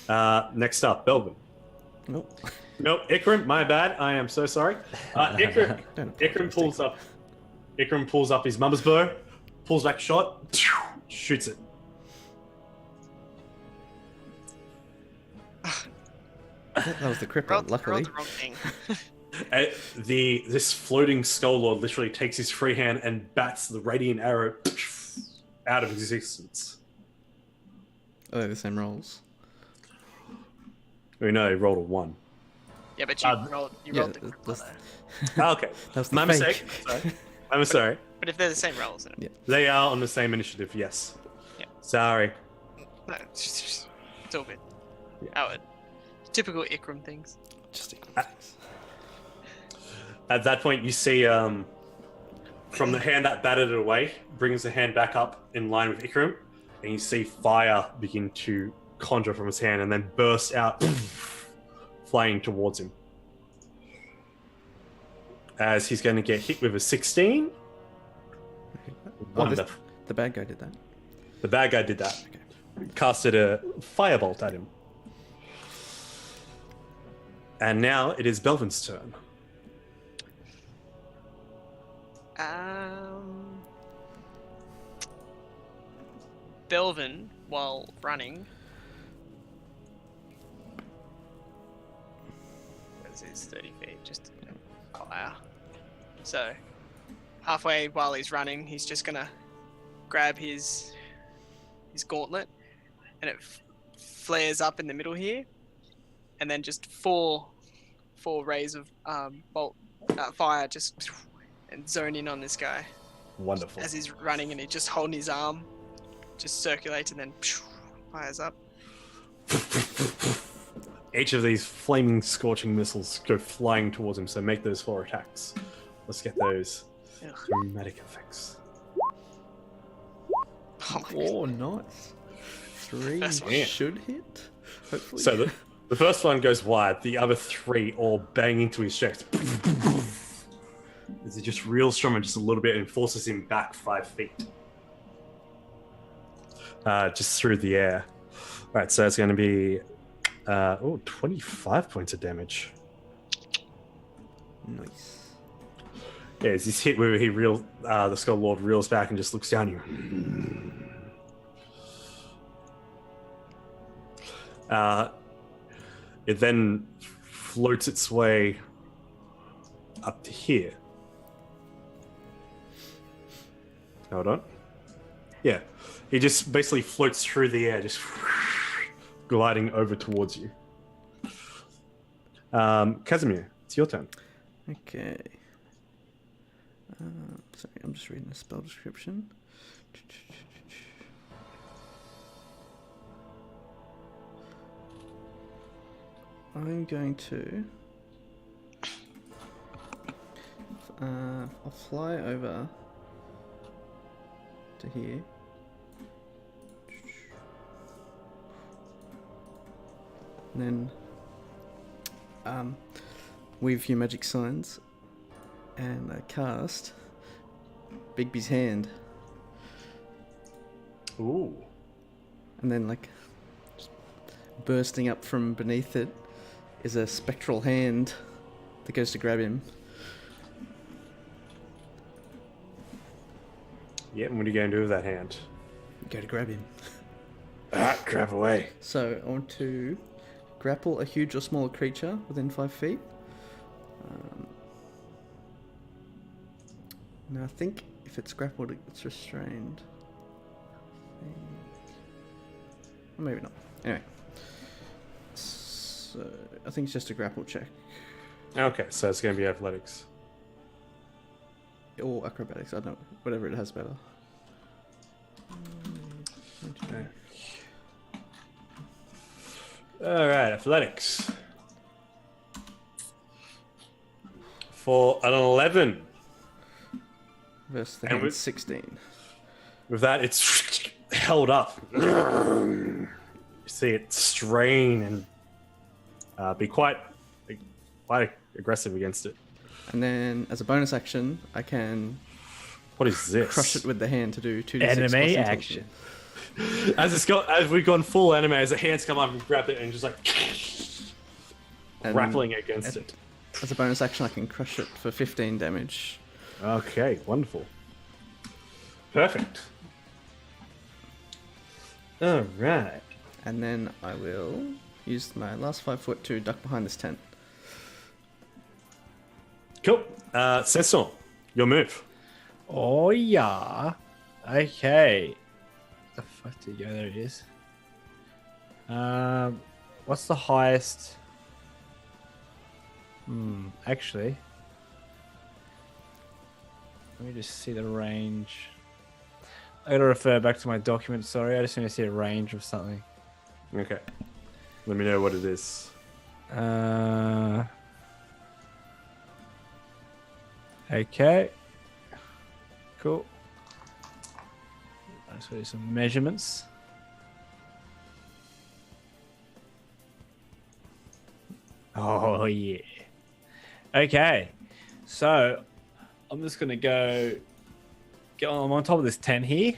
Next up, Belvin. Nope. Nope, Ikram, my bad. I am so sorry. Ikram, Don't Ikram pulls up his mama's bow, pulls back a shot, shoots it. That was the cripple, Rolled luckily. the wrong thing. This floating skull lord literally takes his free hand and bats the radiant arrow out of existence. Oh, they're the same rolls. We know he rolled a 1. Yeah, but you rolled the that's- cripple though. Oh, okay, That was the my fake. mistake. Sorry. I'm sorry. But if they're the same rolls, then They are on the same initiative. Yes. Yeah. Sorry. no, it's all good. Howard. Typical Ikram things. Just At that point, you see from the hand that batted it away, brings the hand back up in line with Ikram, and you see fire begin to conjure from his hand and then burst out, flying towards him. As he's going to get hit with a 16. Wonderful. The bad guy did that. The bad guy did that. Casted a firebolt at him. And now it is Belvin's turn. Belvin, while running, this is 30 feet, just fire. So, halfway while he's running, he's just gonna grab his gauntlet, and it flares up in the middle here, and then just four rays of fire just and zone in on this guy Wonderful. as he's running, and he's just holding his arm, just circulate, and then fires up. Each of these flaming, scorching missiles go flying towards him, so make those 4 attacks. Let's get those Ugh. dramatic effects. Oh my Oh, nice. 3 First one. should hit. Hopefully. So the first one goes wide, the other 3 all bang into his chest. As he just reels from him just a little bit and forces him back 5 feet. Just through the air. Right, so it's going to be 25 points of damage. Nice. Yeah, as he's hit where the Skull Lord reels back and just looks down at you. It then floats its way up to here. Hold on. Yeah, he just basically floats through the air, just gliding over towards you. Casimir, it's your turn. Okay. Sorry, I'm just reading the spell description. I'm going to... I'll fly over to here. And then weave a few magic signs, and I cast Bigby's hand. Ooh. And then, like, bursting up from beneath it is a spectral hand that goes to grab him. Yeah, and what are you going to do with that hand? Go to grab him. Ah, grab away. So I want to grapple a huge or smaller creature within 5 feet. Now I think if it's grappled, it's restrained. Or maybe not. Anyway. So I think it's just a grapple check. Okay, so it's going to be athletics. Or acrobatics, I don't know. Whatever it has better. Okay. All right, athletics. For an 11. Versus the And hand with- 16. With that, it's held up. You see it strain and be quite aggressive against it. And then as a bonus action, I can What is this? crush it with the hand to do 2d6 Anime plus intelligence. action. As we've gone full anime, as the hands come up and grab it and just like And grappling against it. As a bonus action, I can crush it for 15 damage. Okay, wonderful. Perfect. All right. And then I will use my last 5 foot to duck behind this tent. Cool. Sensor, your move. Oh yeah. Okay. The fuck did you go? There it is. What's the highest? Actually, let me just see the range. I gotta refer back to my document. Sorry, I just need to see a range of something. Okay. Let me know what it is. Okay. Cool. Let's do some measurements. Oh yeah. Okay. So I'm just gonna get on top of this tent here,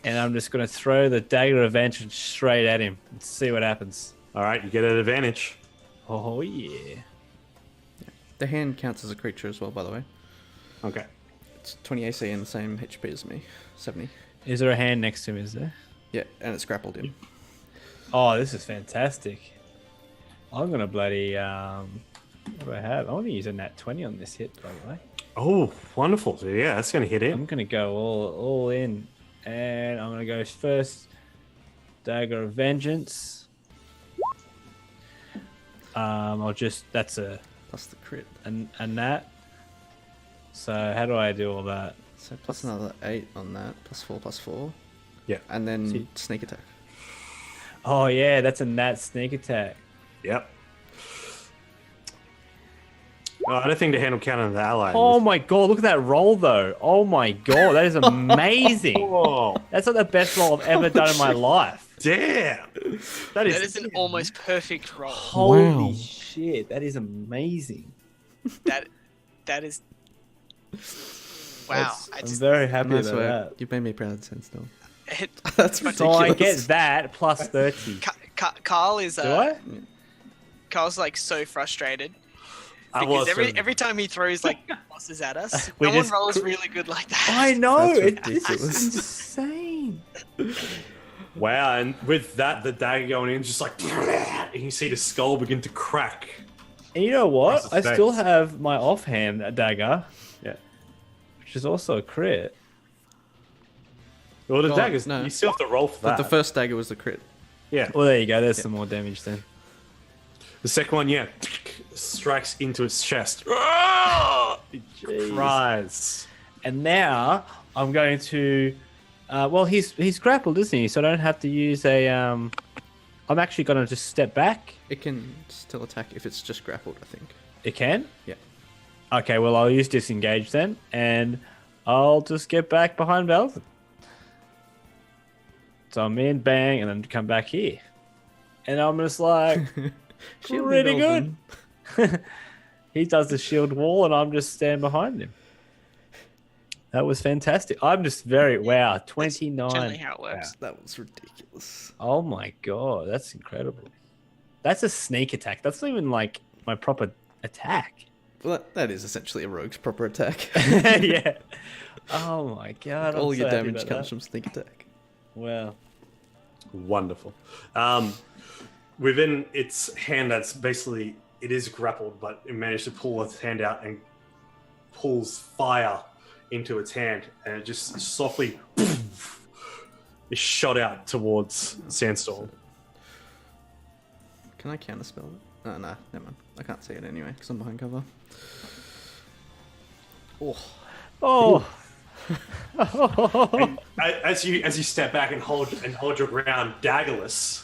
and I'm just gonna throw the dagger of vengeance straight at him and see what happens. All right, you get an advantage. Oh yeah. The hand counts as a creature as well, by the way. Okay. It's 20 AC and the same HP as me. 70. Is there a hand next to him? Is there? Yeah, and it's grappled him. Oh, this is fantastic. I'm gonna bloody what do I have? I want to use a nat 20 on this hit, by the way. Oh, wonderful. So, yeah, that's going to hit I'm him. gonna go all in, and I'm gonna go first. Dagger of vengeance. That's Plus the crit. a nat. So how do I do all that? So plus another 8 on that. Plus 4. Yeah. And then See- sneak attack. Oh yeah, that's a nat sneak attack. Yep. Oh, I don't think the hand will count on the ally. Oh my god, look at that roll though. Oh my god, that is amazing. Oh, That's like the best roll I've ever done in my life. damn. That is an almost perfect roll. Holy Wow. shit, that is amazing. That is. Wow, I'm very happy Nice about work. that. You've made me proud, Sentinel. it, That's So ridiculous. I get that plus 30. Carl is. Do I? Carl's like so frustrated I because was every time he throws like bosses at us, We no one just rolls cr- really good like that. I know. That's This ridiculous. is insane. Wow, and with that, the dagger going in, just like, and you see the skull begin to crack. And you know what? That's I still have my offhand dagger, Yeah. which is also a crit. Well, the God, daggers, no. you still have to roll for But that. the first dagger was the crit. Yeah. Well, there you go. There's some more damage then. The second one, yeah, strikes into its chest. It Jeez. cries. And now I'm going to. Well, he's grappled, isn't he? So I don't have to use a. I'm actually going to just step back. It can still attack if it's just grappled, I think. It can? Yeah. Okay, well, I'll use disengage then, and I'll just get back behind Velvet. So I'm in, bang, and then come back here. And I'm just like, Shield pretty Elven. good. He does the shield wall, and I'm just standing behind him. That was fantastic. I'm just wow, That's 29. generally how it works. That was ridiculous. Oh my god, that's incredible. That's a sneak attack. That's not even like my proper attack. Well, that is essentially a rogue's proper attack. Yeah. Oh my god. All I'm your so happy damage about comes that. from sneak attack. Wow. Wonderful. Within its hand, that's basically, it is grappled, but it managed to pull its hand out and pulls fire into its hand, and it just softly is shot out towards Sandstorm. Can I counterspell it? Oh, no, never mind. I can't see it anyway because I'm behind cover. Oh, Oh. And as you step back and hold your ground, daggerless,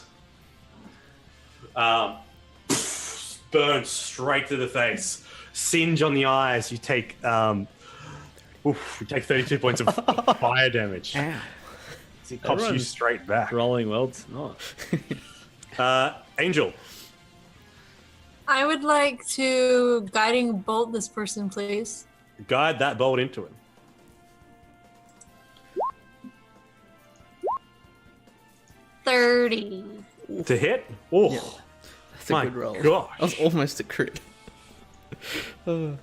burn straight to the face, singe on the eyes. You take 32 points of fire damage. ow. It pops you Everyone's straight back. Rolling well tonight. Angel, I would like to guiding bolt this person, please. guide that bolt into him. $30. To hit? Oh, Yeah. That's a my good roll. gosh. I was almost a crit. All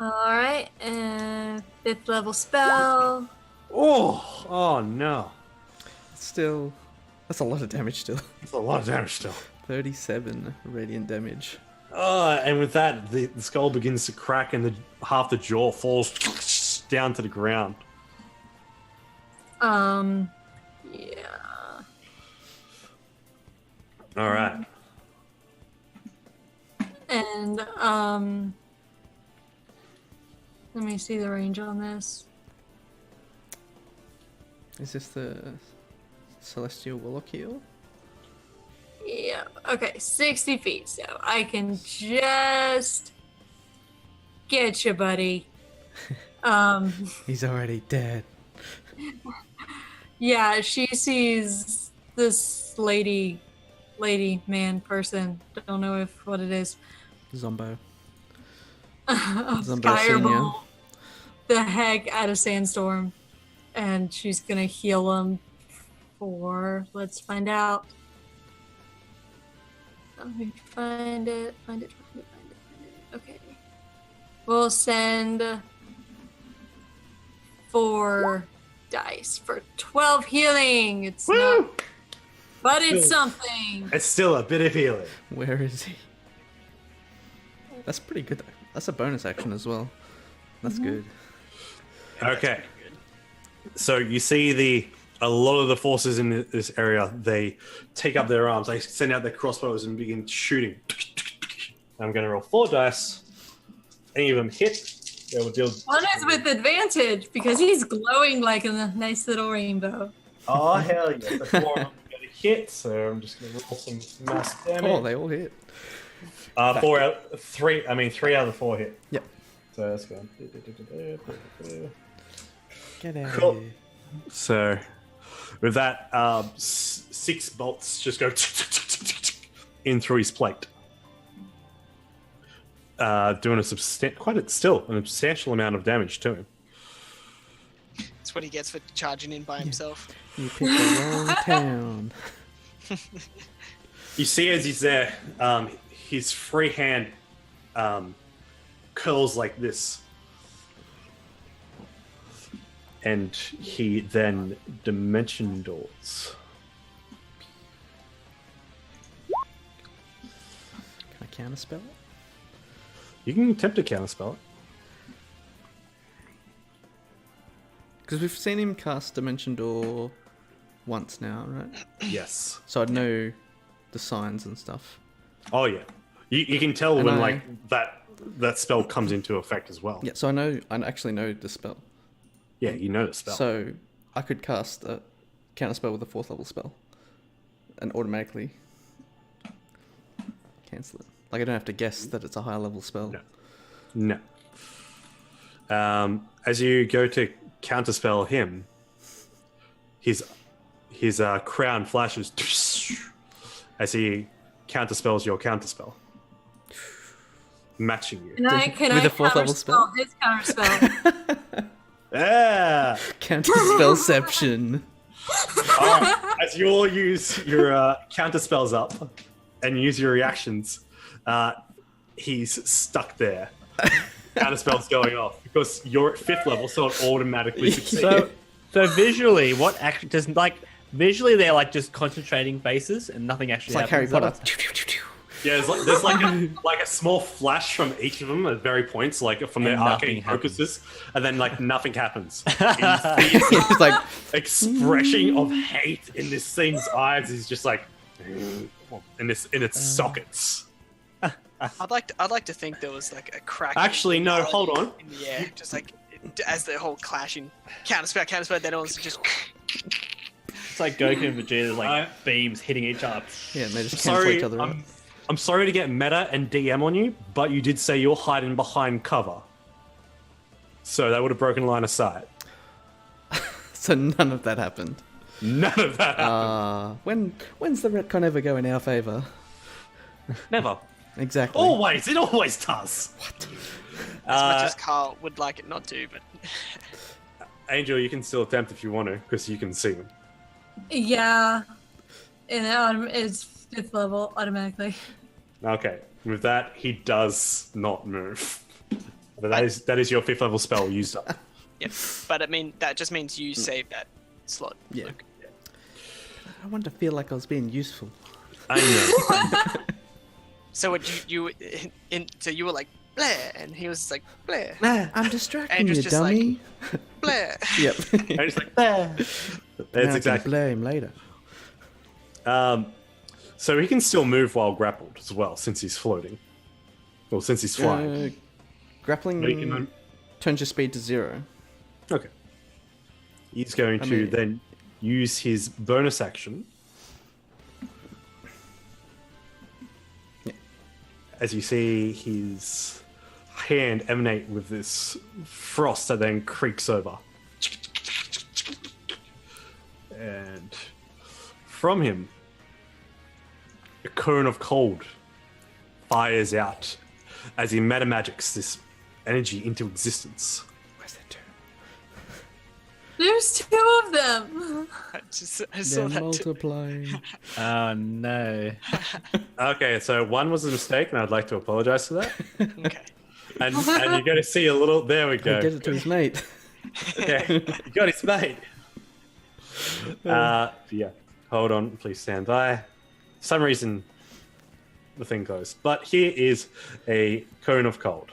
right, and 5th level spell. Oh no. Still, that's a lot of damage still. That's a lot of damage still. 37 radiant damage. And with that, the skull begins to crack and half the jaw falls down to the ground. Yeah. All right. And let me see the range on this. Is this the Celestial Warlock heal? Yeah. Okay, 60 feet. So I can just get you, buddy. He's already dead. Yeah, she sees this lady, man, person. Don't know what it is. Zombo. Fireball Senior. the heck out of Sandstorm, and she's gonna heal him for. Let's find out. Let me find it. Okay, we'll send 4 dice for 12 healing. It's not, but it's something. It's still a bit of healing. Where is he? That's pretty good though. That's a bonus action as well. That's good. Okay. So you see a lot of the forces in this area, they take up their arms, they send out their crossbows and begin shooting. I'm going to roll 4 dice. Any of them hit, they will deal. One is with advantage because he's glowing like a nice little rainbow. Oh, hell yeah. So 4 of them are going to hit, so I'm just going to roll some mass damage. Oh, they all hit. 3 out of the 4 hit. Yep. So that's good. Get out Cool. of here. So with that, 6 bolts just go in through his plate, doing a substantial amount of damage to him. That's what he gets for charging in by himself. You picked the wrong town. You see as he's there, his free hand curls like this, and he then dimension doors. Can I counterspell it? You can attempt to counterspell it. Because we've seen him cast Dimension Door once now, right? Yes. So I'd know the signs and stuff. Oh yeah. You can tell And when I- like that spell comes into effect as well. Yeah, so I actually know the spell. Yeah, you know the spell. So I could cast a counterspell with a 4th level spell and automatically cancel it. Like I don't have to guess that it's a high level spell. No. As you go to counterspell him, his crown flashes as he counterspells your counterspell, matching you. Can I With a fourth level spell? His counterspell. Yeah. Counter spellception. As you all use your counter spells up and use your reactions, he's stuck there. Counter spells going off because you're at 5th level, so it automatically succeeds. So visually, what actually does visually they're like just concentrating faces and nothing actually It's like Harry happens. Potter. Yeah, there's like a small flash from each of them at very points, like from their And nothing arcane focuses, and then like nothing happens. It's like Expression of hate in this thing's eyes is just like in its sockets. I'd like to think there was like a crack. Actually, no, hold on. In the air, just like as the whole clashing counterspell, then also just. It's like Goku and Vegeta's like beams hitting each other. yeah, and they just cancel Sorry, each other out. I'm sorry to get meta and DM on you, but you did say you're hiding behind cover. So that would have broken line of sight. So none of that happened. None of that happened. When's the retcon ever go in our favour? Never. Exactly. Always. It always does. What? As much as Carl would like it not to, but Angel, you can still attempt if you want to, because you can see him. Yeah. And it's 5th level automatically. Okay. With that, he does not move. But that is your 5th level spell used up. yeah. But I mean, that just means you save that slot. Yeah. Luke. I want to feel like I was being useful. I know. So what so you were like Blair, and he was like Blair, I'm distracting And you, just like- dummy. Blair. Yep. And he's like, that's exactly. Blare him later. So he can still move while grappled as well, since he's floating. Well, since he's flying. Grappling But he can- turns your speed to 0. Okay. He's going to mean- then use his bonus action. As you see his hand emanate with this frost that then creaks over. And from him, a cone of cold fires out as he metamagics this energy into existence. Where's that turn? There's 2 of them. I saw They're that too. multiplying. Oh no. Okay, so one was a mistake, and I'd like to apologize for that. Okay. And you're going to see a little. There we go. Get it to his mate. Okay, you got his mate. Yeah, hold on, please stand by. For some reason, the thing goes. But here is a cone of cold.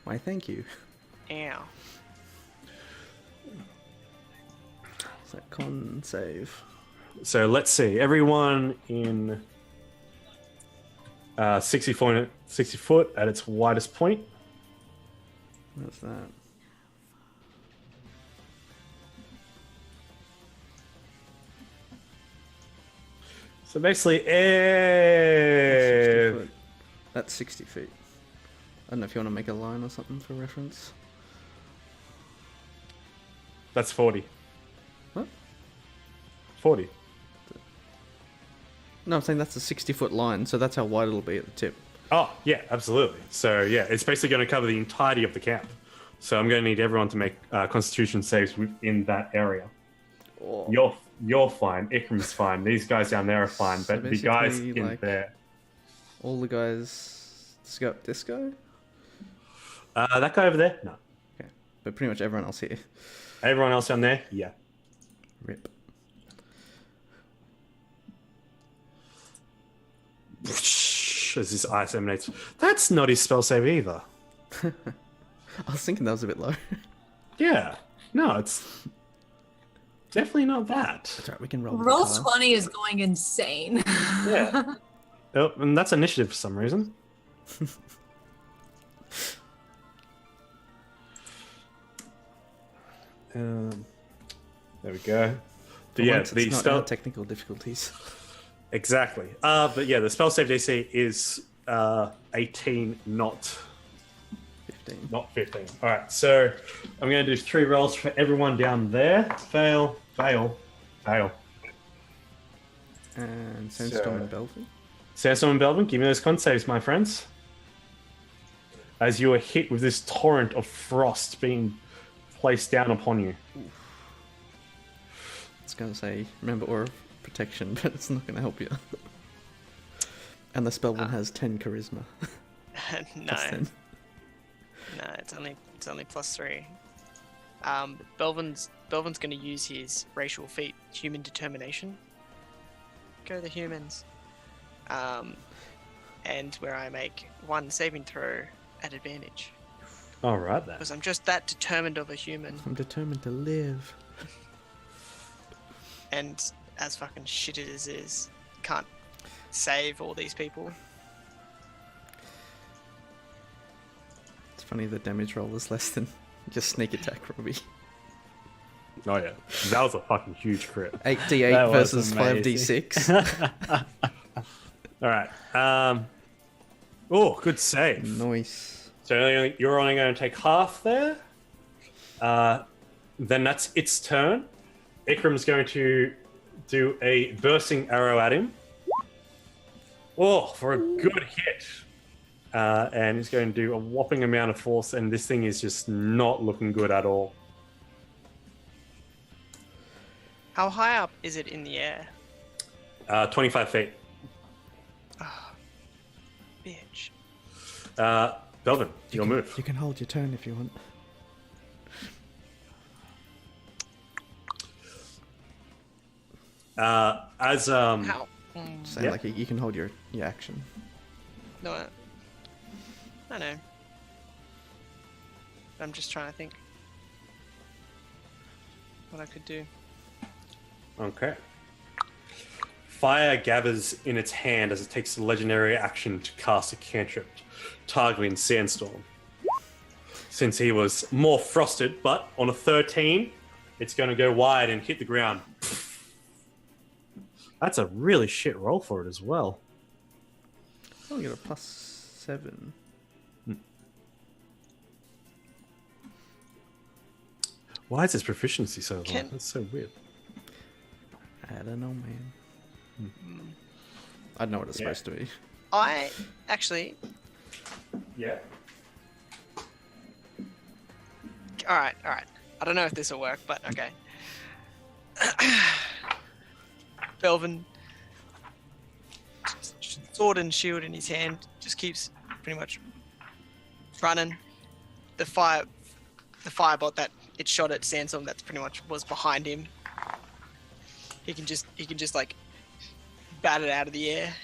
Why, thank you. Ow. Is that con save? So let's see. Everyone in 60 foot at its widest point. What's that? So basically, 60 foot. That's 60 feet. I don't know if you want to make a line or something for reference. that's 40. What? 40. No, I'm saying that's a 60-foot line, so that's how wide it'll be at the tip. Oh, yeah, absolutely. So, yeah, it's basically going to cover the entirety of the camp. So I'm going to need everyone to make constitution saves within that area. Oh. You're fine. Ikram's fine. These guys down there are fine. So But the guys basically, in like- there... All the guys... Disco? that guy over there? No. Okay. But pretty much everyone else here. Everyone else down there? Yeah. Rip. As this ice emanates. That's not his spell save either. I was thinking that was a bit low. Yeah. No, it's definitely not that. That's right, we can roll. Roll the 20 is going insane. Yeah. Oh, and that's initiative for some reason. There we go. Yeah, The it's not spell our technical difficulties. exactly. But yeah, the spell save DC is 18, not 15. 15. All right, so I'm going to do 3 rolls for everyone down there. Fail, fail, fail. And Sandstorm and Belvin. Sandstorm and Belvin, give me those con saves, my friends. As you are hit with this torrent of frost being placed down upon you. I was going to say, remember Aura of Protection, but it's not going to help you. And the Spellborn has 10 Charisma. No. Plus 10. No, it's only +3. Belvin's going to use his racial feat, Human Determination. Go the humans. And where I make 1 saving throw at advantage. All right then. Because I'm just that determined of a human. I'm determined to live. And as fucking shit as it is, can't save all these people. It's funny the damage roll is less than just sneak attack, Robbie. Oh yeah, that was a fucking huge crit. 8d8 That was versus amazing. 5d6. All right. Oh, good save. Nice. So you're only going to take half there. Then that's its turn. Ikram's going to do a bursting arrow at him. Oh, for a good hit. And he's going to do a whopping amount of force, and this thing is just not looking good at all. How high up is it in the air? 25 feet. Bitch. Belvin, your move. You can hold your turn if you want. How? Saying Yeah. like you can hold your action. No, I know. I'm just trying to think what I could do. Okay. Fire gathers in its hand as it takes the legendary action to cast a cantrip, targeting Sandstorm. Since he was more frosted, but on a 13, it's going to go wide and hit the ground. That's a really shit roll for it as well. Oh, you got a +7. Why is his proficiency so low? Can- That's so weird. I don't know, man. I don't know what it's supposed to be. I actually. Yeah. All right. I don't know if this will work, but okay. Belvin, sword and shield in his hand, just keeps pretty much running. The firebot that it shot at Sandstorm, that's pretty much was behind him. He can just like bat it out of the air.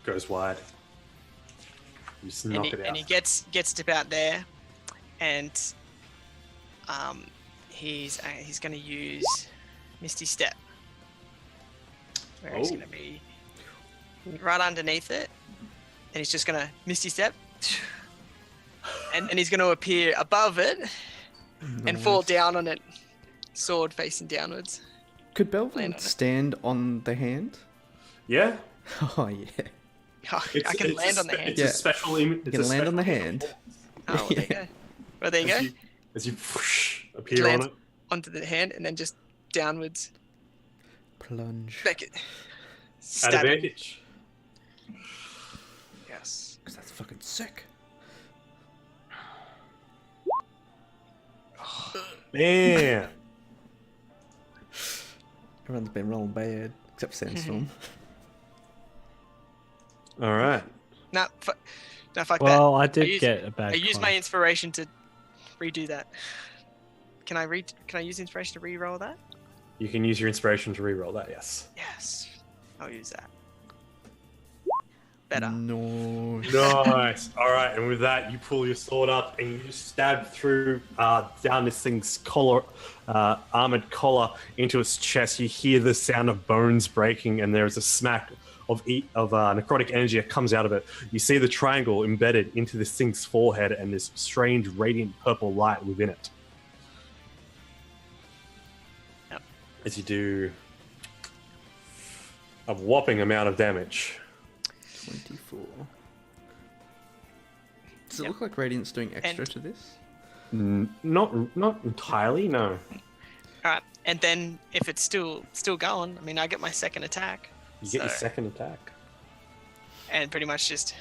Goes wide. You just knock it out. And he gets to about there, and he's going to use Misty Step, where he's going to be right underneath it, and he's just going to Misty Step, and he's going to appear above it and fall down on it, sword facing downwards. Could Land on Belvin it. stand on the hand? Yeah? Oh yeah. Oh, I can land on the hand. It's Yeah. a special image. You can land on the hand. Oh, well, there you go. Well, there you go. As you whoosh, appear Land on it. onto the hand and then just downwards. Plunge. Back it. At Stab him. advantage. Yes. Because that's fucking sick. Man. Everyone's been rolling bad, except Sandstorm. All right. No, fuck Well, that. I did used- get a bad I used con. my inspiration to redo that. Can I use inspiration to re-roll that? You can use your inspiration to re-roll that, yes. Yes. I'll use that. Better. No. Nice. All right, and with that, you pull your sword up and you stab through down this thing's collar, armored collar into its chest. You hear the sound of bones breaking, and there is a smack of necrotic energy that comes out of it. You see the triangle embedded into this thing's forehead, and this strange, radiant purple light within it. Yep. As you do a whopping amount of damage. 24. Does it Yep. look like Radiant's doing extra And- to this? Not entirely, no. All right. And then if it's still going, I mean, I get my second attack. You get your second attack. And pretty much just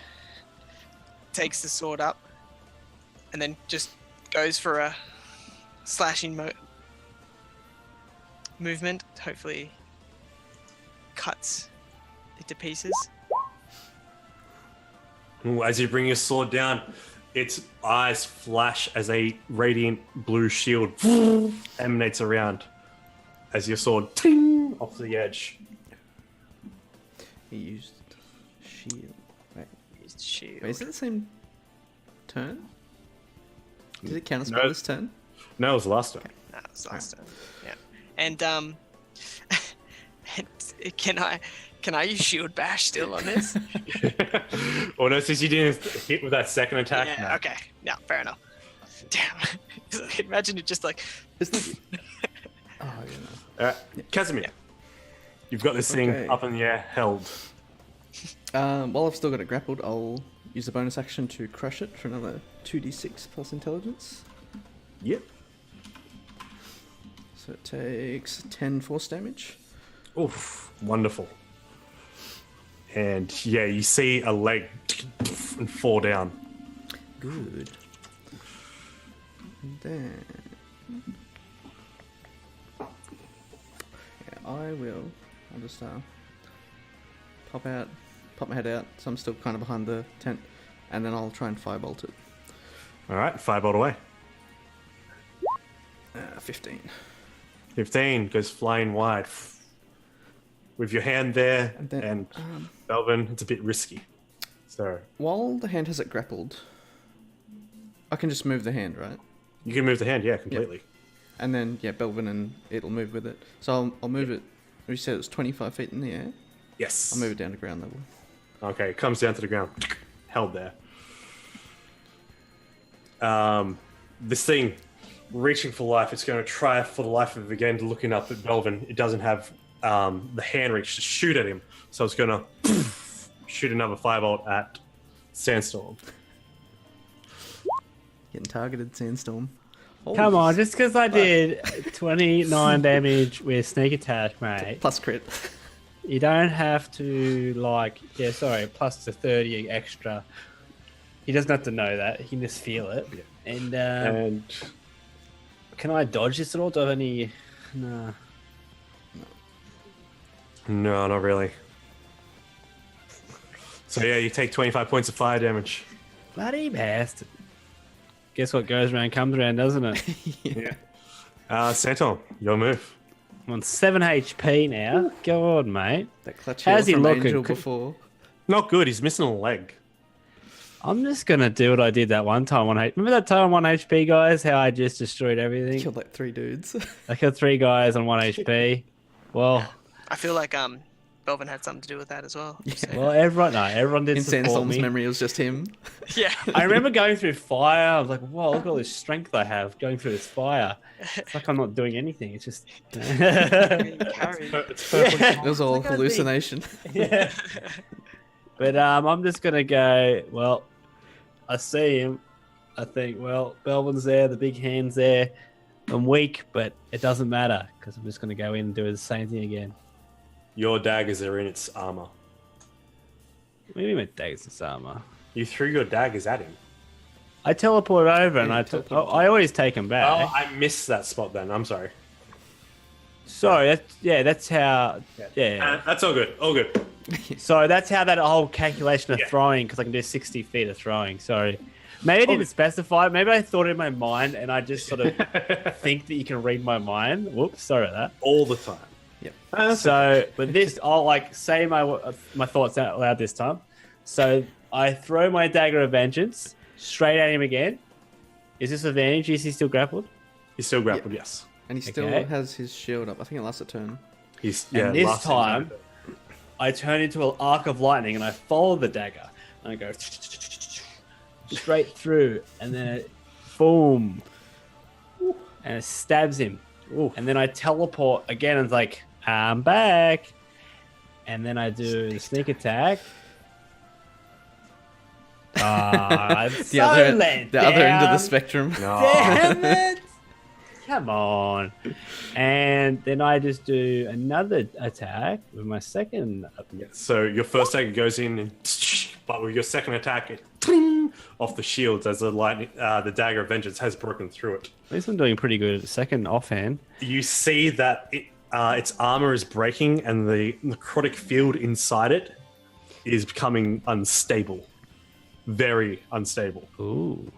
takes the sword up, and then just goes for a slashing movement. Hopefully, cuts it to pieces. Ooh, as you bring your sword down, its eyes flash as a radiant blue shield emanates around as your sword ting off the edge. He used shield. Wait, Shield. is it the same turn? Did it count as No. spell this turn? No, it was the last time. No, it was last time. Yeah. And can I use shield bash still on this? Well, no, since you didn't hit with that second attack. Yeah. no. Okay. No, fair enough. Damn. Imagine it just like. Isn't it? Oh, All right, Casimir, you've got this thing Okay. up in the air, held. While I've still got it grappled, I'll use a bonus action to crush it for another 2d6 plus intelligence. Yep. So it takes 10 force damage. Oof, wonderful. And yeah, you see a leg and fall down. Good. And then... yeah, I'll just pop my head out, so I'm still kind of behind the tent, and then I'll try and firebolt it. All right, firebolt away. 15. 15 goes flying wide. With your hand there, And then, and Belvin, it's a bit risky. So While the hand has it grappled, I can just move the hand, right? you can move the hand, yeah, completely. And then, yeah, Belvin and it'll move with it. So I'll move it. You said it was 25 feet in the air. Yes. I'll move it down to ground level. Okay, it comes down to the ground. Held there. This thing, reaching for life, it's going to try for the life of it again, looking up at Belvin. It doesn't have the hand reach to shoot at him, so it's going to shoot another firebolt at Sandstorm. Getting targeted, Sandstorm. Oh, Come on, just because I did 29 damage with sneak attack, mate. Plus crit. You don't have to, plus the 30 extra. He doesn't have to know that. He can just feel it. Yeah. And can I dodge this at all? Do I have any... No. No, not really. So yeah, you take 25 points of fire damage. Bloody bastard. Guess what goes around comes around, doesn't it? Yeah. Sandstorm, your move. I'm on 7 HP now. Go on, mate. That clutch How's heal he from looking? Angel before. Not good, he's missing a leg. I'm just going to do what I did that one time on HP. Remember that time on 1 HP, guys? How I just destroyed everything? Killed like 3 dudes. I killed 3 guys on 1 HP. Well, I feel like Belvin had something to do with that as well. So. everyone did In support Sandstorm's me. memory, it was just him. Yeah. I remember going through fire. I was like, "Whoa, look at all this strength I have going through this fire." It's like I'm not doing anything. It's just Being carried. It's perfect. It was all It's like I hallucination. yeah. But I'm just gonna go. Well, I see him. I think, well, Belvin's there. The big hand's there. I'm weak, but it doesn't matter because I'm just gonna go in and do the same thing again. Your daggers are in its armor. Maybe my daggers and armor. You threw your daggers at him. I teleport over and Yeah, I teleport. I always take them back. Oh, I missed that spot then. I'm sorry. Sorry, that's how. Yeah. That's all good. All good. So that's how that whole calculation of Yeah. throwing, because I can do 60 feet of throwing. Sorry. Maybe I didn't specify. Maybe I thought in my mind and I just sort of think that you can read my mind. Whoops, sorry about All the time. Yep. So, but this, I'll say my thoughts out loud this time. So I throw my dagger of vengeance straight at him again. Is this advantage? Is he still grappled? He's still grappled, yes. And he still Okay. has his shield up. I think it lasts a turn. He's And this last time, I turn into an arc of lightning and I follow the dagger. And I go straight through, and then it, boom, and it stabs him. And then I teleport again and it's like, I'm back. And then I do the sneak attack. The other end of the spectrum. No. Damn it! Come on. And then I just do another attack with my second. So your first attack goes in, and but with your second attack, it ting, off the shields as the dagger of vengeance has broken through it. At least I'm doing pretty good at the second offhand. You see that its armor is breaking, and the necrotic field inside it is becoming unstable, very unstable. Ooh.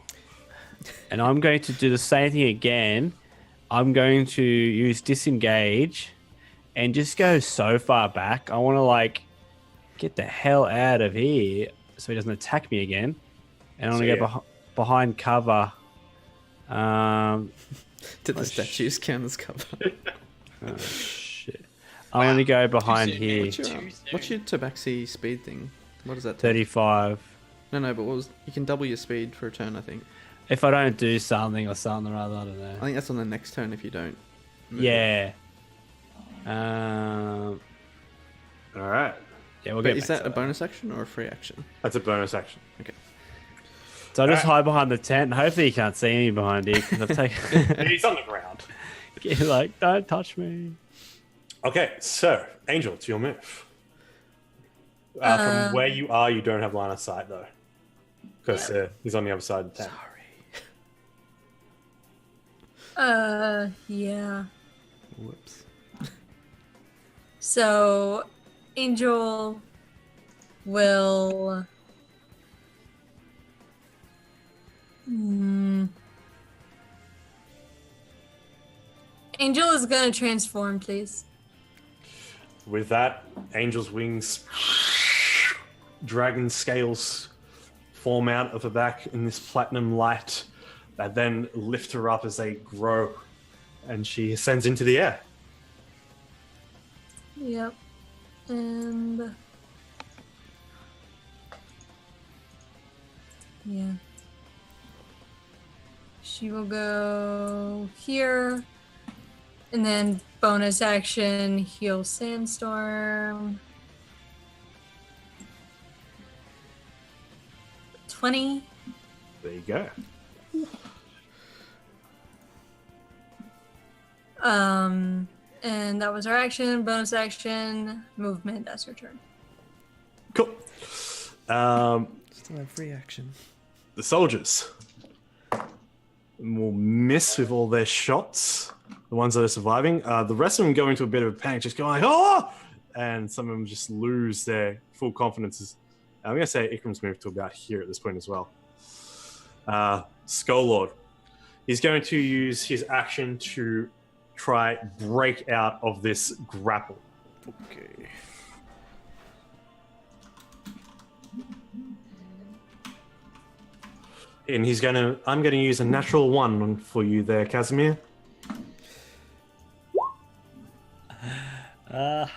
And I'm going to do the same thing again. I'm going to use disengage and just go so far back. I want to like get the hell out of here so he doesn't attack me again. And I'm going to go behind cover. Did the statues count as cover? Oh, shit. I'm going to go behind here. What's your tabaxi speed thing? What does that take? 35. No, but you can double your speed for a turn, I think. If I don't do something or something or other, I don't know. I think that's on the next turn if you don't. Yeah. All right. Yeah, we'll But get is back that to a bonus action or a free action? That's a bonus action. Okay. So I just hide behind the tent. Hopefully you can't see me behind it because I've taken. He's on the ground. You're like, don't touch me. Okay, so Angel, it's your move. From where you are, you don't have line of sight though, because he's on the other side of the tent. Yeah. Whoops. So, Angel will. Angel is gonna transform, please. With that, Angel's wings, dragon scales form out of her back in this platinum light that then lift her up as they grow, and she ascends into the air. Yep. And yeah. She will go here. And then bonus action, heal sandstorm. 20. There you go. And that was our action. Bonus action, movement. That's her turn. Cool. Still have free action. The soldiers will miss with all their shots. The ones that are surviving. The rest of them go into a bit of a panic, just going like, "Oh!" And some of them just lose their full confidence. I'm going to say Ikram's moved to about here at this point as well. Skull Lord. He's going to use his action to try break out of this grapple. Okay. And I'm going to use a natural 1 for you there, Casimir. It's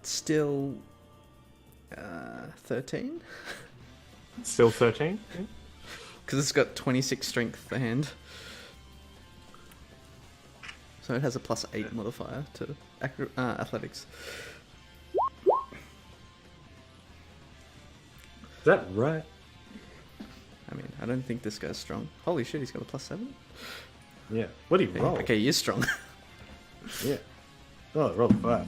still 13? Still 13? Because it's got 26 strength for hand. So it has a +8 modifier to athletics. Is that right? I mean, I don't think this guy's strong. Holy shit, he's got a +7? Yeah. What do you roll? Okay, he is strong. Yeah. Oh, roll 5.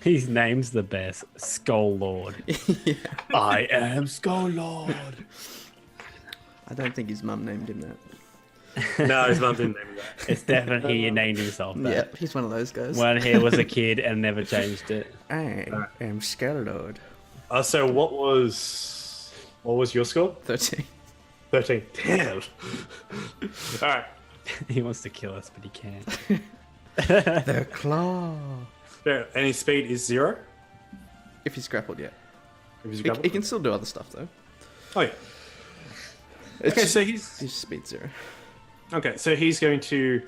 His name's the best. Skull Lord. Yeah. I am Skull Lord. I don't think his mum named him that. No, his mum didn't name him that. It's definitely he named himself that. Yeah, he's one of those guys. When he was a kid and never changed it. I am Skull Lord. So what was your score? 13. 13. Damn. All right. He wants to kill us, but he can't. The claw. Yeah, and his speed is 0. If he's grappled, yeah. If he's He grappled? can still do other stuff, though. Oh, yeah. Okay, so His speed 0. Okay, so he's going to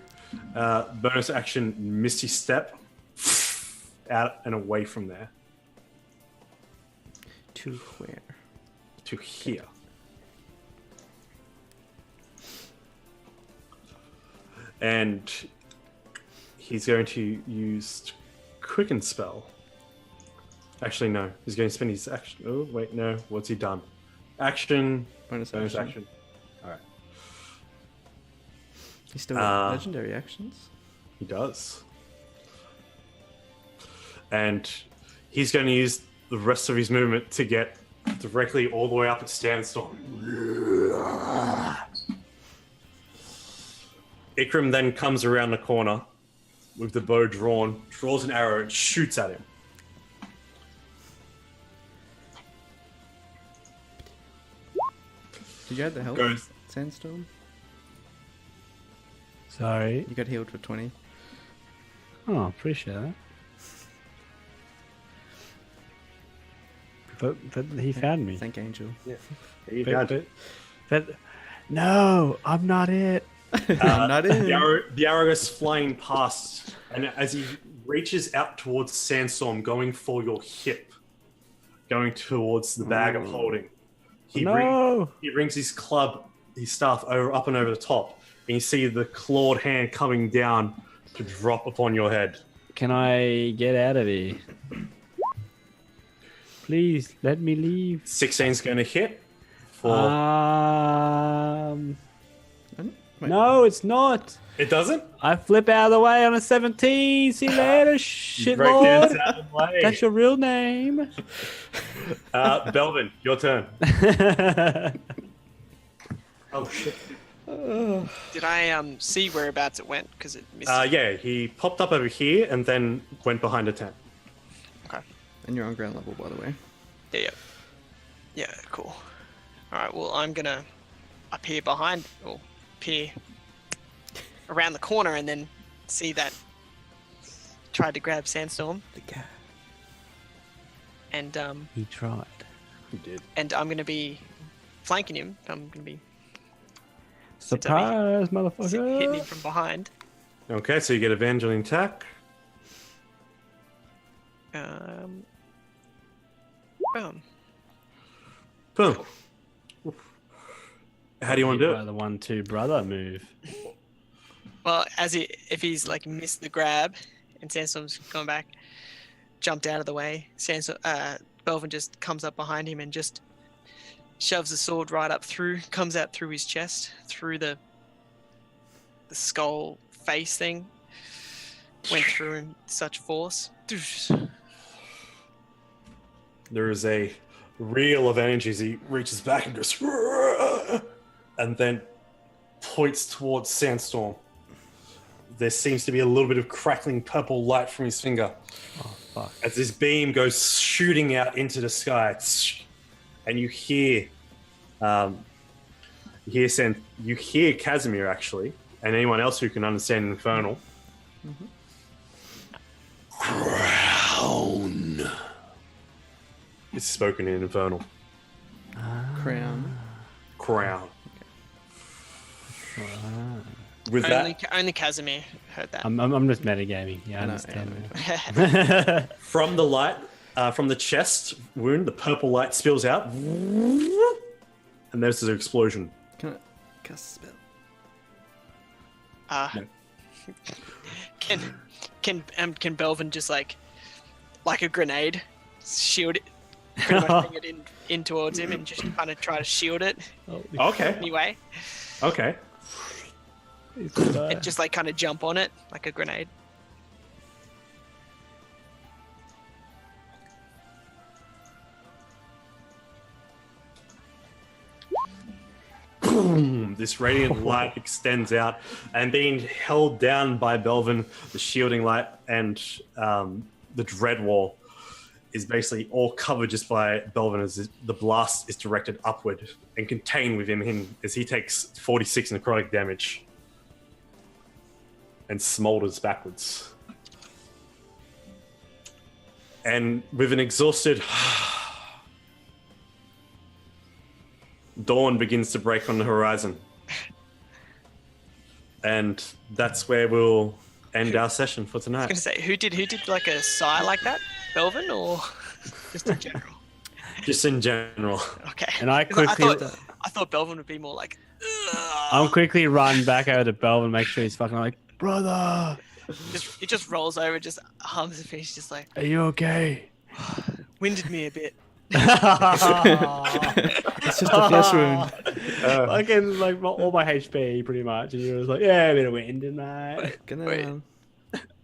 bonus action Misty Step out and away from there To where? to here. And he's going to use Quicken Spell. Actually, no. He's going to spend his action. Oh, wait, no. What's he done? Action. Bonus Bonus action. action. All right. He's still got legendary actions. He does. And he's going to use the rest of his movement to get directly all the way up at Sandstorm. Ikram then comes around the corner with the bow drawn, draws an arrow, and shoots at him. Did you add the health? Goes. Sandstorm? Sorry. You got healed for 20. Oh, appreciate that. But he found me. Thank Angel. But no, I'm not it. Not in. The arrow goes flying past, and as he reaches out towards Sandstorm, going for your hip, going towards the bag of holding, he brings his club, his staff up and over the top, and you see the clawed hand coming down to drop upon your head. Can I get out of here? Please let me leave. 16's going to hit. For no, it's not. it doesn't. I flip out of the way on a 17. See you later, shitlord. That's your real name. Belvin, your turn. Oh shit. Did I see whereabouts it went? Because it missed. Yeah, he popped up over here and then went behind a tent. Okay. And you're on ground level, by the way. Yeah, cool. Alright, well, I'm gonna appear behind, or appear around the corner and then see that tried to grab Sandstorm. The guy. And, He tried. He did. and I'm gonna be flanking him. I'm gonna be Surprise, hitting motherfucker. him from behind. Okay, so you get advantage on the attack. Boom. Boom. How do you want to do it? The 1-2 brother move. Well, if he's like missed the grab and Sandstorm's going back, jumped out of the way, Belvin just comes up behind him and just shoves the sword right up through, comes out through his chest, through the skull face thing. Went through him such force. There is a reel of energy as he reaches back and goes, and then points towards Sandstorm. There seems to be a little bit of crackling purple light from his finger. Oh, fuck. As this beam goes shooting out into the sky, and you hear Casimir actually, and anyone else who can understand Infernal. Mm-hmm. Crown. It's spoken in Infernal. Crown. Crown. With Only Casimir heard that. I'm just metagaming. Yeah, I No, understand. from the light, from the chest wound, the purple light spills out, and there's an explosion. Can I cast a spell? No. Can Belvin just like a grenade shield it, pretty much bring it in towards him and just kind of try to shield it Okay. anyway, Okay. and just like kind of jump on it like a grenade. Boom! This radiant light extends out, and being held down by Belvin, the shielding light and the dread wall is basically all covered just by Belvin as the blast is directed upward and contained within him as he takes 46 necrotic damage and smolders backwards. And with an exhausted dawn begins to break on the horizon. And that's where we'll end our session for I was tonight. gonna say, who did like a sigh like that? Belvin or just in general? Just in general. Okay. And I 'Cause quickly, I thought Belvin would be more like. I'll quickly run back over to Belvin and make sure he's fucking like, brother, He just rolls over, just arms and feet, just like are you okay? winded me a bit. It's just a flesh wound. Fucking like all my HP pretty much, and you was like, yeah, a bit of wind tonight. Gonna. Wait.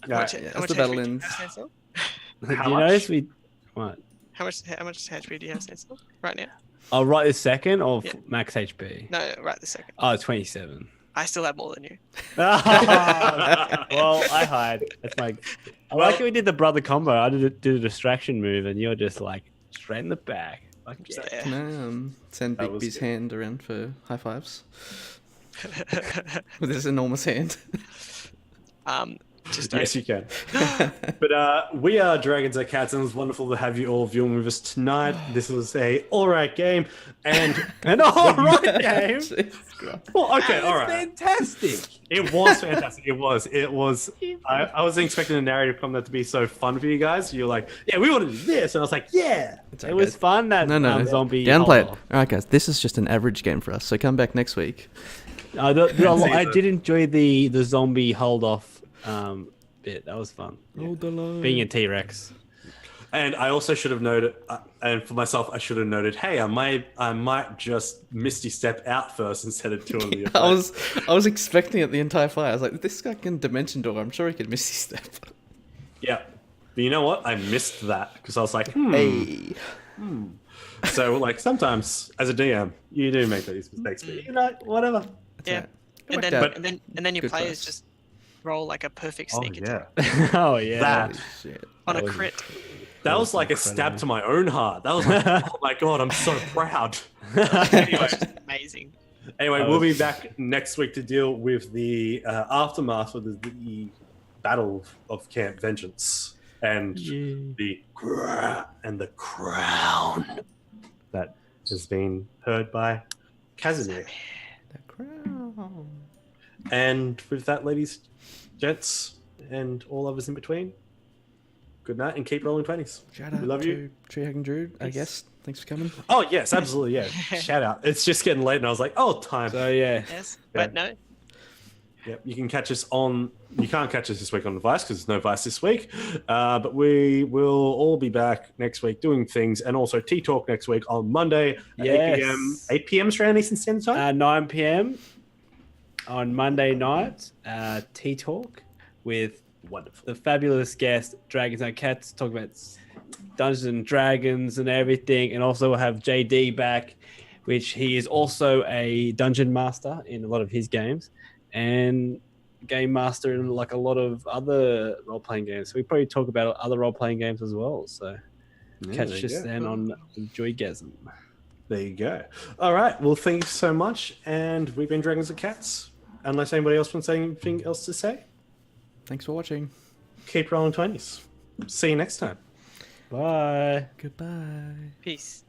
Yeah, How much as HP the battle do you ends. have, Stancil? Do you much? notice we what? How much HP do you have, Stancil, right now? Oh, right this second or Yeah. max HP? No, right this second. Oh, 27. I still have more than you. Well, I hide. That's my. I like how we did the brother combo. I did a distraction move, and you're just like straight in the back. Like, Just yeah. Can I send That Big was B's good. hand around for high fives there. with his enormous hand? Just Yes, you can. But we are Dragons Are Cats, and it was wonderful to have you all viewing with us tonight. This was a all right game, and An all right game. Jesus Christ. well, okay, That all was right. fantastic. It was fantastic. It was. I wasn't expecting the narrative from that to be so fun for you guys. You're like, yeah, we want to do this, and I was like, yeah. It's It was fun. That No. zombie. Downplay it. hold-off. All right, guys. This is just an average game for us. So come back next week. I did enjoy the zombie hold off bit. That was fun. Hold the line. Being a T-Rex. And I also should have noted, and for myself, I should have noted, hey, I might just Misty Step out first instead of two of the. I was expecting it the entire fight. I was like, this guy can dimension door. I'm sure he can Misty Step. Yeah, but you know what? I missed that because I was like, Hey. So like sometimes as a DM, you do make these mistakes, but you know, whatever. Yeah. right. And worked then, out. and then your Good for players us. just roll like a perfect Oh sneak yeah, attack Oh yeah. that Holy shit. on a That was- crit. that was like a stab to my own heart. That was like, oh my god, I'm so proud. It's just amazing. Anyway, That we'll be was- back next week to deal with the aftermath of the battle of Camp Vengeance and the crown that has been heard by Casimir. The crown. And with that, ladies, gents, and all of us in between, good night and keep rolling 20s. Shout We out love to you. Tree Hugging Drew, I guess. Thanks for coming. Oh, yes, absolutely. Yeah. Shout out. It's just getting late, and I was like, oh, time. So yeah. Yes. Yeah. But no. Yep, you can catch us on. You can't catch us this week on the Vice because there's no Vice this week. But we will all be back next week doing things, and also Tea Talk next week on Monday at 8 p.m. Yes. 8 p.m. Australian Eastern Standard Time. 9 p.m. on Monday night, Tea Talk with Wonderful. the fabulous guest, Dragons and Cats, talk about Dungeons and Dragons and everything. And also we'll have JD back, which he is also a dungeon master in a lot of his games and game master in like a lot of other role-playing games. So we probably talk about other role-playing games as well. So catch there you us go. then on Joygasm. There you go. All right. Well, thank you so much. And we've been Dragons and Cats. Unless anybody else wants anything else to say, Thanks for watching. keep rolling 20s. See you next time. Bye. Goodbye. Peace.